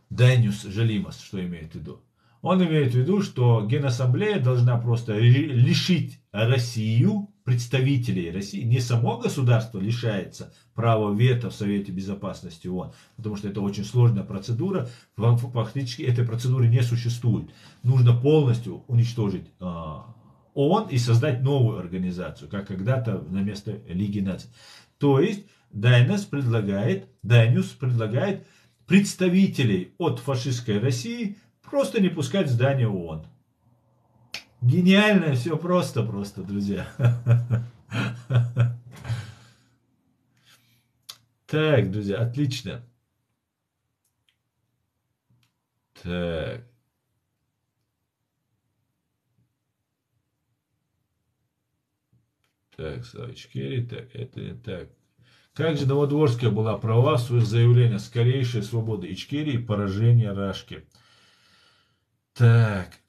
Дайнюс Жалимас, что имеет в виду? Он имеет в виду, что Генассамблея должна просто лишить Россию, представителей России, не само государство лишается права вето в Совете Безопасности ООН, потому что это очень сложная процедура, фактически этой процедуры не существует. Нужно полностью уничтожить ООН и создать новую организацию, как когда-то на место Лиги наций. То есть Дайнюс предлагает представителей от фашистской России просто не пускать в здание ООН. Гениально, все просто, друзья. Так, друзья, отлично. Так. Так, Славичкери, так, это не так. Как же Новодворская была права в своих заявлениях: скорейшая свобода Ичкерии и поражение Рашки. Так,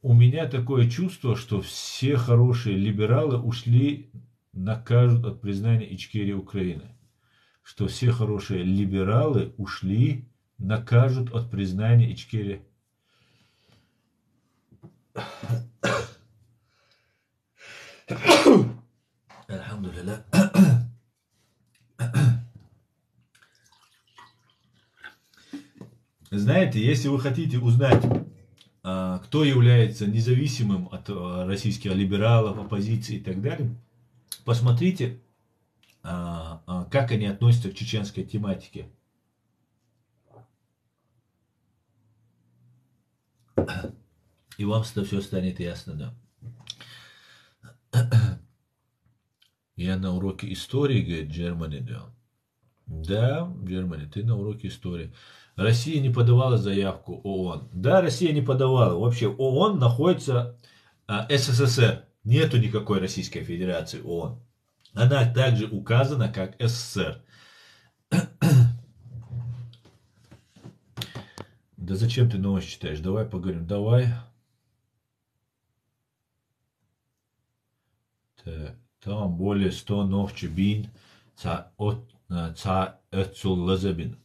у меня такое чувство, что все хорошие либералы ушли, накажут от признания Ичкерии Украины. Что все хорошие либералы ушли, накажут от признания Ичкерии. Альхамдулилля. Знаете, если вы хотите узнать, кто является независимым от российских либералов, оппозиции и так далее, посмотрите, как они относятся к чеченской тематике. И вам все станет ясно, да. Я на уроке истории, говорит Germany, да. Да, Germany, ты на уроке истории. Россия не подавала заявку ООН. Да, Россия не подавала. Вообще ООН находится СССР. Нету никакой Российской Федерации ООН. Она также указана как СССР. Да зачем ты новость читаешь? Давай поговорим. Давай. Так, там более 100 новче бин от Ca ötsul lazabin.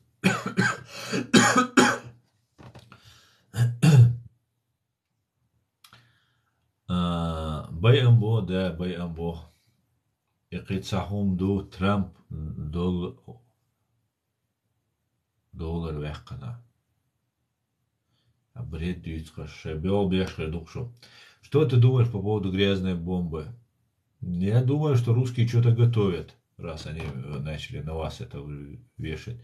Bayambo da bayambo. Iqitsahum do Trump доллар вяхкана. Бред дюйцка шебел бешкой духшу. Что ты думаешь по поводу грязной бомбы? Я думаю, что русские что-то готовят, раз они начали на вас это вешать.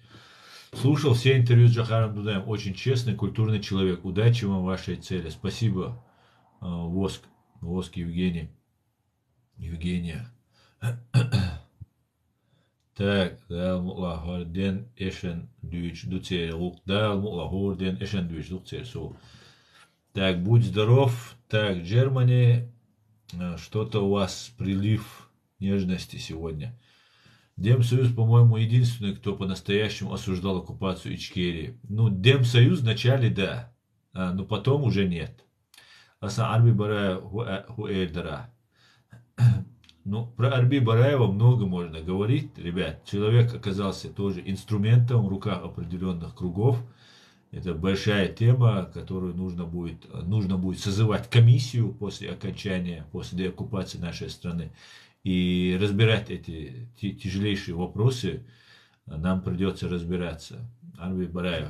Слушал все интервью с Джохаром Дудаем. Очень честный, культурный человек. Удачи вам в вашей цели. Спасибо, Воск. Воск Евгений. Евгения. Так, дал мутлахор ден эшен дюйч дуцер лук. Дал мутлахор ден эшен дюйч дуцер су. Так, будь здоров. Так, Germany. Что-то у вас прилив нежности сегодня. Демсоюз, по-моему, единственный, кто по-настоящему осуждал оккупацию Ичкерии. Ну, Демсоюз вначале да, но потом уже нет. Аса Арби Барая Хуэльдара. Ну, про Арби Бараева много можно говорить, ребят. Человек оказался тоже инструментом в руках определенных кругов. Это большая тема, которую нужно будет созывать комиссию после окончания, после деоккупации нашей страны. И разбирать эти тяжелейшие вопросы нам придется разбираться. Арби Бараев,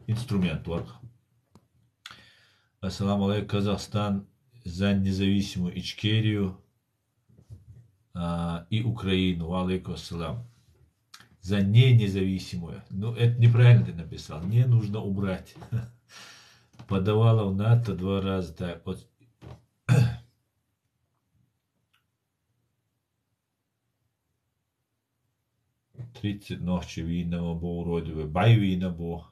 инструмент. Ассаламу алейкум, Казахстан за независимую Ичкерию и Украину. Алейкум ассалам. За независимую. Ну, это неправильно ты написал. Не нужно убрать. Подавала в НАТО 2 раза. Так, вот. Тридцать ночи винного бо уродивый. Бай вина бо.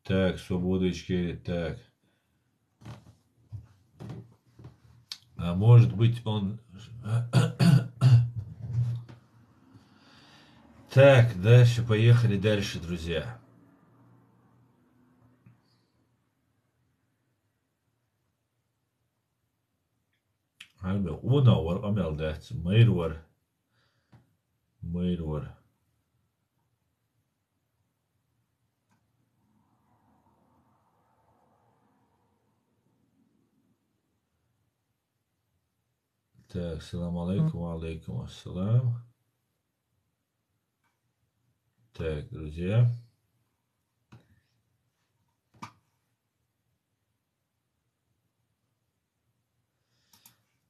Так, свобода Ичкерии. Так. А может быть он... Так, дальше, поехали дальше, друзья. Унавар, амелдец, мейрвар. Мейрвар. Так, салам алейкум, алейкум ассалам. Так, друзья.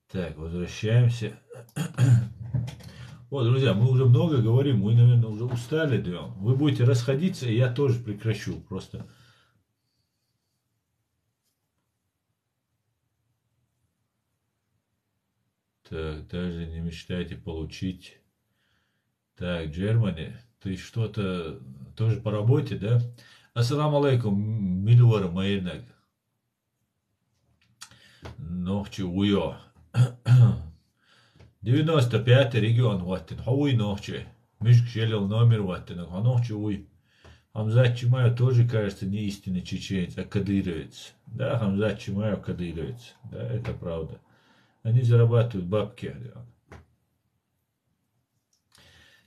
Так, возвращаемся. Вот, друзья, мы уже много говорим, мы, наверное, уже устали. Да? Вы будете расходиться, и я тоже прекращу. Просто... Так, даже не мечтайте получить. Так, Germany, ты что-то тоже по работе, да? Ассаламу алейкум, Милвар Майнак. Нохчи уйо. 95-й регион ваттен. Хауи нохчи. Мишк желел номер ваттен. Нохчи уй. Хамзат Чимаев тоже, кажется, не истинный чеченец, а кадыровец. Да, Хамзат Чимаев кадыровец. Да, это правда. Они зарабатывают бабки.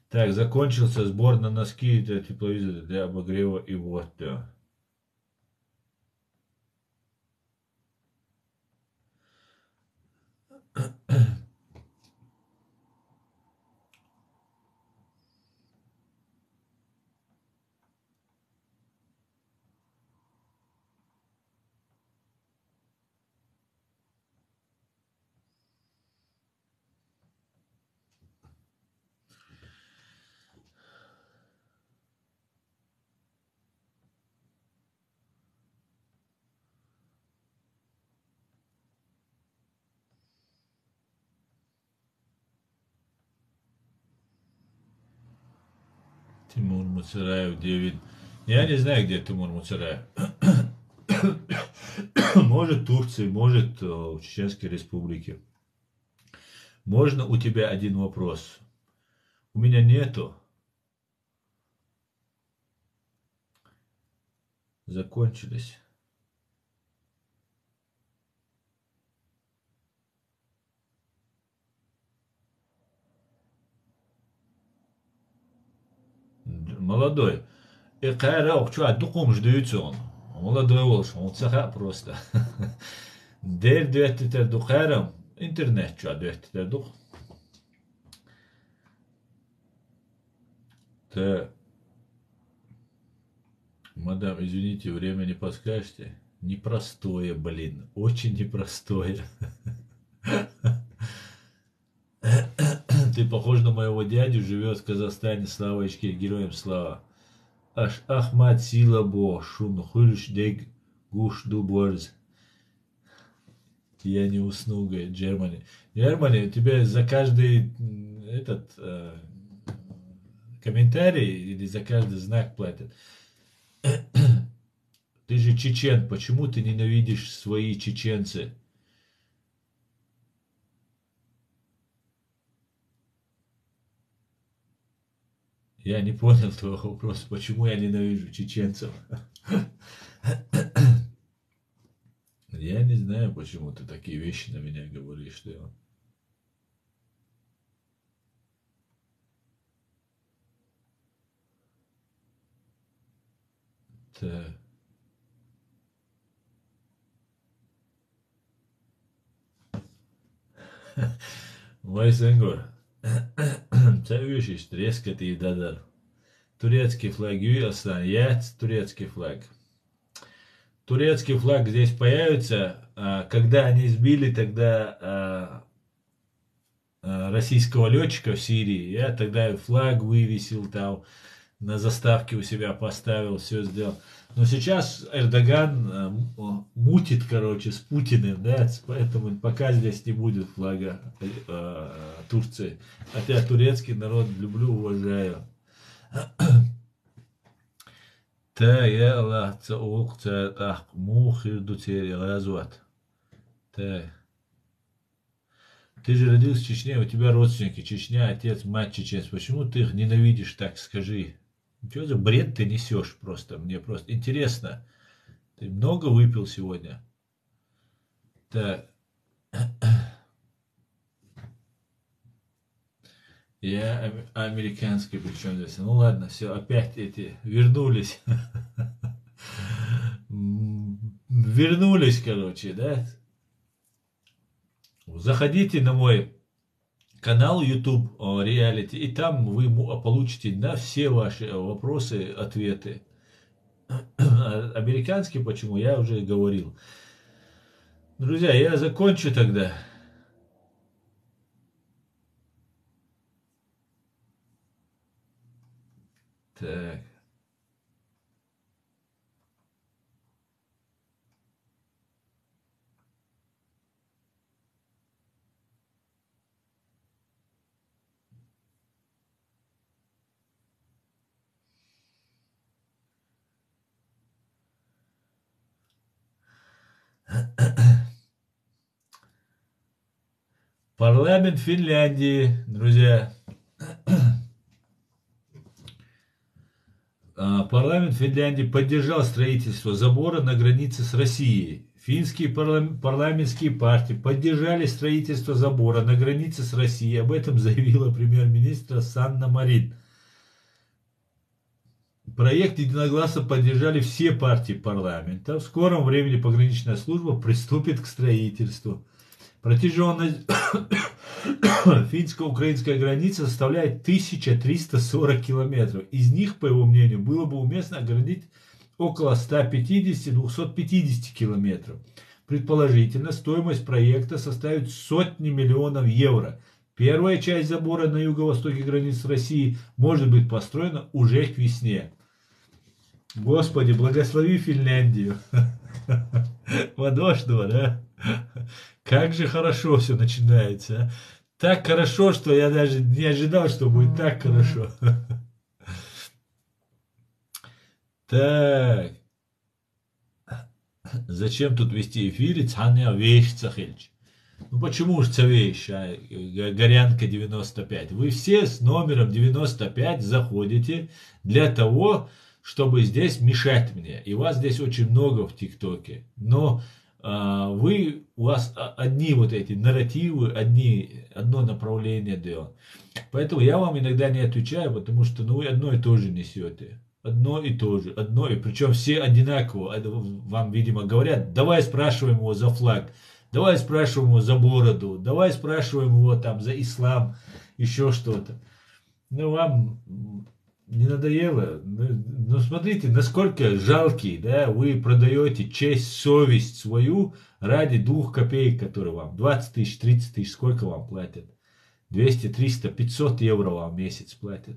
Так, закончился сбор на носки для тепловизора, для обогрева и вот, да. Тимур Муцераев, 9. Я не знаю, где Тимур Муцераев. Может, в Турции, может, в Чеченской Республике. Можно у тебя один вопрос? У меня нету. Закончились. молодой. И кайра, что, дуком ждут он. Молодой волш, он цеха просто. Дер дуэттер духарам, интернет, что, дуэттер дух. Так. Мадам, извините, время не подскажете? Непростое, блин, очень непростое. Ты похож на моего дядю, живет в Казахстане, славочки, героям слава. Аш Ахмад Сила Бо, Шун Хульш Дег Гуш Дуборз. Я не усну, говорит, Джермани. Джермани, тебе за каждый этот комментарий или за каждый знак платят. Ты же чечен, почему ты ненавидишь свои чеченцы? Я не понял твоего вопроса, почему я ненавижу чеченцев. Я не знаю, почему ты такие вещи на меня говоришь, что я... Так. Мой сенгор. Sevişiş, трескатый дадар. Турецкий флаг Юилсан, яц турецкий флаг. Турецкий флаг здесь появится, когда они сбили тогда российского летчика в Сирии. Я тогда флаг вывесил там, на заставке у себя поставил, все сделал. Но сейчас Эрдоган мутит, короче, с Путиным, да, поэтому пока здесь не будет флага Турции. Хотя турецкий народ люблю, уважаю. Та я Аллах цаук цаах мухир дутери газуат. Та. Ты же родился в Чечне, у тебя родственники Чечня, отец, мать чеченец. Почему ты их ненавидишь, так скажи? Что за бред ты несешь просто? Мне просто интересно. Ты много выпил сегодня? Так. Я американский, причем здесь. Ну ладно, все, опять эти вернулись. Вернулись, короче, да? Заходите на мой канал YouTube Reality, и там вы получите на все ваши вопросы ответы. Американский, почему, я уже говорил. Друзья, я закончу тогда. Так. Парламент Финляндии, друзья. Парламент Финляндии поддержал строительство забора на границе с Россией. Финские парламентские партии поддержали строительство забора на границе с Россией. Об этом заявила премьер-министр Санна Марин. Проект единогласно поддержали все партии парламента. В скором времени пограничная служба приступит к строительству. Протяженность финско-украинской границы составляет 1340 километров. Из них, по его мнению, было бы уместно оградить около 150-250 километров. Предположительно, стоимость проекта составит сотни миллионов евро. Первая часть забора на юго-востоке границ России может быть построена уже к весне. Господи, благослови Финляндию. Водошного, да? Как же хорошо все начинается. Так хорошо, что я даже не ожидал, что будет так хорошо. Так. Зачем тут вести эфир? Ну почему же вещь, Горянка 95? Вы все с номером 95 заходите для того, чтобы здесь мешать мне. И вас здесь очень много в ТикТоке. Но у вас одни вот эти нарративы, одно направление дело. Поэтому я вам иногда не отвечаю, потому что вы одно и то же несете. Одно и то же, причем все одинаково. Вам, видимо, говорят, давай спрашиваем его за флаг, давай спрашиваем его за бороду, давай спрашиваем его там за ислам, еще что-то. Вам не надоело? Смотрите, насколько жалкий, да, вы продаете честь, совесть свою ради 2 копеек, которые вам, 20 тысяч, 30 тысяч, сколько вам платят? 200, 300, 500 евро вам в месяц платят.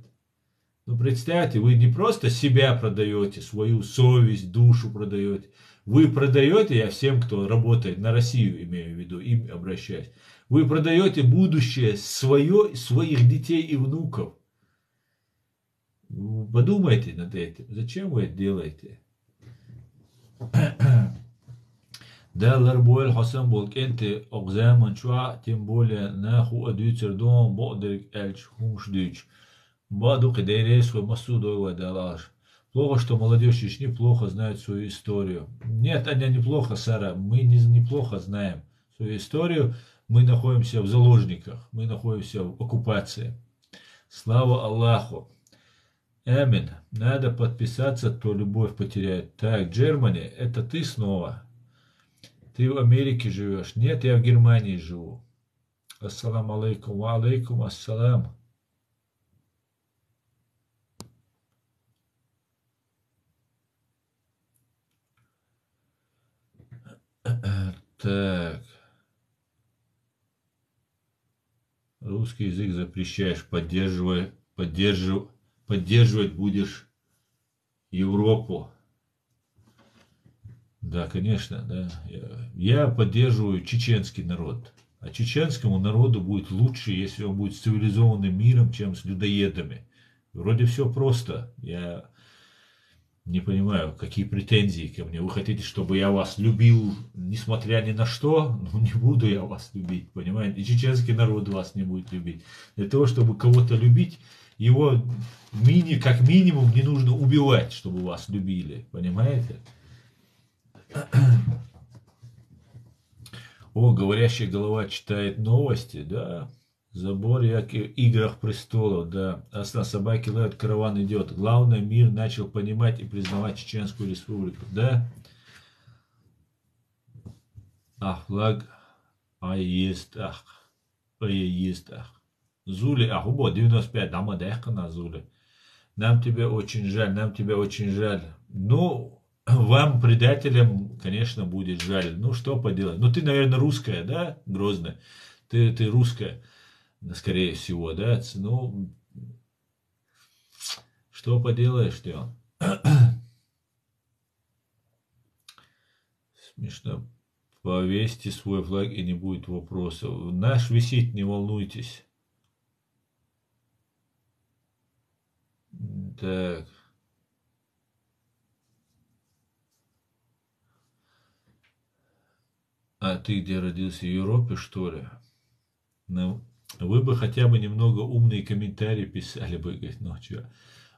Представьте, вы не просто себя продаете, свою совесть, душу продаете. Вы продаете, я всем, кто работает на Россию, имею в виду, им обращаюсь. Вы продаете будущее своих детей и внуков. Подумайте над этим. Зачем вы это делаете? Да, Ларбуэль Хасан Болкенте, Окзаман Чуа, тем более, наху адюцердон, Бодерик Эльч, Хумшдюч. Баду Кедерес, Масудой Вадалаш. Плохо, что молодежь Чечни плохо знает свою историю. Нет, они неплохо, Сара. Мы неплохо знаем свою историю. Мы находимся в заложниках. Мы находимся в оккупации. Слава Аллаху. Амин. Надо подписаться, то любовь потеряет. Так, Джермани, это ты снова? Ты в Америке живешь? Нет, я в Германии живу. Ассаламу алейкум. Ва алейкум ассалам. Так. Русский язык запрещаешь, поддерживать будешь Европу. Да, конечно, да. Я поддерживаю чеченский народ. А чеченскому народу будет лучше, если он будет цивилизованным миром, чем с людоедами. Вроде все просто. Я не понимаю, какие претензии ко мне. Вы хотите, чтобы я вас любил, несмотря ни на что? Не буду я вас любить, понимаете? И чеченский народ вас не будет любить. Для того, чтобы кого-то любить, его как минимум не нужно убивать, чтобы вас любили, понимаете? О, говорящая голова читает новости, да. Забор, як в «Играх престолов», да. А собаки лают, караван идет. Главное, мир начал понимать и признавать Чеченскую республику, да. Флаг, есть Зули, убо, 95, дама дехка на Зули. Нам тебя очень жаль. Ну, вам, предателям, конечно, будет жаль. Ну, что поделать. Ну, ты, наверное, русская, да, Грозная? Ты русская, скорее всего, да? Ну, что поделаешь-то? Смешно. Повесьте свой флаг, и не будет вопросов. Наш висит, не волнуйтесь. Так. А ты где родился? В Европе, что ли? Ну, вы бы хотя бы немного умные комментарии писали бы, говорит, ночью.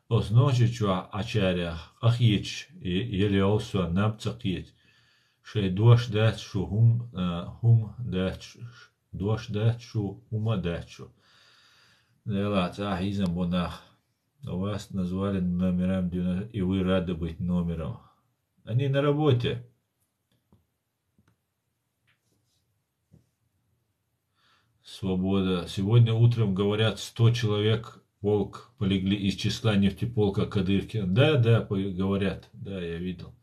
Os ночи чуа ачаря ахьеч еле олсу напцакьеч. Шей дуаш дачу хум дачу. Дуаш дачу ума дачу. Лелат, изам бонах. Вас назвали номером 90, и вы рады быть номером. Они на работе. Свобода. Сегодня утром, говорят, 100 человек полк полегли из числа нефтеполка Кадыркина. Да, говорят. Да, я видел.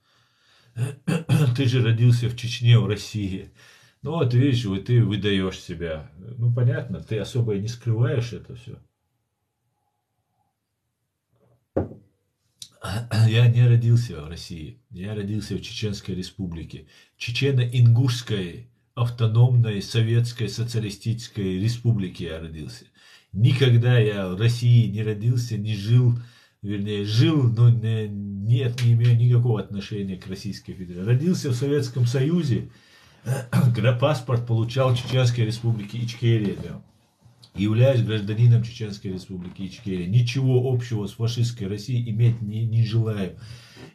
Ты же родился в Чечне, в России. Ну вот, видишь, ты выдаешь себя. Ну, понятно, ты особо и не скрываешь это все. Я не родился в России. Я родился в Чеченской республике. Чечено-Ингушской автономной советской социалистической республике я родился. Никогда я в России не родился, не жил, вернее, жил, но не имею никакого отношения к Российской Федерации. Родился в Советском Союзе, паспорт получал в Чеченской республике Ичкерия. Да. являюсь гражданином Чеченской Республики Ичкерия. Ничего общего с фашистской Россией иметь не желаю.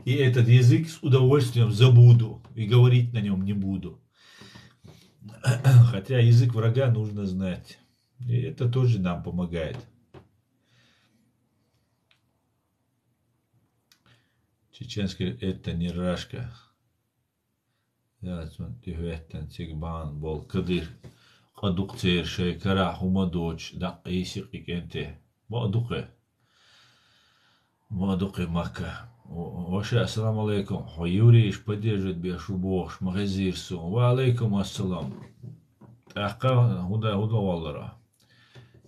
И этот язык с удовольствием забуду и говорить на нем не буду. Хотя язык врага нужно знать. И это тоже нам помогает. Чеченский это не рашка. Бол кадыр. Қадуқ цер шайкара хумадоч дақ исиқик энте. Мадуқе мака. Ваше ассаламу алейкум. Юрий поддерживает бешубош магазирсу. Ва алейкум ассалам. Ахка худа валлара.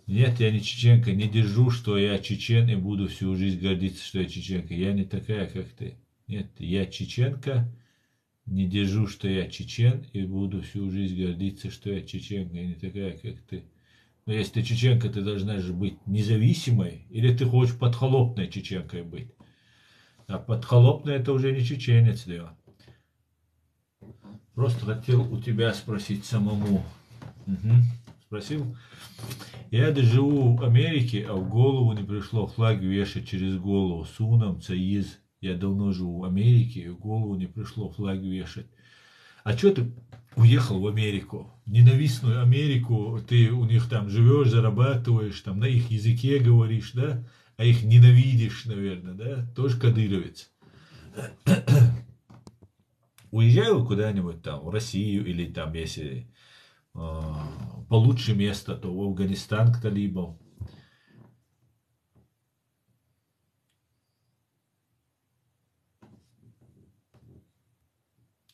Нет, я не чеченка, не держу, что я чечен и буду всю жизнь гордиться, что я чеченка. Я не такая, как ты. Нет, я чеченка. Не держу, что я чечен, и буду всю жизнь гордиться, что я чеченка, и не такая, как ты. Но если ты чеченка, ты должна же быть независимой, или ты хочешь подхолопной чеченкой быть. А подхолопная это уже не чеченец, да. Просто хотел у тебя спросить самому. Угу. Спросил? Я живу в Америке, а в голову не пришло флаг вешать через голову. Сунам, цаиз. Я давно живу в Америке, и в голову не пришло флаг вешать. А что ты уехал в Америку? В ненавистную Америку, ты у них там живешь, зарабатываешь, там на их языке говоришь, да? А их ненавидишь, наверное, да? Тоже кадыровец. Уезжаю куда-нибудь там, в Россию, или там, если получше место, то в Афганистан к талибам.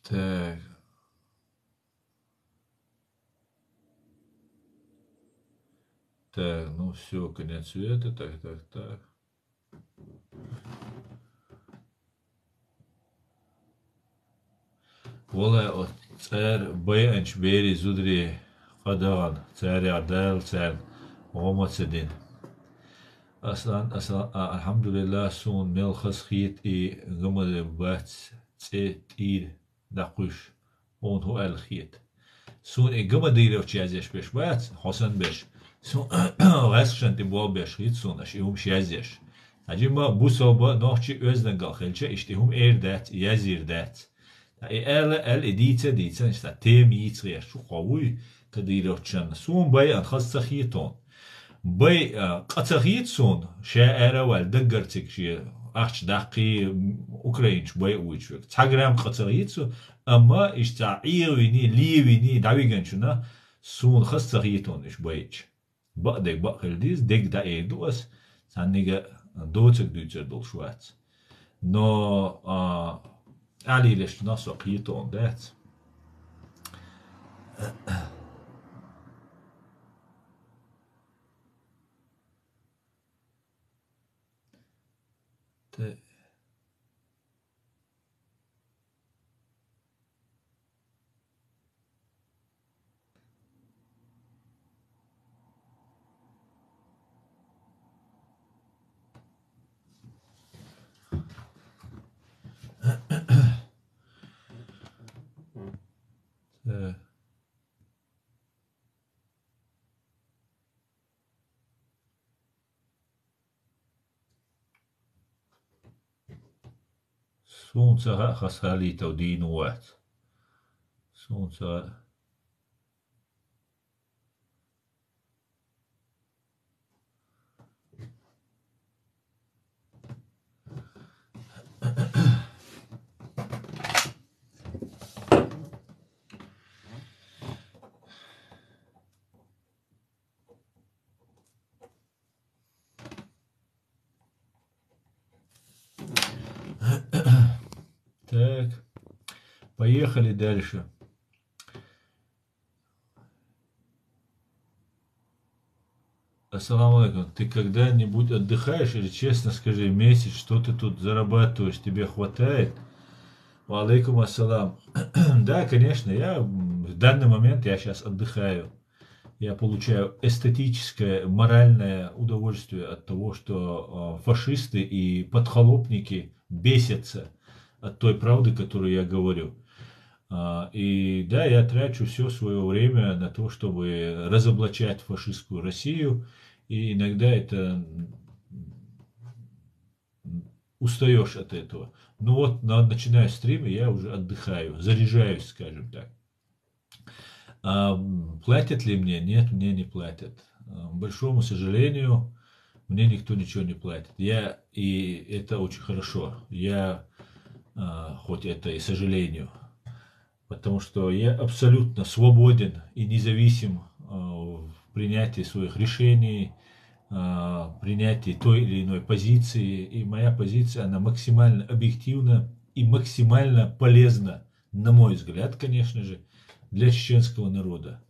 Так. Так, ну все, конец света, так. Вола царь Б. Бери Зудри Хадан, царь Адал, царь Омацедин. Аслан, Алхамдулилlah, сун мелхасхит и гамаде бац цетир дакуш он ху алхит. Сун и гамадиров чазеш беш бац, Хосан беш. Сун гасшанти бол беш хит сун аш иум шазеш. Acaba bu sabah nohçi özden kalkınca işte hum erdet, yazirdet. El editse işte tem yitzriya şu qavuy kadirotchan. Sun bay an khassahiton. Bay qatsahitson şaara vel daggertik şey ahç daqi Ukraynç bay uçuk. Tagram qatsahitso ama işte iyvini livini davigançuna sun khassahiton iş bayç. Ba'dek ba'khildiz deg da edus sanniga دوتك دوتر دول شوات نو علي ليش ناسو قيتون دات Солнце хасалит один уат. Солнце. Так, поехали дальше. Ассаламу алейкум. Ты когда-нибудь отдыхаешь или честно скажи, месяц, что ты тут зарабатываешь, тебе хватает? Ва алейкум ассалам. Да, конечно, в данный момент я сейчас отдыхаю. Я получаю эстетическое, моральное удовольствие от того, что фашисты и подхолопники бесятся от той правды, которую я говорю. И да, я трачу все свое время на то, чтобы разоблачать фашистскую Россию. И иногда это устаешь от этого. Ну вот, начиная стрим, я уже отдыхаю, заряжаюсь, скажем так. Платят ли мне? Нет, мне не платят. К большому сожалению, мне никто ничего не платит. И это очень хорошо. Хоть это и сожалению, потому что я абсолютно свободен и независим в принятии своих решений, принятии той или иной позиции. И моя позиция, она максимально объективна и максимально полезна, на мой взгляд, конечно же, для чеченского народа.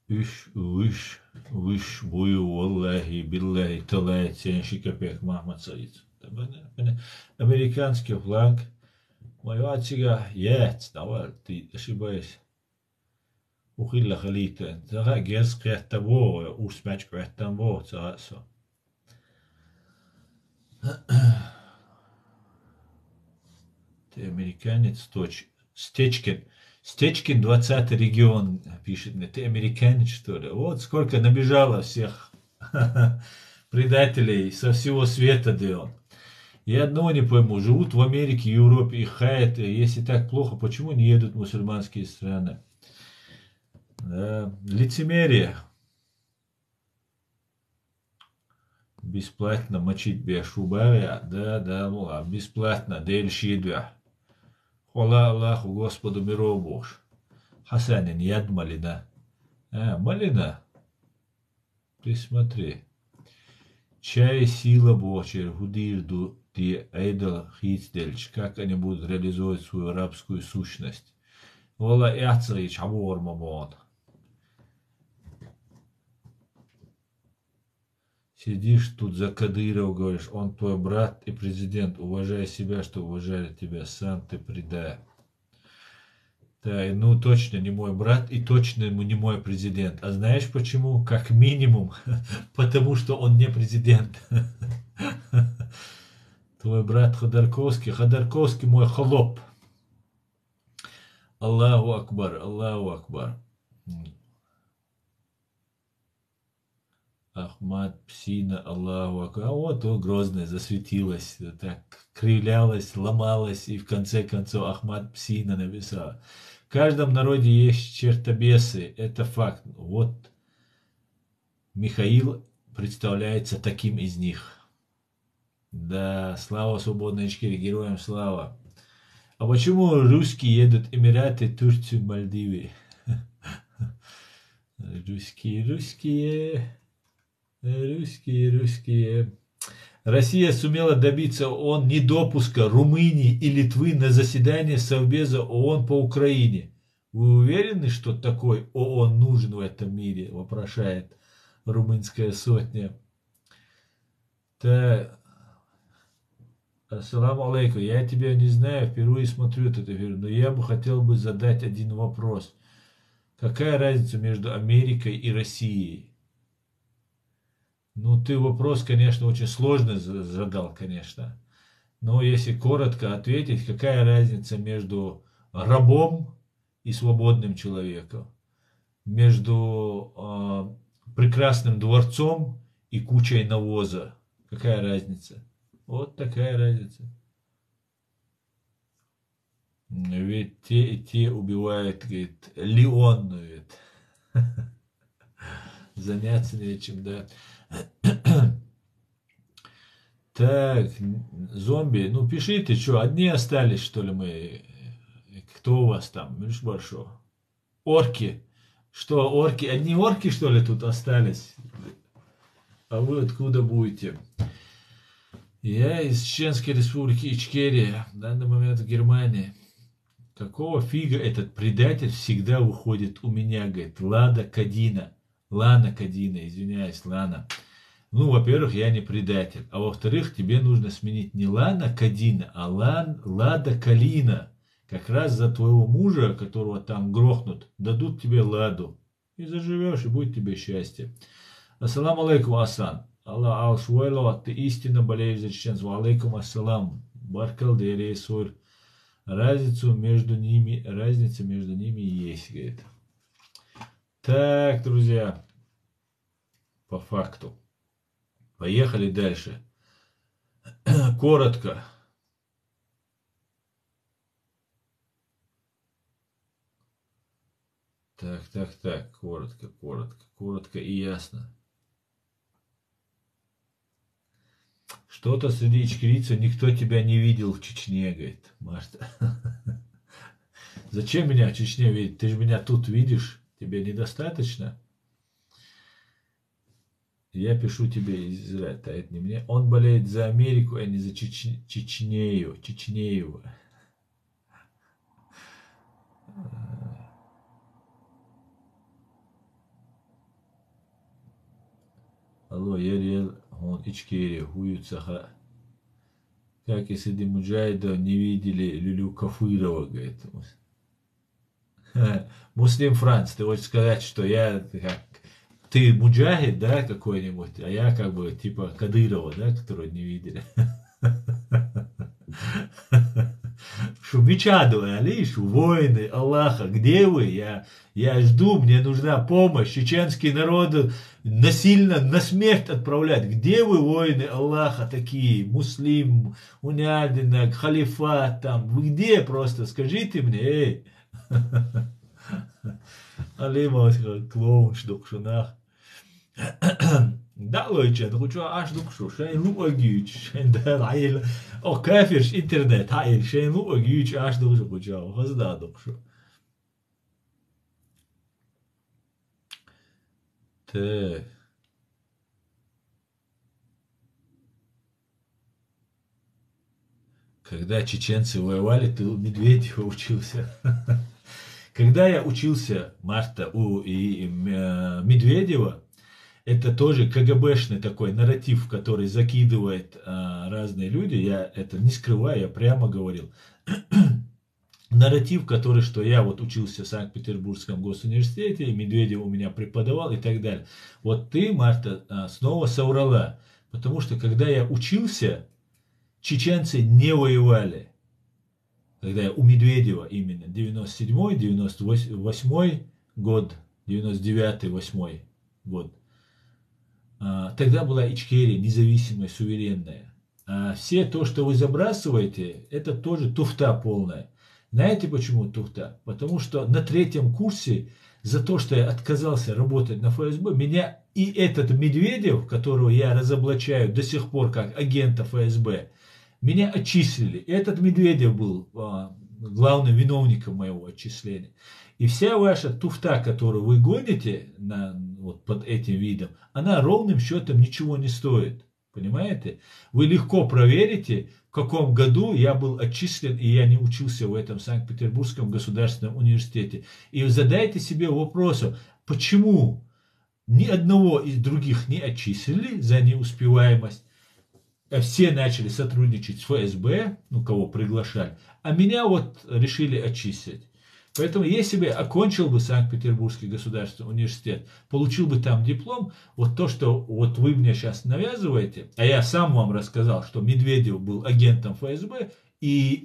Üş buyu vallahi billahi талай тенши копеек Махмад Саид. Американский флаг. Мое отсюда есть, давай, ты ошибаешься. Ухилла халита. Тага герс креатаво, усмач креатаво, цаасо. Ты американец, Стечкин. Стечкин, 20-й регион, пишет мне. Ты американец, что ли? Вот сколько набежало всех предателей со всего света, Деон. Я одного не пойму. Живут в Америке, Европе и хаят. Если так плохо, почему не едут в мусульманские страны? Да. Лицемерие. Бесплатно мочить бешубаря. Да, бесплатно. Дель шидвя. Хвала Аллаху, Господу миров Бож. Хасанин, яд малина. Малина. Ты смотри. Чай сила Божья, гудирду ти эйдал хитдельч. Как они будут реализовывать свою рабскую сущность. Вала яцрич абор мамон. Сидишь тут за Кадырова, говоришь, он твой брат и президент, уважай себя, что уважали тебя, сам ты предай. Да, ну точно не мой брат и точно не мой президент. А знаешь почему? Как минимум, потому что он не президент. Твой брат Ходорковский мой холоп. Аллаху Акбар, Аллаху Акбар. Ахмад Псина, Аллаху Акбар. А вот Грозная засветилась, так кривлялась, ломалась, и в конце концов Ахмад Псина написала. В каждом народе есть чертобесы, это факт. Вот Михаил представляется таким из них. Да, слава свободной Ичкерии, героям слава. А почему русские едут в Эмираты, Турцию, Мальдивы? Русские. Россия сумела добиться ООН недопуска Румынии и Литвы на заседание Совбеза ООН по Украине. Вы уверены, что такой ООН нужен в этом мире? Вопрошает румынская сотня. Так. Ассаламу алейкум. Я тебя не знаю, впервые смотрю этот эфир, но я бы хотел задать один вопрос. Какая разница между Америкой и Россией? Ну, ты вопрос, конечно, очень сложный задал, конечно. Но если коротко ответить, какая разница между рабом и свободным человеком? Между прекрасным дворцом и кучей навоза? Какая разница? Вот такая разница. Ведь те и те убивают, говорит, Леон, говорит. Заняться нечем, да. Так, зомби, ну пишите, что, одни остались, что ли, мы? Кто у вас там? Миш Большой. Орки. Что, орки? Одни орки, что ли, тут остались? А вы откуда будете? Я из Чеченской республики Ичкерия, в данный момент в Германии. Какого фига этот предатель всегда выходит у меня, говорит, Лада Кадина. Лана Кадина, извиняюсь, Лана. Ну, во-первых, я не предатель. А во-вторых, тебе нужно сменить не Лана Кадина, а Лада Калина. Как раз за твоего мужа, которого там грохнут, дадут тебе Ладу. И заживешь, и будет тебе счастье. Ассаламу алейкум, Асан. Аллах алшуэлова, ты истинно болеешь за чеченцев. Алейкум ассалам. Баркал дерей соль. Разница между ними есть, говорит. Так, друзья, по факту. Поехали дальше. Коротко. Так, коротко и ясно. Что-то среди ичкерийцев никто тебя не видел в Чечне, говорит Марта. Зачем меня в Чечне видеть? Ты же меня тут видишь. Тебе недостаточно? Я пишу тебе из Израиля, а это не мне. Он болеет за Америку, а не за Чечнею. Алло, я реал, он Ичкерия, Хуюцаха. Как если бы муджахидов не видели Люлю Кафырова, говорит. Муслим Франц, ты хочешь сказать, что я как ты муджахид, да, какой-нибудь, а я как бы типа Кадырова, да, которого не видели. Шумичаду, Алиш, воины Аллаха, где вы? Я жду, мне нужна помощь. Чеченский народ насильно на смерть отправлять. Где вы, воины Аллаха такие? Муслим, Унядина, халифат там. Вы где просто? Скажите мне, эй. Алима, клоун, штукшунах. Да, Leute, du kannst auch schon schön schauen, schön da rein. Oh, Käfers Internet, hey, schön schauen, auch schon, was da doch schon. Так. Когда чеченцы воевали, ты у Медведева учился. Когда я учился, Марта, у Медведева, это тоже КГБшный такой нарратив, который закидывает разные люди. Я это не скрываю, я прямо говорил. Нарратив, который, что я вот учился в Санкт-Петербургском госуниверситете, и Медведев у меня преподавал и так далее. Вот ты, Марта, снова соврала. Потому что когда я учился, чеченцы не воевали. Когда я у Медведева именно, 97-й, 98-й год, 99-й, 8-й год. Тогда была Ичкерия независимая, суверенная. А все то, что вы забрасываете, это тоже туфта полная. Знаете почему туфта? Потому что на 3-м курсе за то, что я отказался работать на ФСБ, меня и этот Медведев, которого я разоблачаю до сих пор как агента ФСБ, меня отчислили. Этот Медведев был главным виновником моего отчисления. И вся ваша туфта, которую вы гоните вот под этим видом, она ровным счетом ничего не стоит. Понимаете? Вы легко проверите, в каком году я был отчислен, и я не учился в этом Санкт-Петербургском государственном университете. И задайте себе вопрос, почему ни одного из других не отчислили за неуспеваемость, все начали сотрудничать с ФСБ, ну, кого приглашали, а меня вот решили отчислить. Поэтому если бы я окончил бы Санкт-Петербургский государственный университет, получил бы там диплом, вот то, что вот вы мне сейчас навязываете, а я сам вам рассказал, что Медведев был агентом ФСБ, и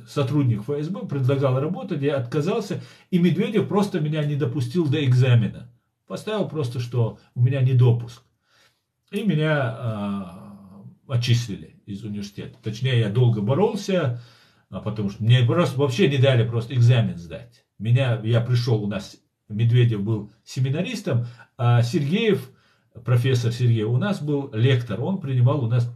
сотрудник ФСБ предлагал работать, я отказался, и Медведев просто меня не допустил до экзамена. Поставил просто, что у меня недопуск. И меня отчислили из университета. Точнее, я долго боролся, потому что мне просто вообще не дали просто экзамен сдать. Я пришел, у нас Медведев был семинаристом, а Сергеев, профессор Сергеев, у нас был лектор. Он принимал у нас,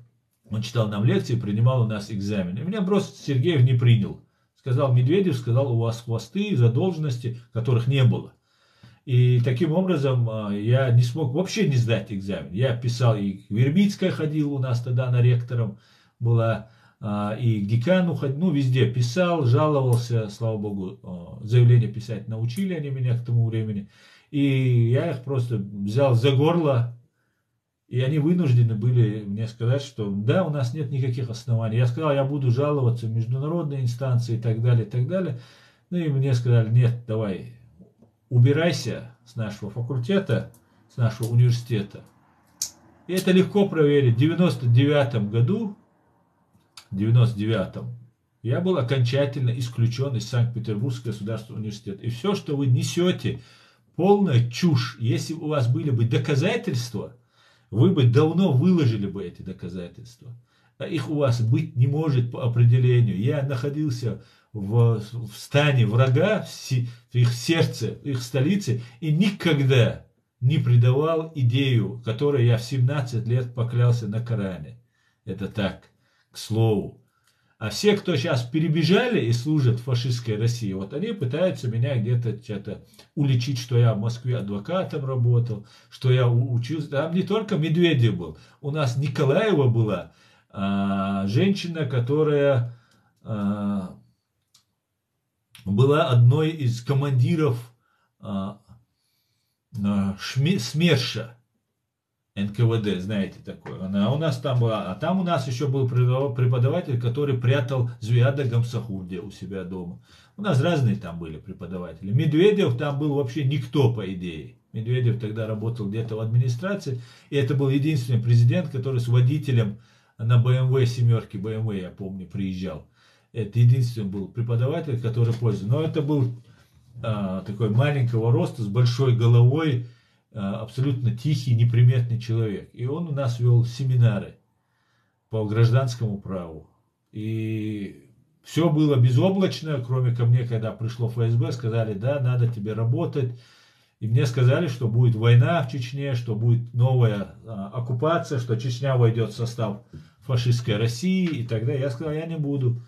он читал нам лекции, принимал у нас экзамен. И меня просто Сергеев не принял. Сказал Медведев, сказал, у вас хвосты за должности, которых не было. И таким образом я не смог вообще не сдать экзамен. Я писал, и Вербицкая ходила у нас тогда, она ректором была, и к декану, ну, везде писал, жаловался, слава богу, заявление писать научили они меня к тому времени. И я их просто взял за горло, и они вынуждены были мне сказать, что да, у нас нет никаких оснований. Я сказал, я буду жаловаться в международные инстанции и так далее, и так далее. Ну и мне сказали, нет, давай, убирайся с нашего факультета, с нашего университета. И это легко проверить. В 99 году, я был окончательно исключен из Санкт-Петербургского государственного университета. И все, что вы несете, полная чушь. Если у вас были бы доказательства, вы бы давно выложили бы эти доказательства. А их у вас быть не может по определению. Я находился в стане врага, в их сердце, в их столице, и никогда не предавал идею, которой я в 17 лет поклялся на Коране. Это так, к слову. А все, кто сейчас перебежали и служат в фашистской России, вот они пытаются меня где-то что-то уличить, что я в Москве адвокатом работал, что я учился. Там не только Медведев был. У нас Николаева была женщина, которая была одной из командиров СМЕРШа. НКВД, знаете такое. Она у нас там была. А там у нас еще был преподаватель, который прятал Звиада Гамсахурди у себя дома. У нас разные там были преподаватели. Медведев там был вообще никто, по идее. Медведев тогда работал где-то в администрации. И это был единственный президент, который с водителем на БМВ, семерки БМВ, я помню, приезжал. Это единственный был преподаватель, который пользовался. Но это был такой маленького роста, с большой головой, абсолютно тихий, неприметный человек. И он у нас вел семинары по гражданскому праву. И все было безоблачно, кроме ко мне, когда пришло ФСБ, сказали, да, надо тебе работать. И мне сказали, что будет война в Чечне, что будет новая оккупация, что Чечня войдет в состав фашистской России. И тогда я сказал, я не буду.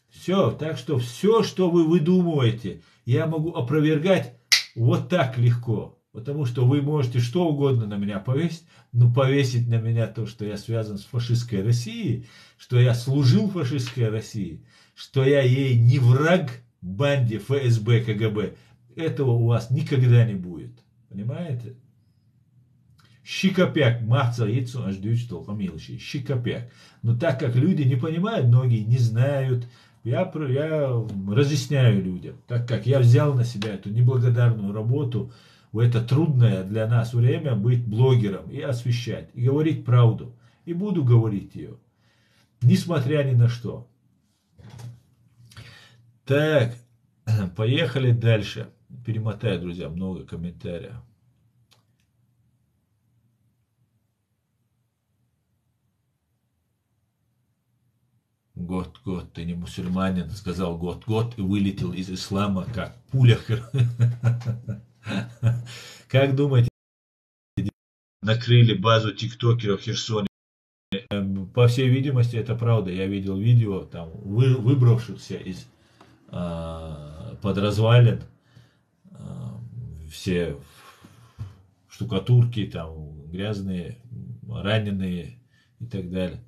Все, так что все, что вы выдумываете, я могу опровергать вот так легко. Потому что вы можете что угодно на меня повесить, но повесить на меня то, что я связан с фашистской Россией, что я служил фашистской России, что я ей не враг банде ФСБ, КГБ, этого у вас никогда не будет. Понимаете? Щикопяк, махца яйцо, аж дючтол, помилуй, щикопяк. Но так как люди не понимают, многие не знают, я разъясняю людям, так как я взял на себя эту неблагодарную работу, в это трудное для нас время быть блогером и освещать, и говорить правду. И буду говорить ее, несмотря ни на что. Так, поехали дальше. Перемотаю, друзья, много комментариев. Год, ты не мусульманин, сказал год, и вылетел из ислама, как пуля. Как думаете, накрыли базу тиктокеров в Херсоне? По всей видимости, это правда. Я видел видео, там, выбравшихся из под развалин, все штукатурки, там, грязные, раненые и так далее.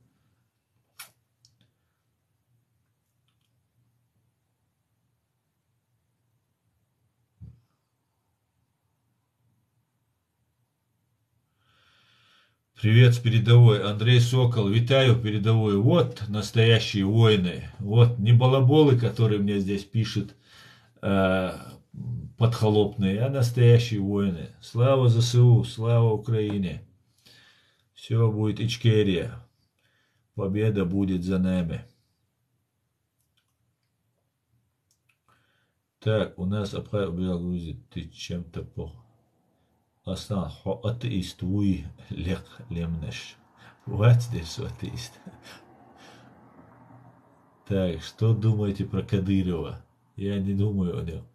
Привет с передовой. Андрей Сокол. Витаю передовой. Вот настоящие воины. Вот не балаболы, которые мне здесь пишут подхолопные, а настоящие воины. Слава ЗСУ, слава Украине. Все будет Ичкерия. Победа будет за нами. Так, у нас объявил Грузия. Ты чем-то плохо. Aslan ateist új Lemnes. Вот здесь атеист. Так, что думаете про Кадырова? Я не думаю о нем.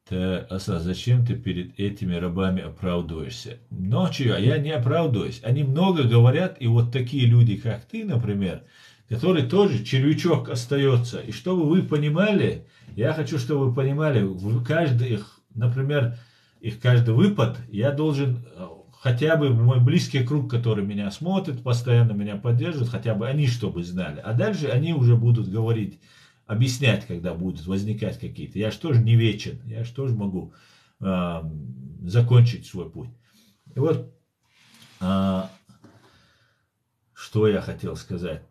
Так, Аса, зачем ты перед этими рабами оправдываешься? Ночью я не оправдываюсь. Они много говорят, и вот такие люди, как ты, например, который тоже червячок остается. И чтобы вы понимали, я хочу, чтобы вы понимали, каждый их, например, их каждый выпад, я должен хотя бы мой близкий круг, который меня смотрит, постоянно меня поддерживает, хотя бы они чтобы знали. А дальше они уже будут говорить, объяснять, когда будут возникать какие-то. Я же тоже не вечен, я же тоже могу закончить свой путь. И вот, что я хотел сказать.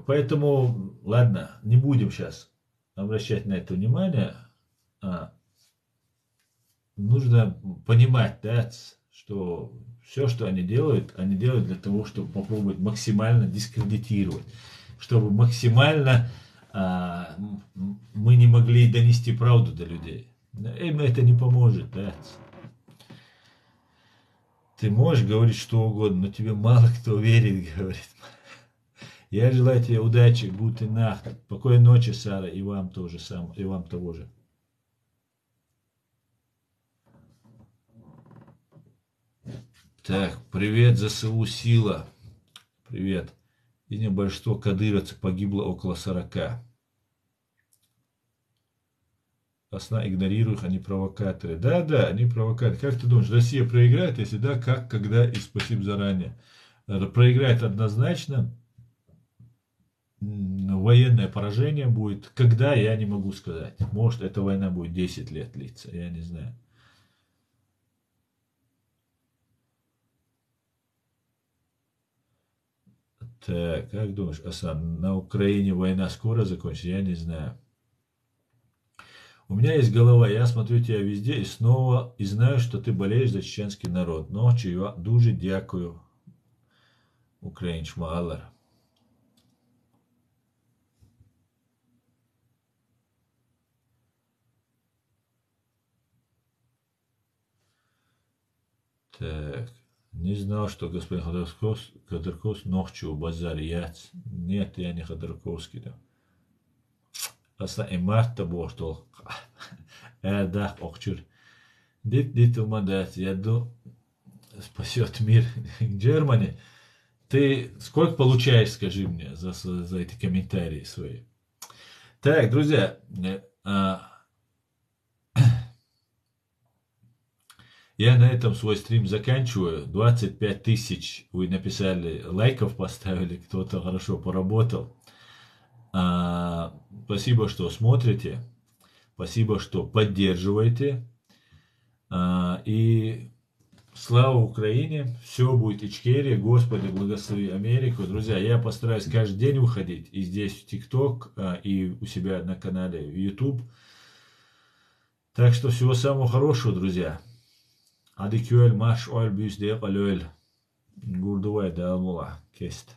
Поэтому, ладно, не будем сейчас обращать на это внимание. Нужно понимать, да, что все, что они делают для того, чтобы попробовать максимально дискредитировать, чтобы максимально мы не могли донести правду до людей. Им это не поможет, да. Ты можешь говорить что угодно, но тебе мало кто верит, говорит. Я желаю тебе удачи, гуте нахт. Спокойной ночи, Сара, и вам тоже сам, и вам того же. Так, привет, ЗСУ Сила. Привет. Из большинства кадыровцев погибло около 40. Основа игнорируют их, они провокаторы. Да, они провокаторы. Как ты думаешь, Россия проиграет? Если да, как, когда и спасибо заранее. Проиграет однозначно. Военное поражение будет. Когда, я не могу сказать. Может, эта война будет 10 лет длиться. Я не знаю. Так, как думаешь, Асан, на Украине война скоро закончится? Я не знаю. У меня есть голова, я смотрю тебя везде и снова, и знаю, что ты болеешь за чеченский народ. Ночі я дуже дякую, українч Маалар. Так, не знал, что господин Ходорковский ночью в базаре яц. Нет, я не Ходорковский, да. Аса и Марта Боштол. Да, окчур. Дит умадать, я думаю, спасет мир Германии. Ты сколько получаешь, скажи мне, за эти комментарии свои? Так, друзья, я на этом свой стрим заканчиваю. 25 тысяч вы написали, лайков поставили, кто-то хорошо поработал. Спасибо, что смотрите. Спасибо, что поддерживаете. И слава Украине. Все будет Ичкерия. Господи, благослови Америку. Друзья, я постараюсь каждый день выходить. И здесь в ТикТок, и у себя на канале в YouTube. Так что всего самого хорошего, друзья. Адикюэль маш оль бюс декалюэль. Гурдувай далмула кест.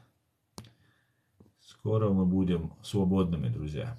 Скоро мы будем свободными, друзья.